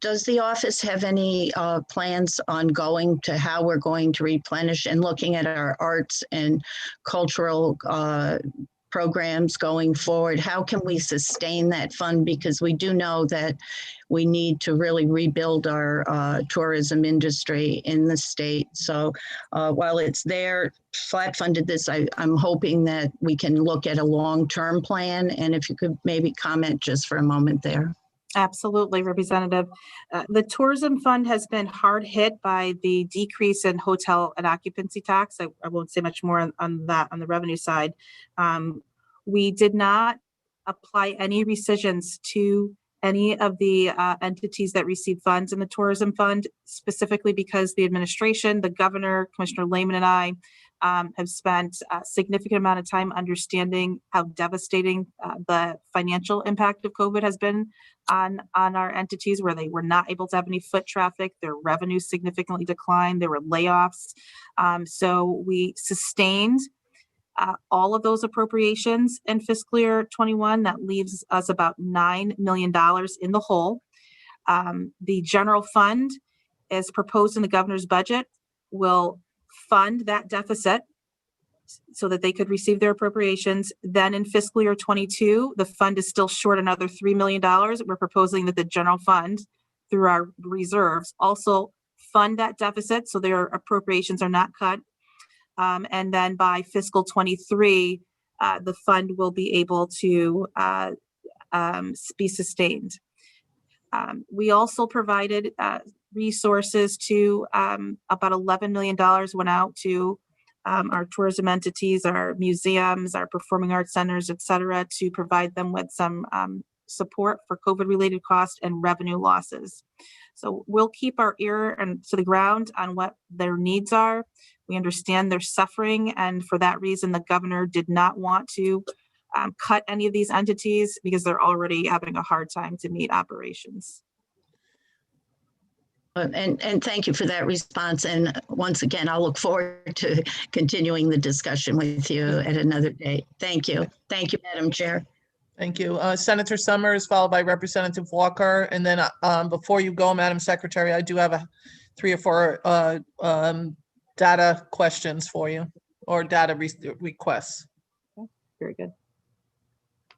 does the office have any plans ongoing to how we're going to replenish and looking at our arts and cultural programs going forward? How can we sustain that fund? Because we do know that we need to really rebuild our tourism industry in the state. So while it's there, flat funded this, I'm hoping that we can look at a long-term plan. And if you could maybe comment just for a moment there. Absolutely, Representative. The tourism fund has been hard hit by the decrease in hotel and occupancy tax. I won't say much more on that on the revenue side. We did not apply any rescissions to any of the entities that receive funds in the tourism fund, specifically because the administration, the governor, Commissioner Lehman, and I have spent a significant amount of time understanding how devastating the financial impact of COVID has been on our entities, where they were not able to have any foot traffic. Their revenue significantly declined. There were layoffs. So we sustained all of those appropriations in fiscal year 21. That leaves us about $9 million in the hole. The general fund, as proposed in the governor's budget, will fund that deficit so that they could receive their appropriations. Then in fiscal year 22, the fund is still short another $3 million. We're proposing that the general fund, through our reserves, also fund that deficit so their appropriations are not cut. And then by fiscal 23, the fund will be able to be sustained. We also provided resources to about $11 million went out to our tourism entities, our museums, our performing arts centers, et cetera, to provide them with some support for COVID-related costs and revenue losses. So we'll keep our ear to the ground on what their needs are. We understand they're suffering, and for that reason, the governor did not want to cut any of these entities because they're already having a hard time to meet operations. And thank you for that response. And once again, I'll look forward to continuing the discussion with you at another date. Thank you. Thank you, Madam Chair. Thank you. Senator Summers, followed by Representative Walker. And then before you go, Madam Secretary, I do have 3 or 4 data questions for you, or data requests. Very good.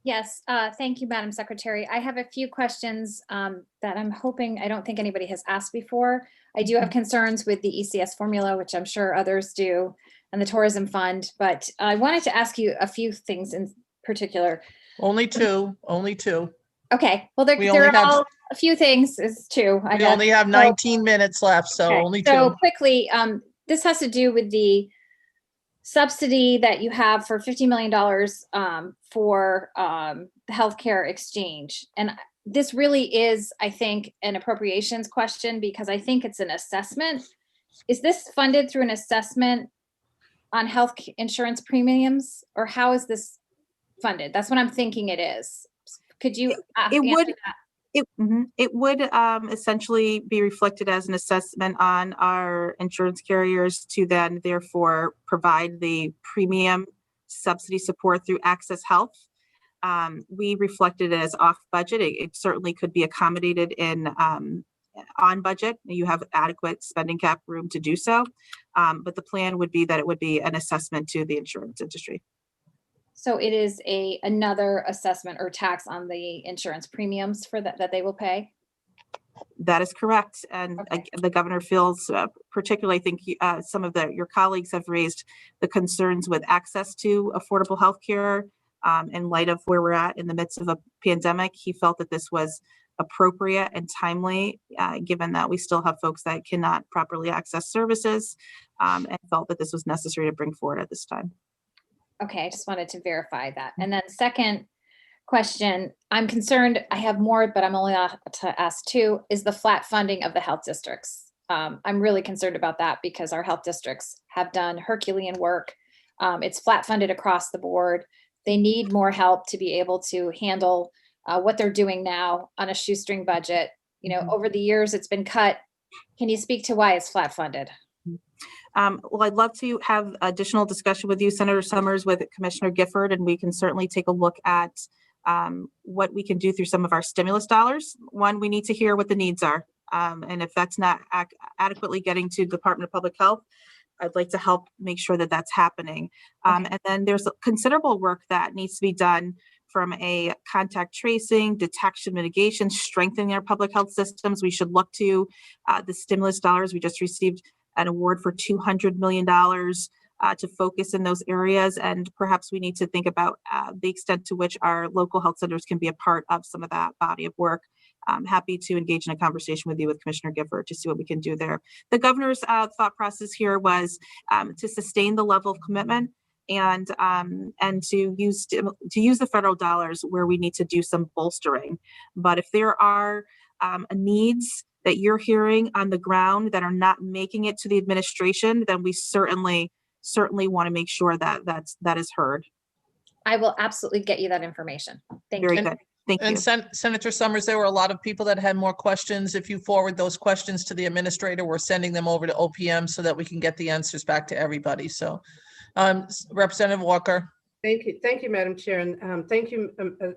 Yes, thank you, Madam Secretary. I have a few questions that I'm hoping, I don't think anybody has asked before. I do have concerns with the Ecs Formula, which I'm sure others do, and the Tourism Fund, but I wanted to ask you a few things in particular. Only two. Okay, well, they're all a few things is 2. We only have 19 minutes left, so okay. Only 2. So quickly, this has to do with the subsidy that you have for $50 million for the healthcare exchange. And this really is, I think, an appropriations question, because I think it's an assessment. Is this funded through an assessment on health insurance premiums, or how is this funded? That's what I'm thinking it is. Could you answer that? It would essentially be reflected as an assessment on our insurance carriers to then therefore provide the premium subsidy support through Access Health. We reflected it as off budget. It certainly could be accommodated in on budget. You have adequate spending cap room to do so. But the plan would be that it would be an assessment to the insurance industry. So it is another assessment or tax on the insurance premiums for that they will pay? That is correct. And okay. The governor feels, particularly, I think some of your colleagues have raised the concerns with access to affordable health care in light of where we're at in the midst of a pandemic. He felt that this was appropriate and timely, given that we still have folks that cannot properly access services, and felt that this was necessary to bring forward at this time. Okay, I just wanted to verify that. And then second question, I'm concerned, I have more, but I'm only allowed to ask 2, is the flat funding of the health districts. I'm really concerned about that because our health districts have done Herculean work. It's flat funded across the board. They need more help to be able to handle what they're doing now on a shoestring budget. You know, over the years it's been cut. Can you speak to why it's flat funded? Well, I'd love to have additional discussion with you, Senator Summers, with Commissioner Gifford, and we can certainly take a look at what we can do through some of our stimulus dollars. One, we need to hear what the needs are. And if that's not adequately getting to Department of Public Health, I'd like to help make sure that that's happening. And then there's considerable work that needs to be done from a contact tracing, detection, mitigation, strengthening our public health systems. We should look to the stimulus dollars. We just received an award for $200 million to focus in those areas. And perhaps we need to think about the extent to which our local health centers can be a part of some of that body of work. I'm happy to engage in a conversation with you, with Commissioner Gifford, to see what we can do there. The governor's thought process here was to sustain the level of commitment and to use the federal dollars where we need to do some bolstering. But if there are needs that you're hearing on the ground that are not making it to the administration, then we certainly want to make sure that that is heard. I will absolutely get you that information. Thank Very you. good. Thank you. And Senator Summers, there were a lot of people that had more questions. If you forward those questions to the administrator, we're sending them over to OPM so that we can get the answers back to everybody. So Representative Walker. Thank you, Madam Chair, and thank you,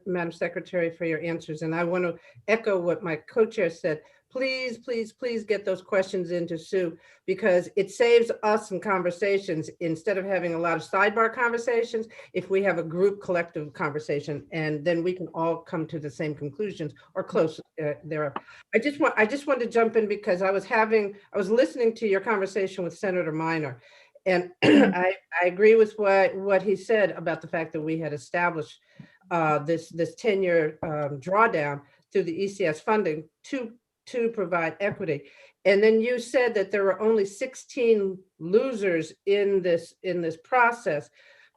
Madam Secretary, for your answers. And I want to echo what my co-chair said. Please, please, please get those questions into Sue, because it saves us some conversations instead of having a lot of sidebar conversations. If we have a group collective conversation, and then we can all come to the same conclusions or close there. I just want to jump in because I was listening to your conversation with Senator Minor. And I agree with what he said about the fact that we had established this 10-year drawdown through the ECS funding to provide equity. And then you said that there were only 16 losers in this process,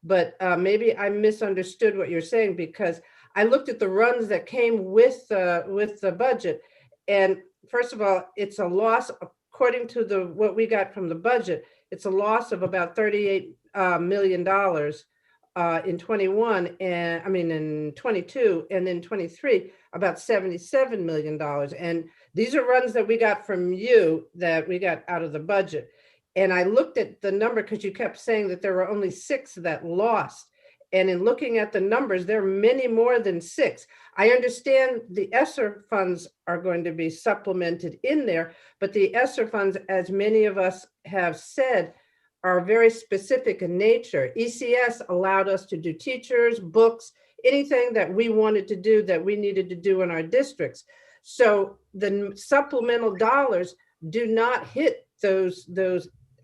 but maybe I misunderstood what you're saying, because I looked at the runs that came with the budget, and first of all, it's a loss according to what we got from the budget. It's a loss of about $38 million in 21, and I mean in 22, and then 23 about $77 million. And these are runs that we got from you, that we got out of the budget. And I looked at the number because you kept saying that there were only 6 that lost. And in looking at the numbers, there are many more than 6. I understand the ESSER funds are going to be supplemented in there, but the ESSER funds, as many of us have said, are very specific in nature. ECS allowed us to do teachers, books, anything that we wanted to do that we needed to do in our districts. So the supplemental dollars do not hit those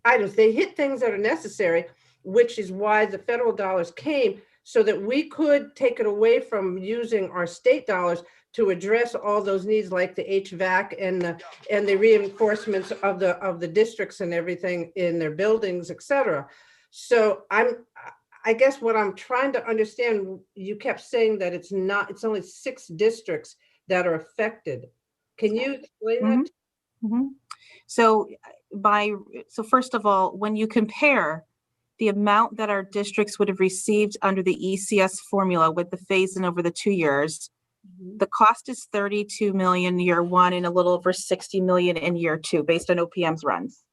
items. They hit things that are necessary, which is why the federal dollars came, so that we could take it away from using our state dollars to address all those needs, like the HVAC and the reinforcements of the districts and everything in their buildings, et cetera. So I guess what I'm trying to understand, you kept saying that it's only 6 districts that are affected. Can you explain that? Mm-hmm. So first of all, when you compare the amount that our districts would have received under the ECS formula with the phase-in over the 2 years, the cost is $32 million year 1 and a little over $60 million in year 2, based on OPM's runs.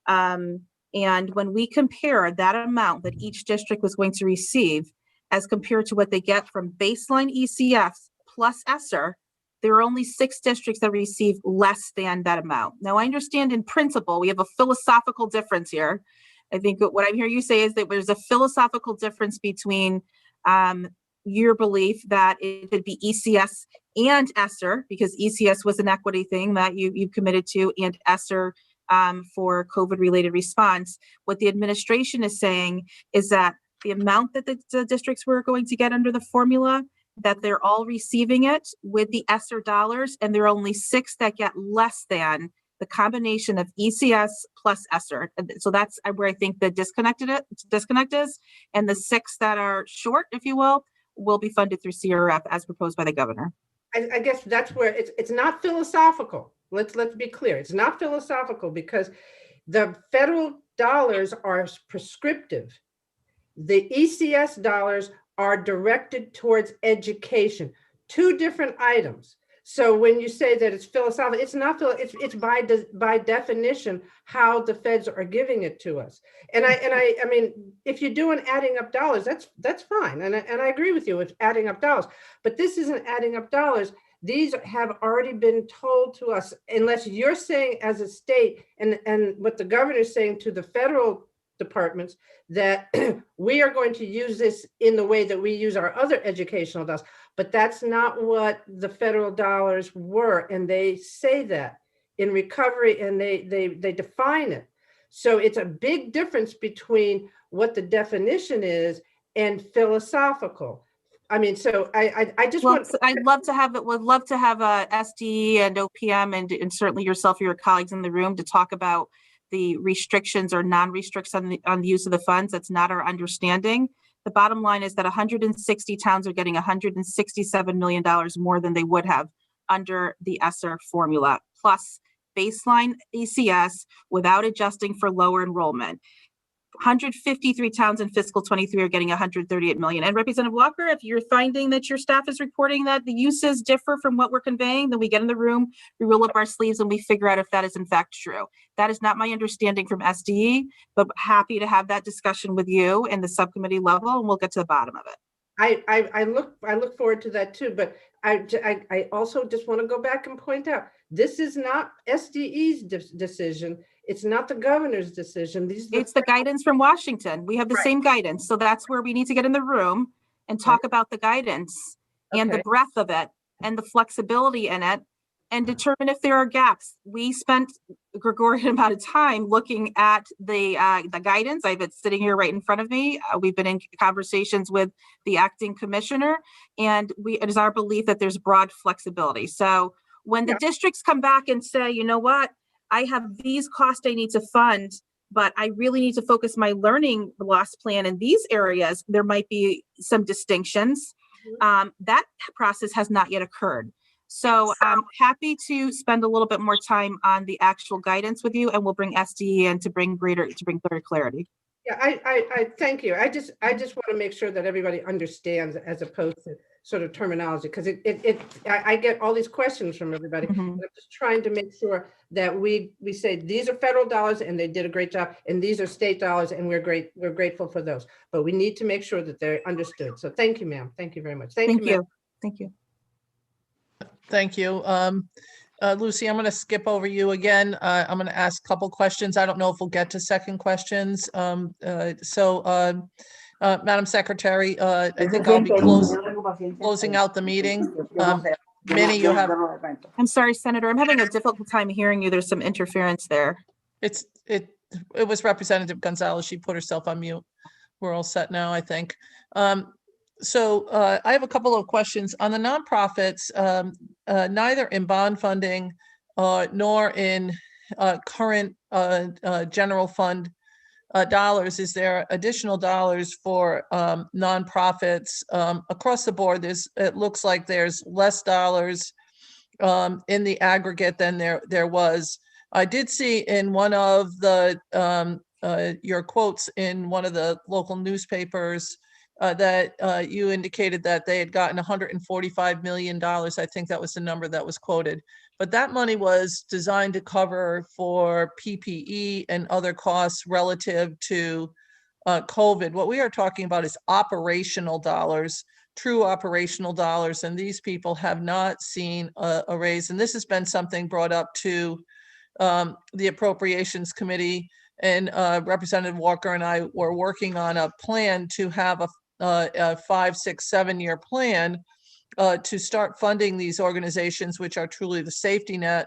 And when we compare that amount that each district was going to receive as compared to what they get from baseline ECS plus ESSER, there are only 6 districts that receive less than that amount. Now, I understand in principle, we have a philosophical difference here. I think what I'm hearing you say is that there's a philosophical difference between your belief that it could be ECS and ESSER, because ECS was an equity thing that you committed to, and ESSER for COVID-related response. What the administration is saying is that the amount that the districts were going to get under the formula, that they're all receiving it with the ESSER dollars, and there are only 6 that get less than the combination of ECS plus ESSER. So that's where I think the disconnect is, and the 6 that are short, if you will be funded through CRF as proposed by the governor. I guess that's where it's not philosophical. Let's be clear. It's not philosophical because the federal dollars are prescriptive. The ECS dollars are directed towards education, 2 different items. So when you say that it's philosophical, it's not, it's by definition how the feds are giving it to us. And I mean, if you're doing adding up dollars, that's fine. And I agree with you with adding up dollars, but this isn't adding up dollars. These have already been told to us, unless you're saying as a state and what the governor is saying to the federal departments, that we are going to use this in the way that we use our other educational dollars. But that's not what the federal dollars were. And they say that in recovery, and they define it. So it's a big difference between what the definition is and philosophical. I mean, so I just want. I'd love to have it. Would love to have a SDE and OPM and certainly yourself or your colleagues in the room to talk about the restrictions or non-restrictions on the use of the funds. That's not our understanding. The bottom line is that 160 towns are getting $167 million more than they would have under the ESSER formula, plus baseline ECS without adjusting for lower enrollment. 153 towns in fiscal 23 are getting 138 million. And Representative Walker, if you're finding that your staff is reporting that the uses differ from what we're conveying, then we get in the room, we roll up our sleeves, and we figure out if that is in fact true. That is not my understanding from SDE, but happy to have that discussion with you in the subcommittee level, and we'll get to the bottom of it. I look forward to that too, but I also just want to go back and point out, this is not SDE's decision. It's not the governor's decision. It's the guidance from Washington. We have the same guidance. So that's where we need to get in the room and talk about the guidance and the breadth of it and the flexibility in it and determine if there are gaps. We spent a Gregorian amount of time looking at the guidance. I have it sitting here right in front of me. We've been in conversations with the acting commissioner, and it is our belief that there's broad flexibility. So when the districts come back and say, you know what, I have these costs I need to fund, but I really need to focus my learning loss plan in these areas, there might be some distinctions. That process has not yet occurred. So I'm happy to spend a little bit more time on the actual guidance with you, and we'll bring SDE in to bring greater clarity. Yeah, I thank you. I just want to make sure that everybody understands as opposed to sort of terminology, because I get all these questions from everybody. I'm just trying to make sure that we say these are federal dollars and they did a great job, and these are state dollars and we're grateful for those. But we need to make sure that they're understood. So thank you, ma'am. Thank you very much. Thank you. Thank you. Thank you. Lucy, I'm going to skip over you again. I'm going to ask a couple questions. I don't know if we'll get to second questions. Madam Secretary, I think I'll be closing out the meeting. Minnie, you have. I'm sorry, Senator. I'm having a difficult time hearing you. There's some interference there. It was Representative Gonzalez. She put herself on mute. We're all set now, I think. So I have a couple of questions on the nonprofits. Neither in bond funding nor in current general fund dollars is there additional dollars for nonprofits across the board. It looks like there's less dollars in the aggregate than there was. I did see in one of the your quotes in one of the local newspapers that you indicated that they had gotten $145 million. I think that was the number that was quoted. But that money was designed to cover for PPE and other costs relative to COVID. What we are talking about is operational dollars, true operational dollars, and these people have not seen a raise. And this has been something brought up to the Appropriations Committee, and Representative Walker and I were working on a plan to have a 5, 6, 7-year plan to start funding these organizations, which are truly the safety net.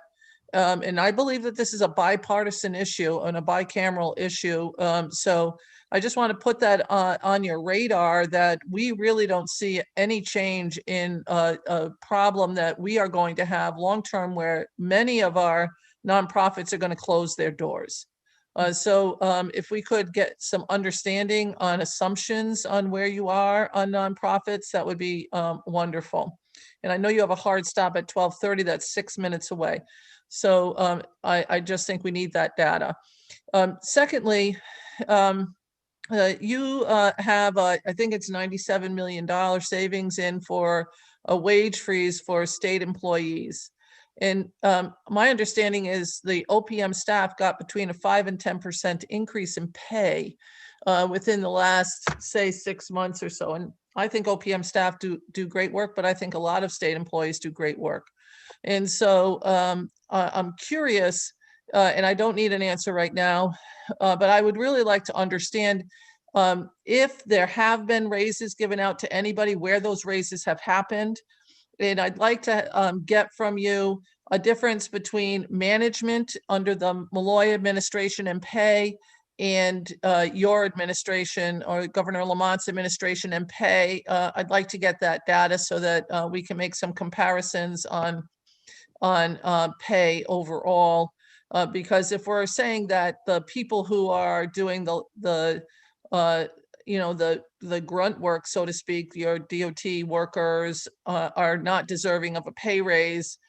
And I believe that this is a bipartisan issue and a bicameral issue. So I just want to put that on your radar, that we really don't see any change in a problem that we are going to have long-term, where many of our nonprofits are going to close their doors. So if we could get some understanding on assumptions on where you are on nonprofits, that would be wonderful. And I know you have a hard stop at 12:30. That's 6 minutes away. So I just think we need that data. Secondly, you have, I think it's $97 million savings in for a wage freeze for state employees. And my understanding is the OPM staff got between a 5 and 10% increase in pay within the last, say, 6 months or so. And I think OPM staff do great work, but I think a lot of state employees do great work. And so I'm curious, and I don't need an answer right now, but I would really like to understand if there have been raises given out to anybody, where those raises have happened. And I'd like to get from you a difference between management under the Malloy administration and pay and your administration or Governor Lamont's administration and pay. I'd like to get that data so that we can make some comparisons on pay overall. Because if we're saying that the people who are doing the grunt work, so to speak, your DOT workers are not deserving of a pay raise,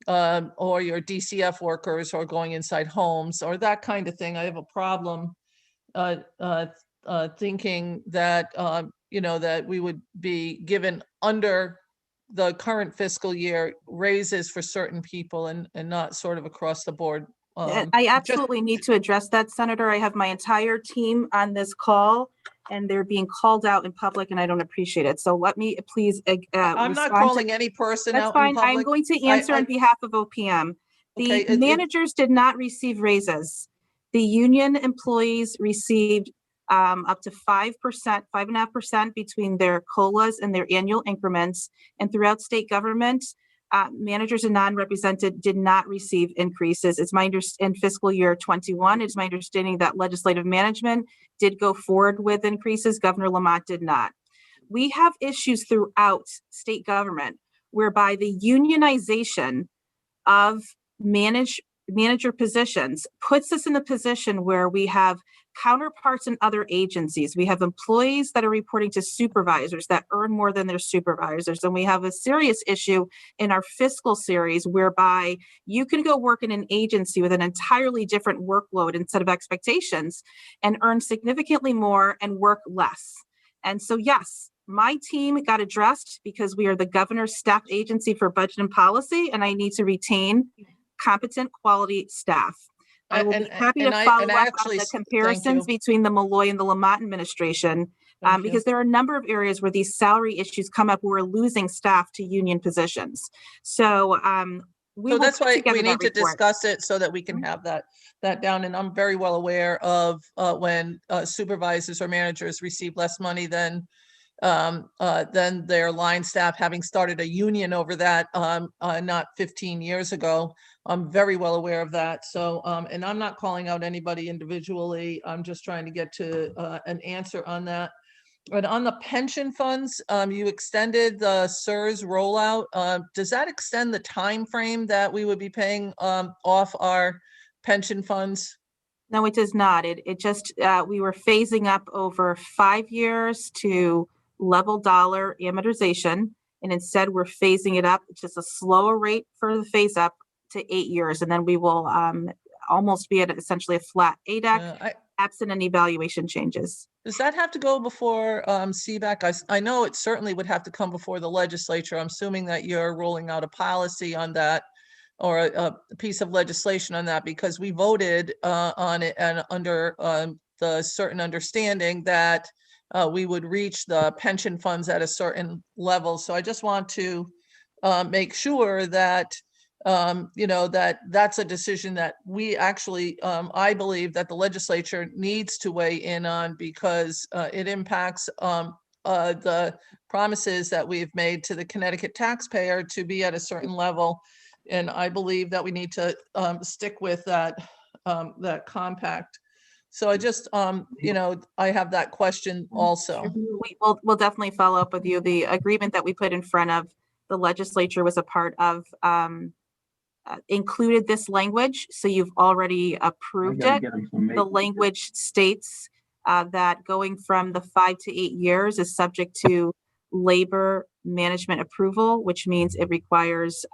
or your DCF workers who are going inside homes or that kind of thing, I have a problem thinking that, that we would be given under the current fiscal year raises for certain people and not sort of across the board. I absolutely need to address that, Senator. I have my entire team on this call and they're being called out in public and I don't appreciate it. So let me please I'm not calling any person That's out fine. in public. I'm going to answer on behalf of OPM. The Okay, managers did not receive raises. The union employees received up to 5%, 5.5% between their COLAs and their annual increments. And throughout state government, managers and non-represented did not receive increases. It's my understanding in fiscal year 21, it's my understanding that legislative management did go forward with increases. Governor Lamont did not. We have issues throughout state government whereby the unionization of manager positions puts us in a position where we have counterparts in other agencies. We have employees that are reporting to supervisors that earn more than their supervisors. And we have a serious issue in our fiscal series whereby you can go work in an agency with an entirely different workload and set of expectations and earn significantly more and work less. And so, yes, my team got addressed because we are the governor's staff agency for budget and policy, and I need to retain competent quality staff. I will be happy to follow up on the comparisons between the Malloy and the Lamont administration, because there are a number of areas where these salary issues come up where we're losing staff to union positions. So that's why we need to discuss it so that we can have that down. And I'm very well aware of when supervisors or managers receive less money than their line staff, having started a union over that not 15 years ago. I'm very well aware of that. So, and I'm not calling out anybody individually. I'm just trying to get to an answer on that. But on the pension funds, you extended the CSRS rollout. Does that extend the time frame that we would be paying off our pension funds? No, it does not. It just, we were phasing up over 5 years to level dollar amortization. And instead we're phasing it up, it's just a slower rate for the phase up to 8 years. And then we will almost be at essentially a flat ADEC, absent any valuation changes. Does that have to go before CBAC? I know it certainly would have to come before the legislature. I'm assuming that you're rolling out a policy on that or a piece of legislation on that, because we voted on it and under the certain understanding that we would reach the pension funds at a certain level. So I just want to make sure that that's a decision that we actually, I believe that the legislature needs to weigh in on, because it impacts the promises that we've made to the Connecticut taxpayer to be at a certain level. And I believe that we need to stick with that compact. So I just, I have that question also. We'll definitely follow up with you. The agreement that we put in front of the legislature was a part of, included this language. So you've already approved it. The language states that going from the 5 to 8 years is subject to labor management approval, which means it requires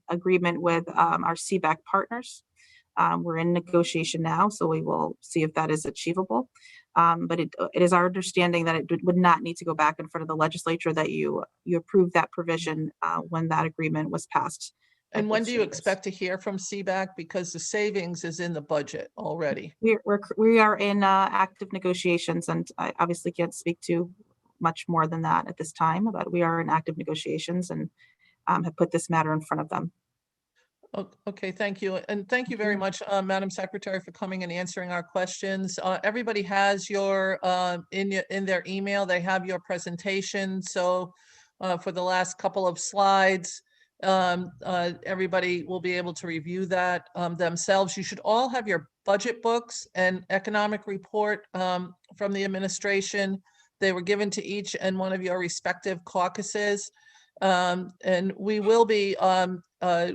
agreement with our CBAC partners. We're in negotiation now, so we will see if that is achievable. But it is our understanding that it would not need to go back in front of the legislature, that you approved that provision when that agreement was passed. And when do you expect to hear from CBAC? Because the savings is in the budget already. We are in active negotiations, and I obviously can't speak to much more than that at this time, but we are in active negotiations and have put this matter in front of them. Okay, thank you. And thank you very much, Madam Secretary, for coming and answering our questions. Everybody has your, in their email, they have your presentation. So for the last couple of slides, everybody will be able to review that themselves. You should all have your budget books and economic report from the administration. They were given to each and one of your respective caucuses. And we will be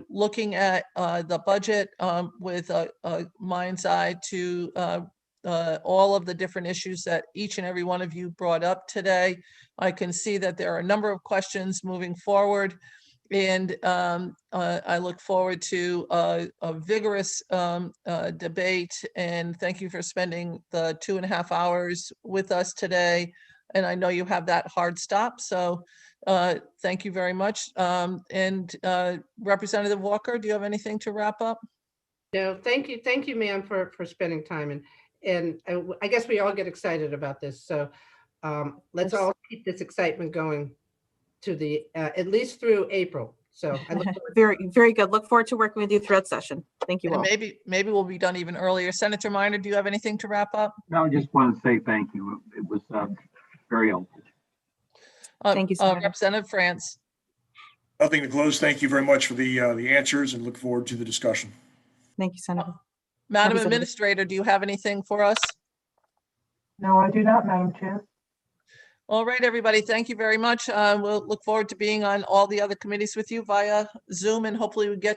looking at the budget with a mind's eye to all of the different issues that each and every one of you brought up today. I can see that there are a number of questions moving forward, and I look forward to a vigorous debate. And thank you for spending the 2.5 hours with us today. And I know you have that hard stop, so thank you very much. And Representative Walker, do you have anything to wrap up? No, thank you, ma'am, for spending time. And I guess we all get excited about this. So let's all keep this excitement going to the at least through April. So I look very, very good. Look forward to working with you throughout session. Thank you all. And maybe we'll be done even earlier. Senator Minor, do you have anything to wrap up? No, I just want to say thank you. It was very helpful. Thank you, Senator. Representative France. Nothing to close. Thank you very much for the answers, and look forward to the discussion. Thank you, Senator. Madam Administrator, do you have anything for us? No, I do not, Madam Chair. All right, everybody. Thank you very much. We'll look forward to being on all the other committees with you via Zoom, and hopefully we get